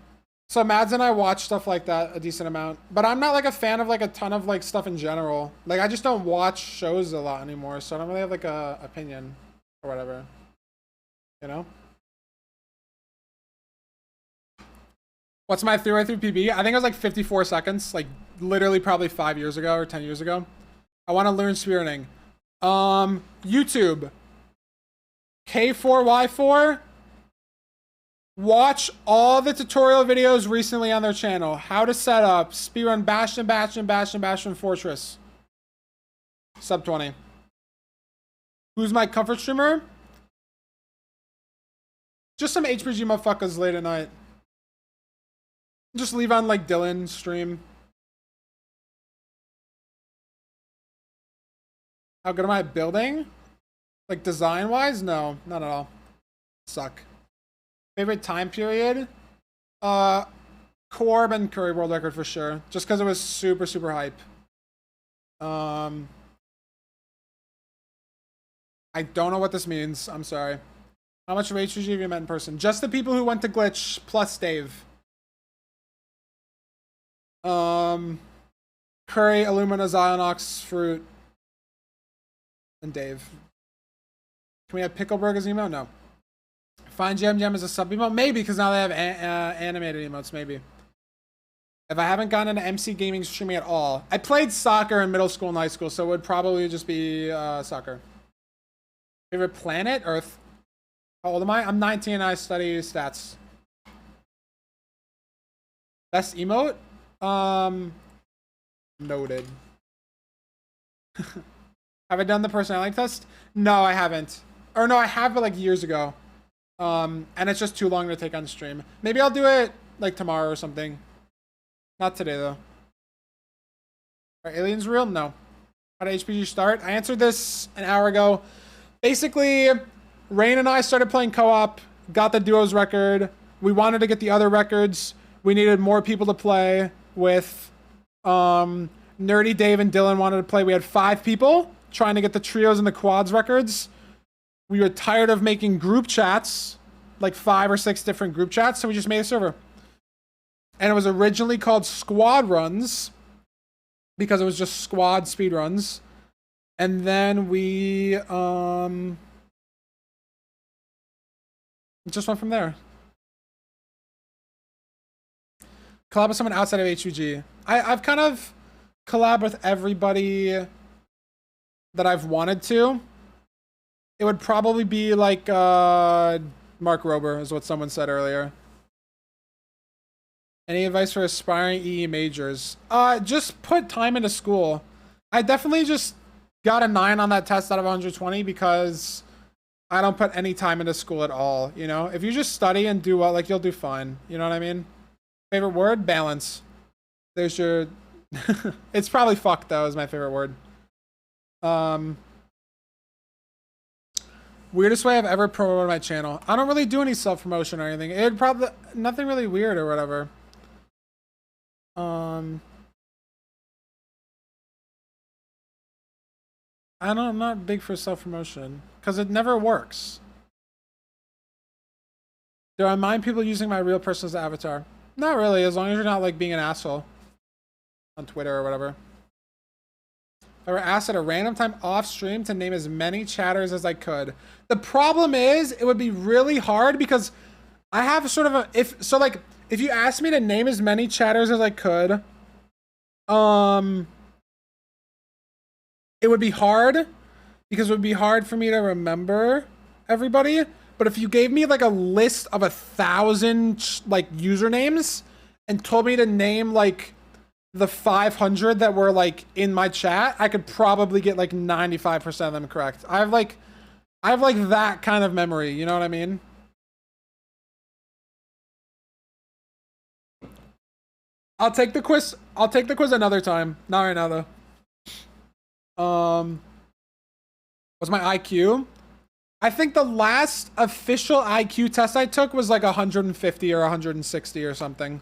Speaker 1: So Mads and I watch stuff like that a decent amount. But I'm not like a fan of like a ton of like stuff in general. Like I just don't watch shows a lot anymore. So I don't really have like a opinion or whatever. You know? What's my theory through PB? I think it was like 54 seconds. Like literally probably 5 years ago or 10 years ago. I want to learn speedrunning. YouTube. K4Y4. Watch all the tutorial videos recently on their channel. How to set up, speedrun Bastion Fortress. Sub 20. Who's my comfort streamer? Just some HPG motherfuckers late at night. Just leave on like Dylan's stream. How good am I at building? Like design-wise? No, not at all. Suck. Favorite time period? Corb and Curry world record for sure. Just because it was super, super hype. I don't know what this means. I'm sorry. How much of HG have you met in person? Just the people who went to Glitch plus Dave. Curry, Illumina, Xionox, Fruit, and Dave. Can we have Pickleberg as emo? No. Find Gem Gem as a sub emote? Maybe, because now they have animated emotes, maybe. If I haven't gotten into MC gaming streaming at all. I played soccer in middle school and high school, so it would probably just be soccer. Favorite planet? Earth. How old am I? I'm 19 and I study stats. Best emote? Noted. Have I done the personality test? No, I haven't. Or no, I have, but like years ago. And it's just too long to take on stream. Maybe I'll do it like tomorrow or something. Not today though. Are aliens real? No. How did HPG start? I answered this an hour ago. Basically, Rain and I started playing co-op, got the duos record. We wanted to get the other records. We needed more people to play with. Nerdy Dave and Dylan wanted to play. We had 5 people trying to get the trios and the quads records. We were tired of making group chats, like 5 or 6 different group chats, so we just made a server. And it was originally called Squad Runs because it was just squad speedruns. And then we just went from there. Collab with someone outside of HUG. I've kind of collab with everybody that I've wanted to. It would probably be like Mark Rober, is what someone said earlier. Any advice for aspiring EE majors? Just put time into school. I definitely just got a 9 on that test out of 120 because I don't put any time into school at all, you know? If you just study and do well, like, you'll do fine. You know what I mean? Favorite word? Balance. There's your... It's probably fuck, though, is my favorite word. Weirdest way I've ever promoted my channel. I don't really do any self-promotion or anything. It'd probably... Nothing really weird or whatever. I'm not big for self-promotion. Because it never works. Do I mind people using my real person as an avatar? Not really, as long as you're not, like, being an asshole. On Twitter or whatever. I were asked at a random time off stream to name as many chatters as I could. The problem is, it would be really hard because I have sort of a... If you asked me to name as many chatters as I could, it would be hard because it would be hard for me to remember everybody. But if you gave me like a list of 1,000 like usernames and told me to name like the 500 that were like in my chat, I could probably get like 95% of them correct. I have like that kind of memory, you know what I mean? I'll take the quiz another time. Not right now though. What's my IQ? I think the last official IQ test I took was like 150 or 160 or something.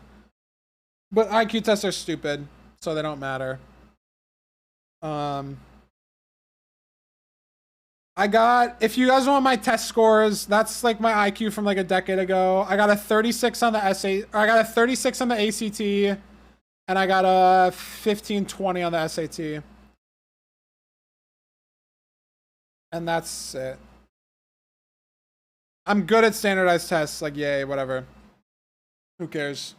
Speaker 1: But IQ tests are stupid, so they don't matter. I got, if you guys want my test scores, that's like my IQ from like a decade ago. I got a 36 on the I got a 36 on the ACT, and I got a 1520 on the SAT. And that's it. I'm good at standardized tests, like yay, whatever. Who cares?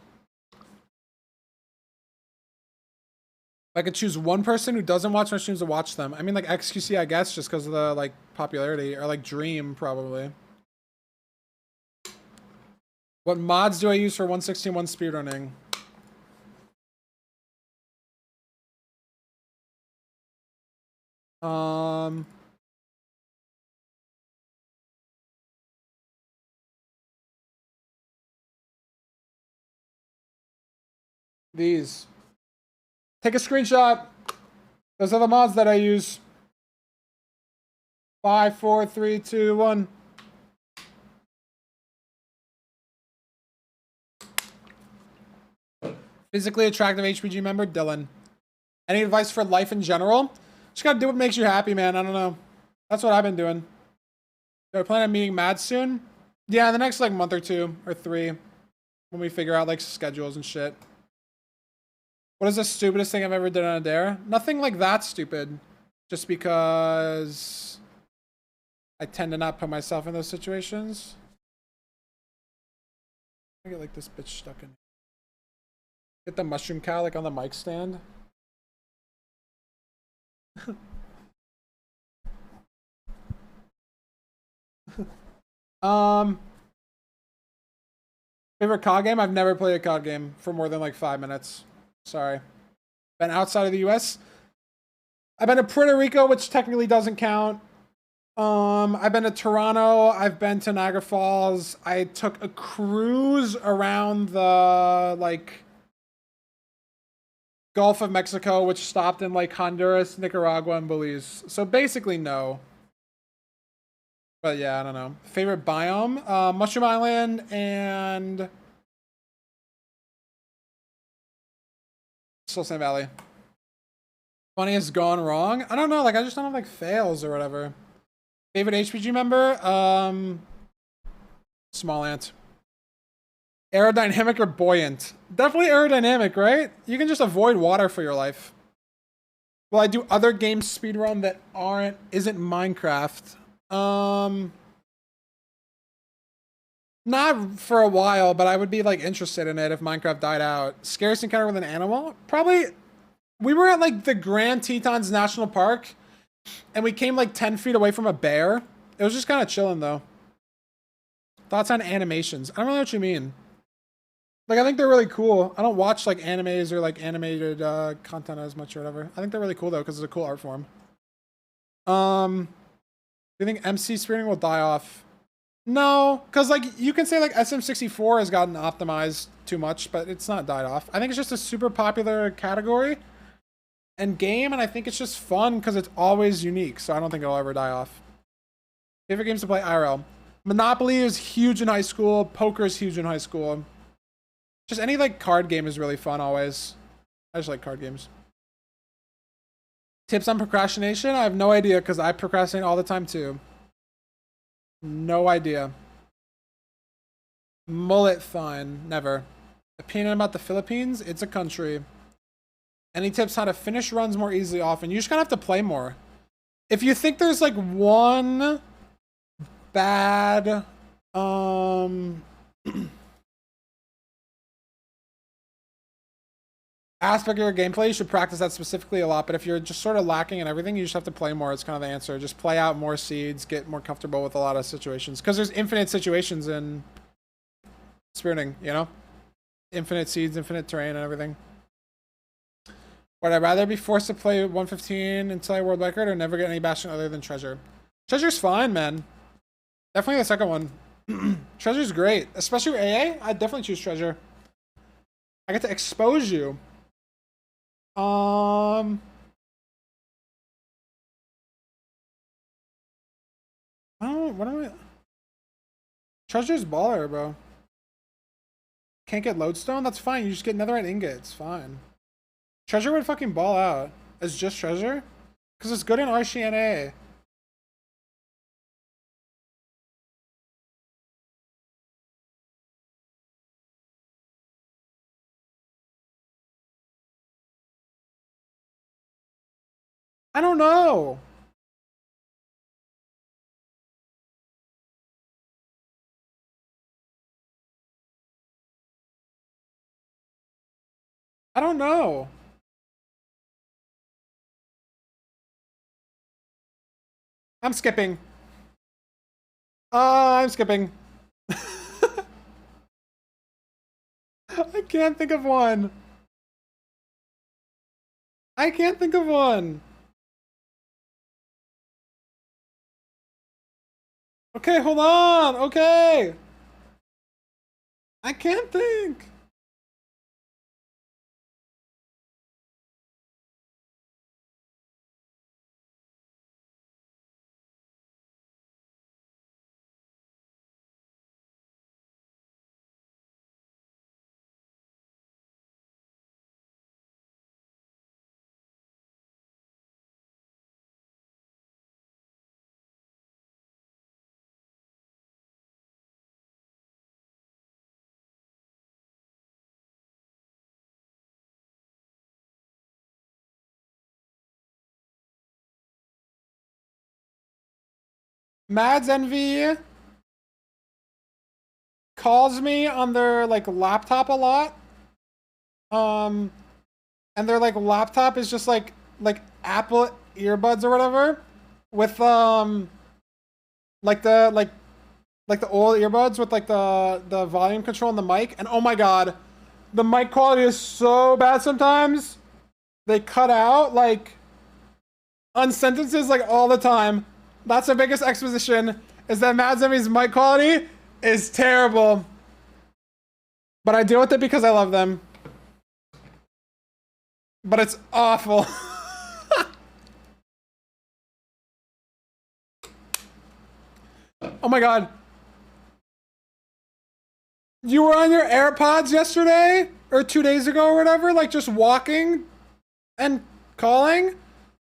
Speaker 1: If I could choose one person who doesn't watch my streams to watch them. I mean, like XQC, I guess, just because of the like popularity, or like Dream, probably. What mods do I use for 161 speedrunning? These. Take a screenshot. Those are the mods that I use. 5, 4, 3, 2, 1. Physically attractive HPG member, Dylan. Any advice for life in general? Just gotta do what makes you happy, man. I don't know. That's what I've been doing. We're planning on meeting Mads soon. Yeah, in the next like month or 2 or 3, when we figure out like schedules and shit. What is the stupidest thing I've ever done on a dare? Nothing like that stupid. Just because I tend to not put myself in those situations. I get like this bitch stuck in. Get the mushroom cow like on the mic stand. Favorite COD game? I've never played a COD game for more than like 5 minutes. Sorry. Been outside of the US. I've been to Puerto Rico, which technically doesn't count. I've been to Toronto. I've been to Niagara Falls. I took a cruise around the like Gulf of Mexico, which stopped in like Honduras, Nicaragua, and Belize. So basically no. But yeah, I don't know. Favorite biome? Mushroom Island and Silsand Valley. Funniest gone wrong? I don't know. Like I just don't have like fails or whatever. Favorite HPG member? Small Ant. Aerodynamic or buoyant? Definitely aerodynamic, right? You can just avoid water for your life. Well, I do other games speedrun that isn't Minecraft. Not for a while, but I would be like interested in it if Minecraft died out. Scariest encounter with an animal? Probably, we were at like the Grand Tetons National Park and we came like 10 feet away from a bear. It was just kind of chilling though. Thoughts on animations? I don't really know what you mean. Like, I think they're really cool. I don't watch like animes or like animated content as much or whatever. I think they're really cool though because it's a cool art form. Do you think MC speedrunning will die off? No, because like you can say like SM64 has gotten optimized too much, but it's not died off. I think it's just a super popular category and game, and I think it's just fun because it's always unique. So I don't think it'll ever die off. Favorite games to play IRL? Monopoly is huge in high school. Poker is huge in high school. Just any like card game is really fun always. I just like card games. Tips on procrastination? I have no idea because I procrastinate all the time too. No idea. Mullet fun. Never. Opinion about the Philippines? It's a country. Any tips how to finish runs more easily often? You just kind of have to play more. If you think there's like one bad aspect of your gameplay, you should practice that specifically a lot. But if you're just sort of lacking in everything, you just have to play more. It's kind of the answer. Just play out more seeds, get more comfortable with a lot of situations. Because there's infinite situations in speedrunning, you know? Infinite seeds, infinite terrain, and everything. Would I rather be forced to play 115 until I world record or never get any bastion other than treasure? Treasure's fine, man. Definitely the second one. Treasure's great. Especially with AA, I'd definitely choose treasure. I get to expose you. What am I? Treasure's baller, bro. Can't get lodestone? That's fine. You just get netherite ingot. It's fine. Treasure would fucking ball out as just treasure. Because it's good in RC and AA. I don't know. I don't know. I'm skipping. I'm skipping. I can't think of one. I can't think of one. Okay, hold on. Okay. I can't think. Mads Envy calls me on their like laptop a lot. And their like laptop is just like Apple earbuds or whatever with like the old earbuds with like the volume control and the mic. And oh my god, the mic quality is so bad sometimes. They cut out like on sentences like all the time. That's the biggest exposition, is that Mads Envy's mic quality is terrible. But I deal with it because I love them. But it's awful. Oh my god. You were on your AirPods yesterday? Or 2 days ago or whatever? Like just walking and calling?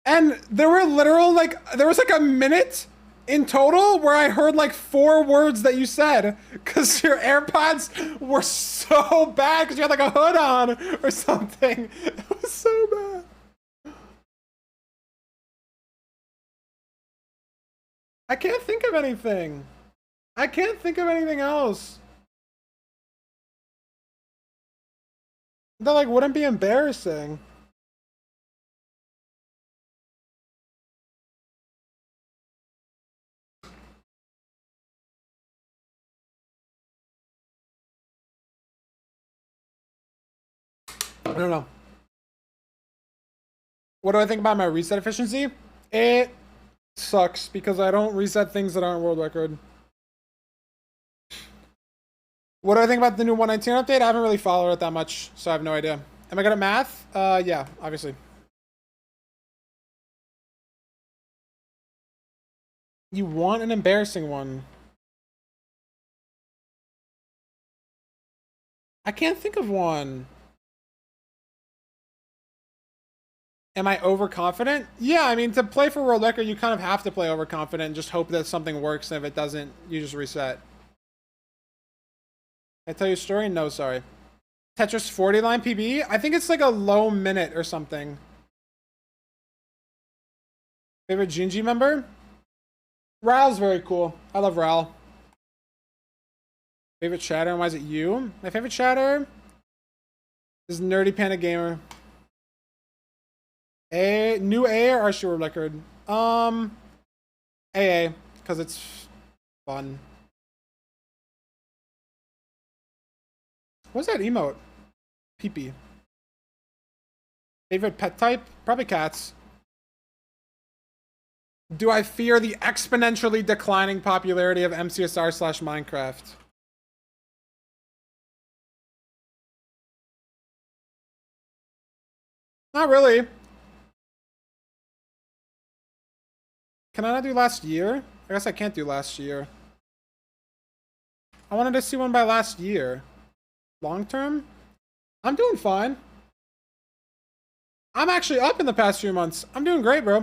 Speaker 1: And there were literal there was like a minute in total where I heard like 4 words that you said. Because your AirPods were so bad because you had like a hood on or something. It was so bad. I can't think of anything. I can't think of anything else that like wouldn't be embarrassing. I don't know. What do I think about my reset efficiency? It sucks because I don't reset things that aren't world record. What do I think about the new 119 update? I haven't really followed it that much, so I have no idea. Am I good at math? Yeah, obviously. You want an embarrassing one. I can't think of one. Am I overconfident? Yeah, I mean, to play for world record, you kind of have to play overconfident and just hope that something works, and if it doesn't, you just reset. Can I tell you a story? No, sorry. Tetris 40 line PB? I think it's like a low minute or something. Favorite Gingy member? Ral's very cool. I love Ral. Favorite chatter? Why is it you? My favorite chatter is Nerdy Panda Gamer. New A or RC World Record? AA, because it's fun. What's that emote? Pee-pee. Favorite pet type? Probably cats. Do I fear the exponentially declining popularity of MCSR/Minecraft? Not really. Can I not do last year? I guess I can't do last year. I wanted to see one by last year. Long term? I'm doing fine. I'm actually up in the past few months. I'm doing great, bro.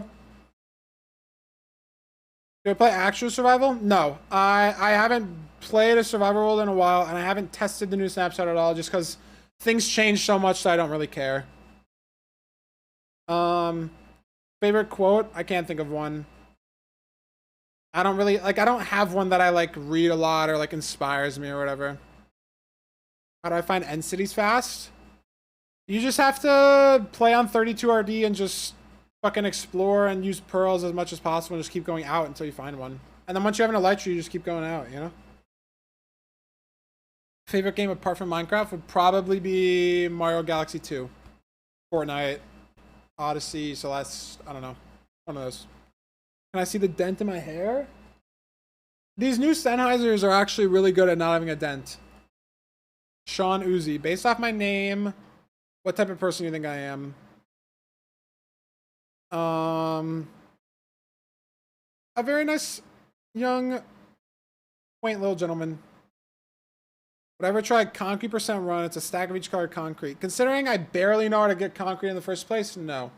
Speaker 1: Do I play actual survival? No. I haven't played a survival world in a while, and I haven't tested the new snapshot at all just because things change so much that I don't really care. Favorite quote? I can't think of one. I don't really, I don't have one that I, read a lot or, inspires me or whatever. How do I find end cities fast? You just have to play on 32RD and just fucking explore and use pearls as much as possible and just keep going out until you find one. And then once you have an elytra, you just keep going out, you know? Favorite game apart from Minecraft would probably be Mario Galaxy 2. Fortnite, Odyssey, Celeste, I don't know. One of those. Can I see the dent in my hair? These new Sennheisers are actually really good at not having a dent. Sean Uzi. Based off my name, what type of person do you think I am? A very nice, young, quaint little gentleman. Would I ever try concrete percent run? It's a stack of each color concrete. Considering I barely know how to get concrete in the first place, no.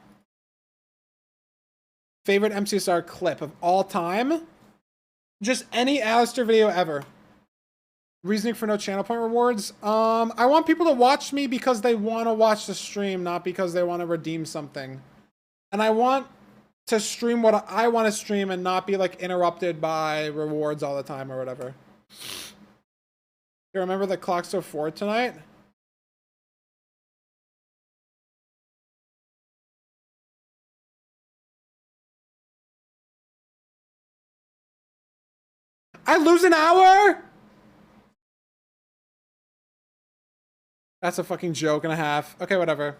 Speaker 1: Favorite MCSR clip of all time? Just any Alistair video ever. Reasoning for no channel point rewards? I want people to watch me because they want to watch the stream, not because they want to redeem something. And I want to stream what I want to stream and not be like interrupted by rewards all the time or whatever. You remember the clock's till 4 tonight? I lose an hour? That's a fucking joke and a half. Okay, whatever.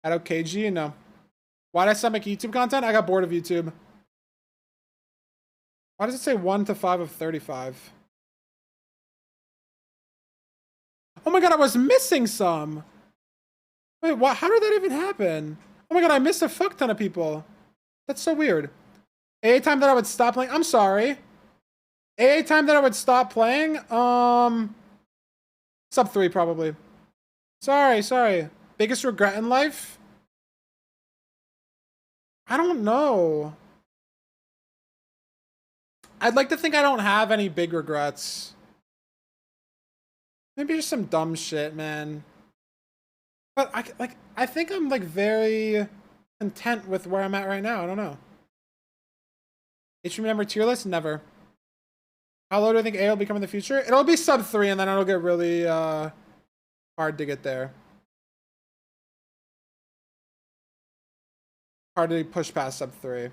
Speaker 1: At OKG? No. Why did I stop making YouTube content? I got bored of YouTube. Why does it say 1 to 5 of 35? Oh my god, I was missing some. Wait, what? How did that even happen? Oh my god, I missed a fuck ton of people. That's so weird. AA time that I would stop playing. I'm sorry. AA time that I would stop playing. Sub 3 probably. Sorry. Biggest regret in life? I don't know. I'd like to think I don't have any big regrets. Maybe just some dumb shit, man. But I think I'm like very content with where I'm at right now. I don't know. HM number tier list? Never. How low do I think A will become in the future? It'll be sub 3 and then it'll get really hard to get there. Hard to push past sub 3.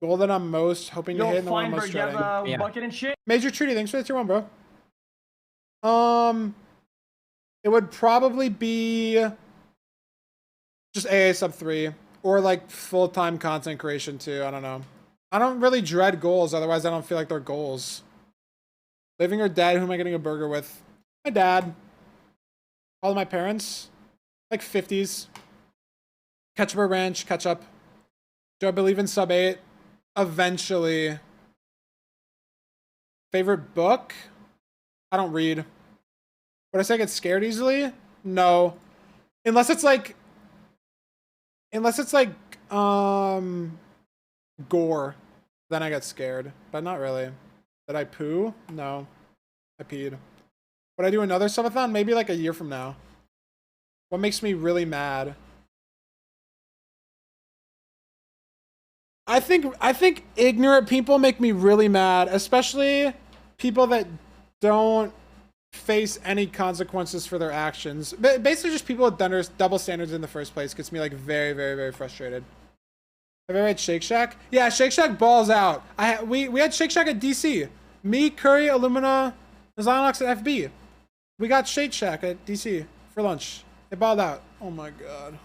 Speaker 1: Goal that I'm most hoping to hit and the one I'm most
Speaker 3: Feinberg, you have
Speaker 1: dreading.
Speaker 3: a bucket and shit?
Speaker 1: Major Treaty, thanks for the tier 1, bro. It would probably be just AA sub 3 or like full-time content creation too. I don't know. I don't really dread goals, otherwise I don't feel like they're goals. Living or dead, who am I getting a burger with? My dad. All of my parents. Like 50s. Ketchup or ranch, ketchup. Do I believe in sub 8? Eventually. Favorite book? I don't read. Would I say I get scared easily? No. Unless it's like gore. Then I get scared. But not really. Did I poo? No. I peed. Would I do another subathon? Maybe like a year from now. What makes me really mad? I think ignorant people make me really mad, especially people that don't face any consequences for their actions. Basically just people with double standards in the first place gets me like very, very, very frustrated. Have you ever had Shake Shack? Yeah, Shake Shack balls out. We had Shake Shack at DC. Me, Curry, Illumina, Zionox, and FB. We got Shake Shack at DC for lunch. It balled out. Oh my god.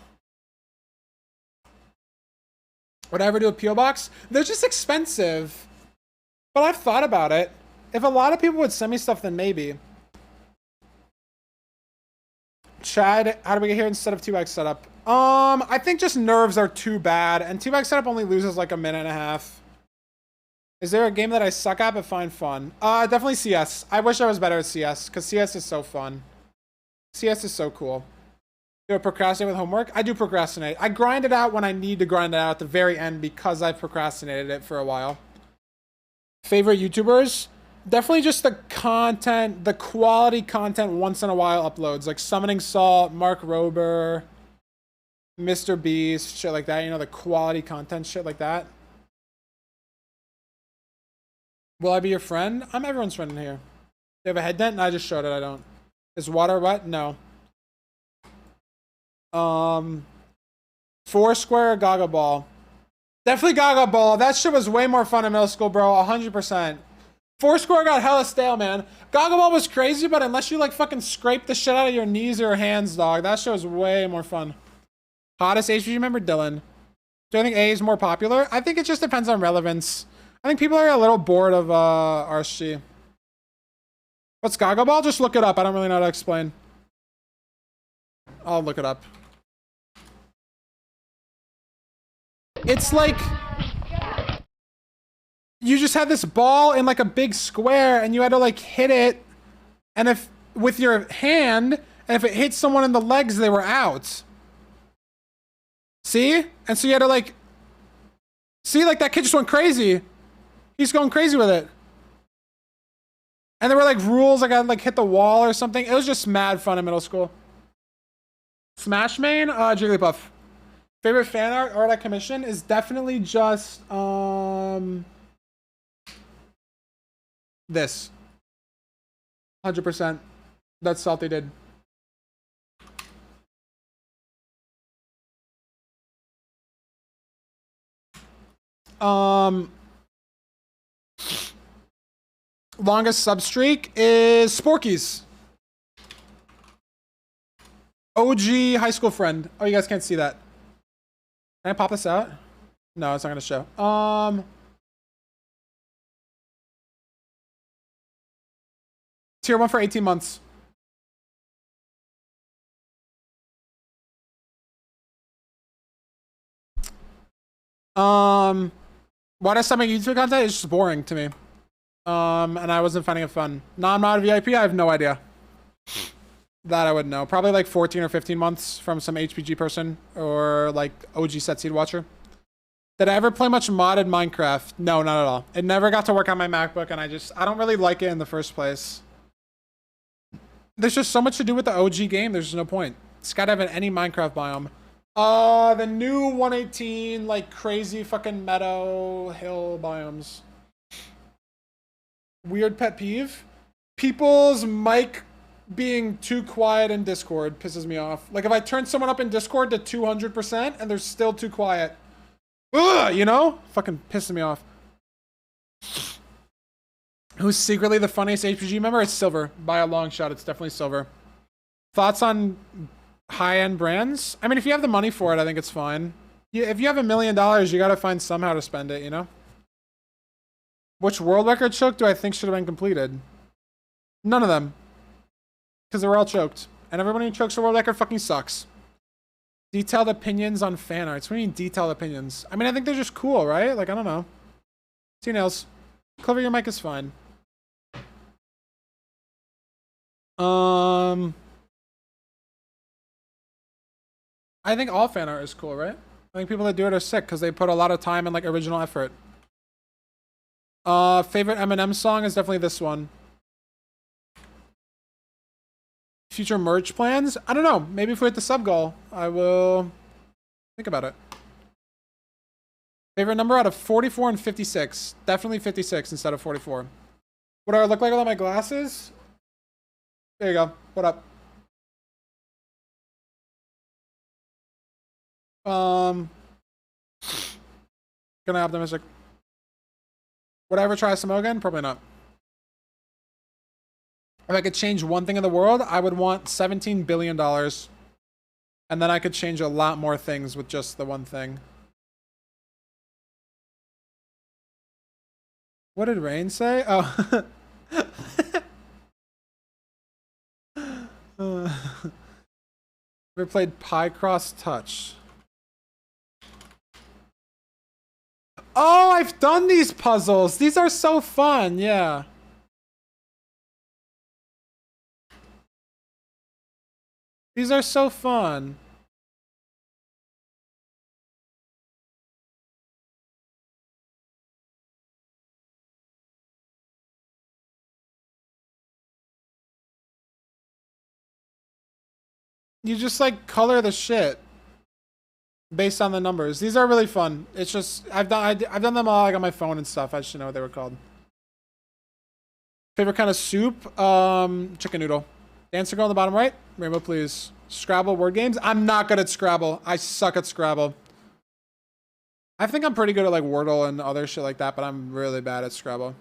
Speaker 1: Would I ever do a P.O. box? They're just expensive. But I've thought about it. If a lot of people would send me stuff, then maybe. Chad, how do we get here instead of 2x setup? I think just nerves are too bad, and 2x setup only loses like a minute and a half. Is there a game that I suck at but find fun? Definitely CS. I wish I was better at CS, because CS is so fun. CS is so cool. Do I procrastinate with homework? I do procrastinate. I grind it out when I need to grind it out at the very end because I've procrastinated it for a while. Favorite YouTubers? Definitely just the content, the quality content once in a while uploads. Like Summoning Salt, Mark Rober, Mr. Beast, shit like that. You know, the quality content, shit like that. Will I be your friend? I'm everyone's friend in here. Do you have a head dent? No, I just showed it. I don't. Is water wet? No. Foursquare or Gaga Ball? Definitely Gaga Ball. That shit was way more fun in middle school, bro. 100%. Foursquare got hella stale, man. Gaga Ball was crazy, but unless you like fucking scrape the shit out of your knees or your hands, dog, that shit was way more fun. Hottest HG member, Dylan. Do I think A is more popular? I think it just depends on relevance. I think people are a little bored of RSG. What's Gaga Ball? Just look it up. I don't really know how to explain. I'll look it up. It's like you just had this ball in like a big square and you had to like hit it, and if with your hand, and if it hit someone in the legs, they were out. See? And so you had to like see, like that kid just went crazy. He's going crazy with it. And there were like rules, like I like hit the wall or something. It was just mad fun in middle school. Smash main? Jigglypuff. Favorite fan art I commission is definitely just this. 100%. That's Salty did. Longest sub streak is Sporky's. OG high school friend. Oh, you guys can't see that. Can I pop this out? No, it's not gonna show. Tier 1 for 18 months. Why does some make YouTube content? It's just boring to me. And I wasn't finding it fun. Non-mod VIP, I have no idea. That I would know. Probably like 14 or 15 months from some HPG person or like OG set seed watcher. Did I ever play much modded Minecraft? No, not at all. It never got to work on my MacBook and I don't really like it in the first place. There's just so much to do with the OG game, there's no point. It's gotta have any Minecraft biome. The new 118, like crazy fucking meadow hill biomes. Weird pet peeve. People's mic being too quiet in Discord pisses me off. Like if I turn someone up in Discord to 200% and they're still too quiet. Ugh, you know? Fucking pissing me off. Who's secretly the funniest HPG member? It's Silver. By a long shot, it's definitely Silver. Thoughts on high-end brands? I mean, if you have the money for it, I think it's fine. If you have $1 million, you gotta find somehow to spend it, you know? Which world record choke do I think should have been completed? None of them. Because they were all choked. And everybody who chokes a world record fucking sucks. Detailed opinions on fan arts. What do you mean detailed opinions? I mean, I think they're just cool, right? Like, I don't know. T-Nails. Clover, your mic is fine. I think all fan art is cool, right? I think people that do it are sick because they put a lot of time and like original effort. Favorite Eminem song is definitely this one. Future merch plans? I don't know. Maybe if we hit the sub goal, I will think about it. Favorite number out of 44 and 56. Definitely 56 instead of 44. What do I look like without my glasses? There you go. What up? Gonna optimistic. Would I ever try Samo again? Probably not. If I could change one thing in the world, I would want $17 billion. And then I could change a lot more things with just the one thing. What did Rain say? Oh. Ever played Pie-Cross Touch? Oh, I've done these puzzles. These are so fun. Yeah. These are so fun. You just like color the shit based on the numbers. These are really fun. It's just I've done them all like on my phone and stuff. I just know what they were called. Favorite kind of soup? Chicken noodle. Dancer girl on the bottom right. Rainbow, please. Scrabble word games. I'm not good at Scrabble. I suck at Scrabble. I think I'm pretty good at like Wordle and other shit like that, but I'm really bad at Scrabble.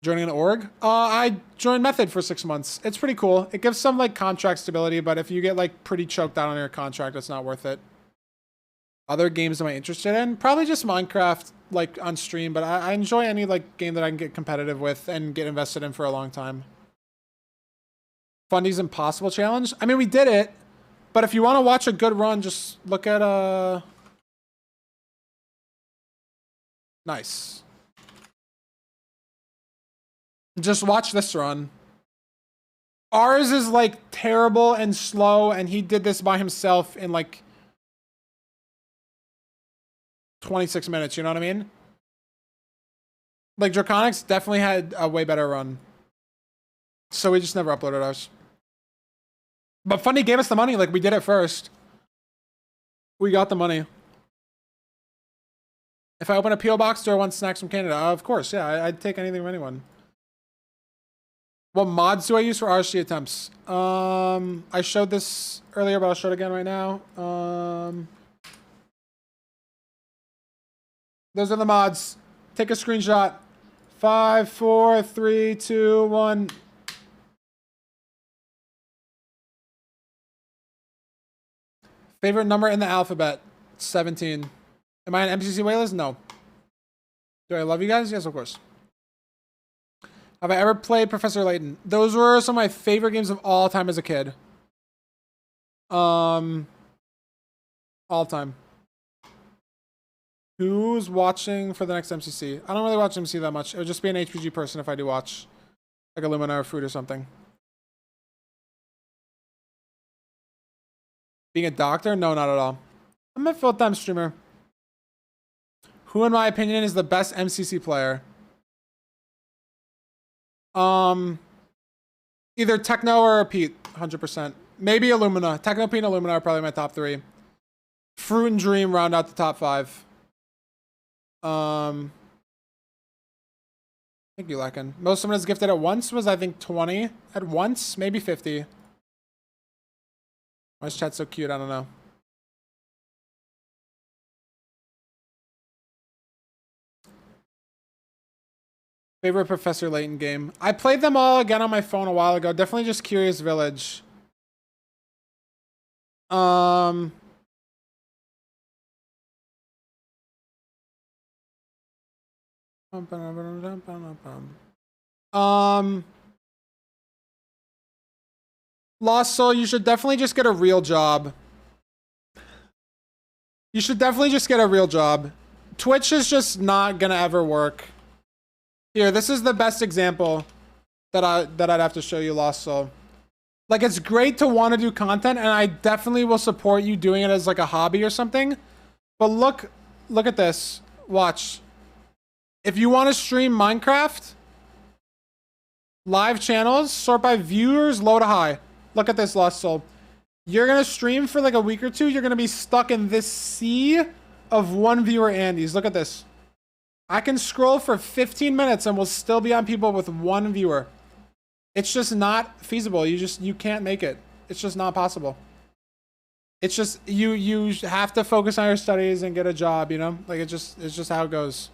Speaker 1: Joining an org? I joined Method for 6 months. It's pretty cool. It gives some like contract stability, but if you get like pretty choked out on your contract, it's not worth it. Other games am I interested in? Probably just Minecraft, like on stream, but I enjoy any like game that I can get competitive with and get invested in for a long time. Fundy's Impossible Challenge? I mean, we did it, but if you want to watch a good run, just look at Nice. Just watch this run. Ours is like terrible and slow, and he did this by himself in like 26 minutes, you know what I mean? Like Draconics definitely had a way better run. So we just never uploaded ours. But Funny gave us the money, like we did it first. We got the money. If I open a PO box, do I want snacks from Canada? Of course, yeah. I'd take anything from anyone. What mods do I use for RSG attempts? I showed this earlier, but I'll show it again right now. Those are the mods. Take a screenshot. 5, 4, 3, 2, 1. Favorite number in the alphabet? 17. Am I an MCC waitlist? No. Do I love you guys? Yes, of course. Have I ever played Professor Layton? Those were some of my favorite games of all time as a kid. All time. Who's watching for the next MCC? I don't really watch MCC that much. It would just be an HPG person if I do watch. Like Illumina or Fruit or something. Being a doctor? No, not at all. I'm a full-time streamer. Who, in my opinion, is the best MCC player? Either Techno or Pete, 100%. Maybe Illumina. Techno, Pete, and Illumina are probably my top 3. Fruit and Dream round out the top 5. Thank you, Lekin. Most someone is gifted at once was, I think, 20 at once, maybe 50. Why is chat so cute? I don't know. Favorite Professor Layton game? I played them all again on my phone a while ago. Definitely just Curious Village. Lost Soul, you should definitely just get a real job. You should definitely just get a real job. Twitch is just not gonna ever work. Here, this is the best example that I'd have to show you, Lost Soul. Like, it's great to want to do content, and I definitely will support you doing it as like a hobby or something. But look at this. Watch. If you want to stream Minecraft, live channels, sort by viewers, low to high. Look at this, Lost Soul. You're going to stream for like a week or two. You're going to be stuck in this sea of one viewer Andes. Look at this. I can scroll for 15 minutes and we'll still be on people with one viewer. It's just not feasible. You can't make it. It's just not possible. It's just, you have to focus on your studies and get a job, you know? Like, it's just how it goes.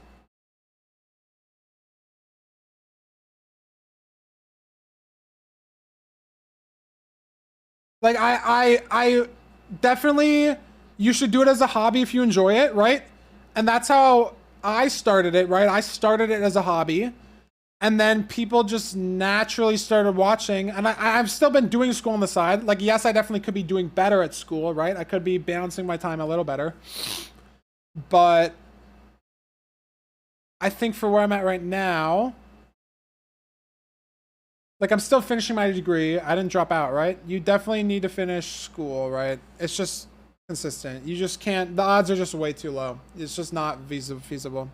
Speaker 1: Like, I definitely, you should do it as a hobby if you enjoy it, right? And that's how I started it, right? I started it as a hobby, and then people just naturally started watching, and I've still been doing school on the side. Like, yes, I definitely could be doing better at school, right? I could be balancing my time a little better. But I think for where I'm at right now, like, I'm still finishing my degree. I didn't drop out, right? You definitely need to finish school, right? It's just consistent. You just can't, the odds are just way too low. It's just not feasible.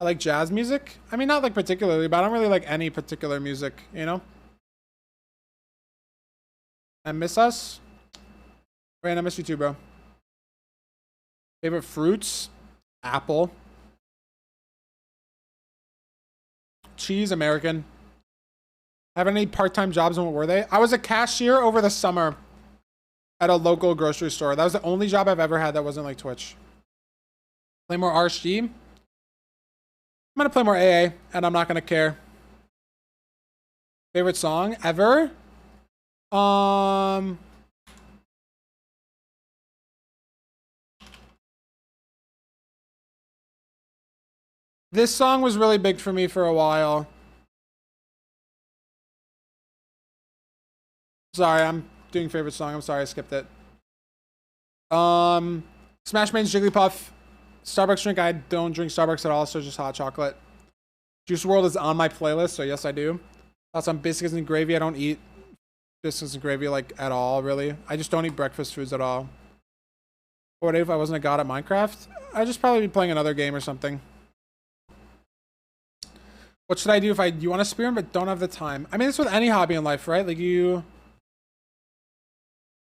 Speaker 1: I like jazz music. I mean, not like particularly, but I don't really like any particular music, you know? And Miss Us? Rain, I miss you too, bro. Favorite fruits? Apple. Cheese, American. Have any part-time jobs, and what were they? I was a cashier over the summer at a local grocery store. That was the only job I've ever had that wasn't like Twitch. Play more RSG. I'm gonna play more AA, and I'm not gonna care. Favorite song ever? This song was really big for me for a while. Sorry, I'm doing favorite song. I'm sorry, I skipped it. Smash Main's Jigglypuff. Starbucks drink. I don't drink Starbucks at all, so just hot chocolate. Juice WRLD is on my playlist, so yes, I do. Thoughts on biscuits and gravy. I don't eat biscuits and gravy like at all, really. I just don't eat breakfast foods at all. What would I do if I wasn't a god at Minecraft? I'd just probably be playing another game or something. What should I do if you want to speedrun but don't have the time? I mean, it's with any hobby in life, right? Like, you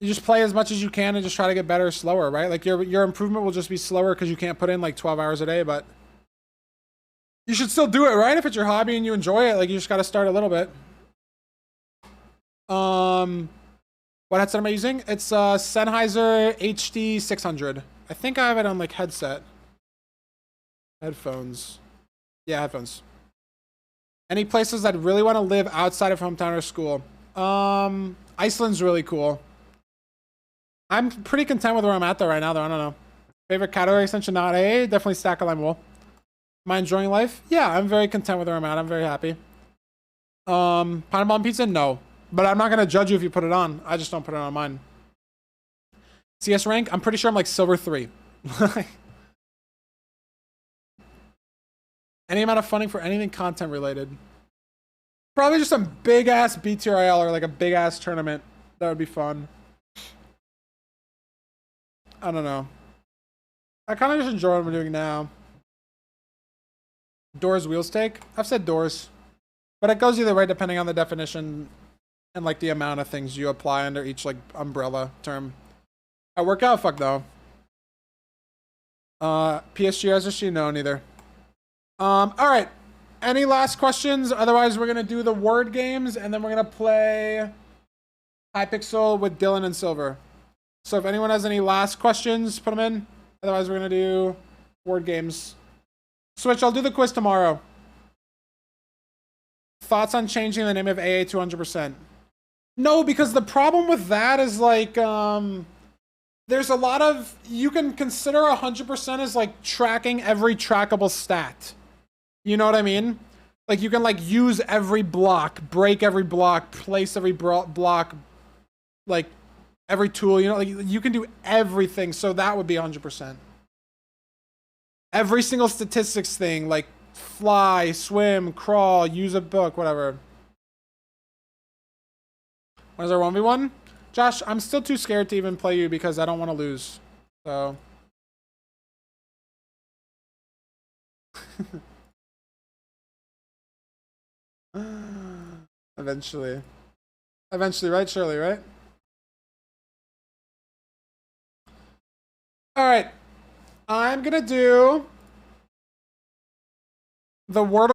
Speaker 1: You just play as much as you can and just try to get better slower, right? Like your improvement will just be slower because you can't put in like 12 hours a day, but you should still do it, right? If it's your hobby and you enjoy it, like you just got to start a little bit. What headset am I using? It's Sennheiser HD 600. I think I have it on like headset. Headphones. Yeah, headphones. Any places I'd really want to live outside of hometown or school? Iceland's really cool. I'm pretty content with where I'm at though right now though. I don't know. Favorite category extension? Not A. Definitely Stack a Lime Wool. Am I enjoying life? Yeah, I'm very content with where I'm at. I'm very happy. Pineapple on pizza? No. But I'm not gonna judge you if you put it on. I just don't put it on mine. CS rank? I'm pretty sure I'm like silver 3. Any amount of funding for anything content related? Probably just some big ass BTRL or like a big ass tournament. That would be fun. I don't know. I kind of just enjoy what I'm doing now. Doors wheels take? I've said doors. But it goes either way depending on the definition and like the amount of things you apply under each like umbrella term. I work out, fuck no. PSG SSG? No, neither. Alright. Any last questions? Otherwise we're gonna do the word games and then we're gonna play Hypixel with Dylan and Silver. So if anyone has any last questions, put them in. Otherwise, we're going to do word games. Switch, I'll do the quiz tomorrow. Thoughts on changing the name of AA to 100%? No, because the problem with that is like, there's a lot of, you can consider 100% as like tracking every trackable stat. You know what I mean? Like you can like use every block, break every block, place every block, like every tool, you know, like you can do everything. So that would be 100%. Every single statistics thing, like fly, swim, crawl, use a book, whatever. When is our 1v1? Josh, I'm still too scared to even play you because I don't want to lose. So. Eventually. Eventually, right, Shirley, right? Alright. I'm gonna do the word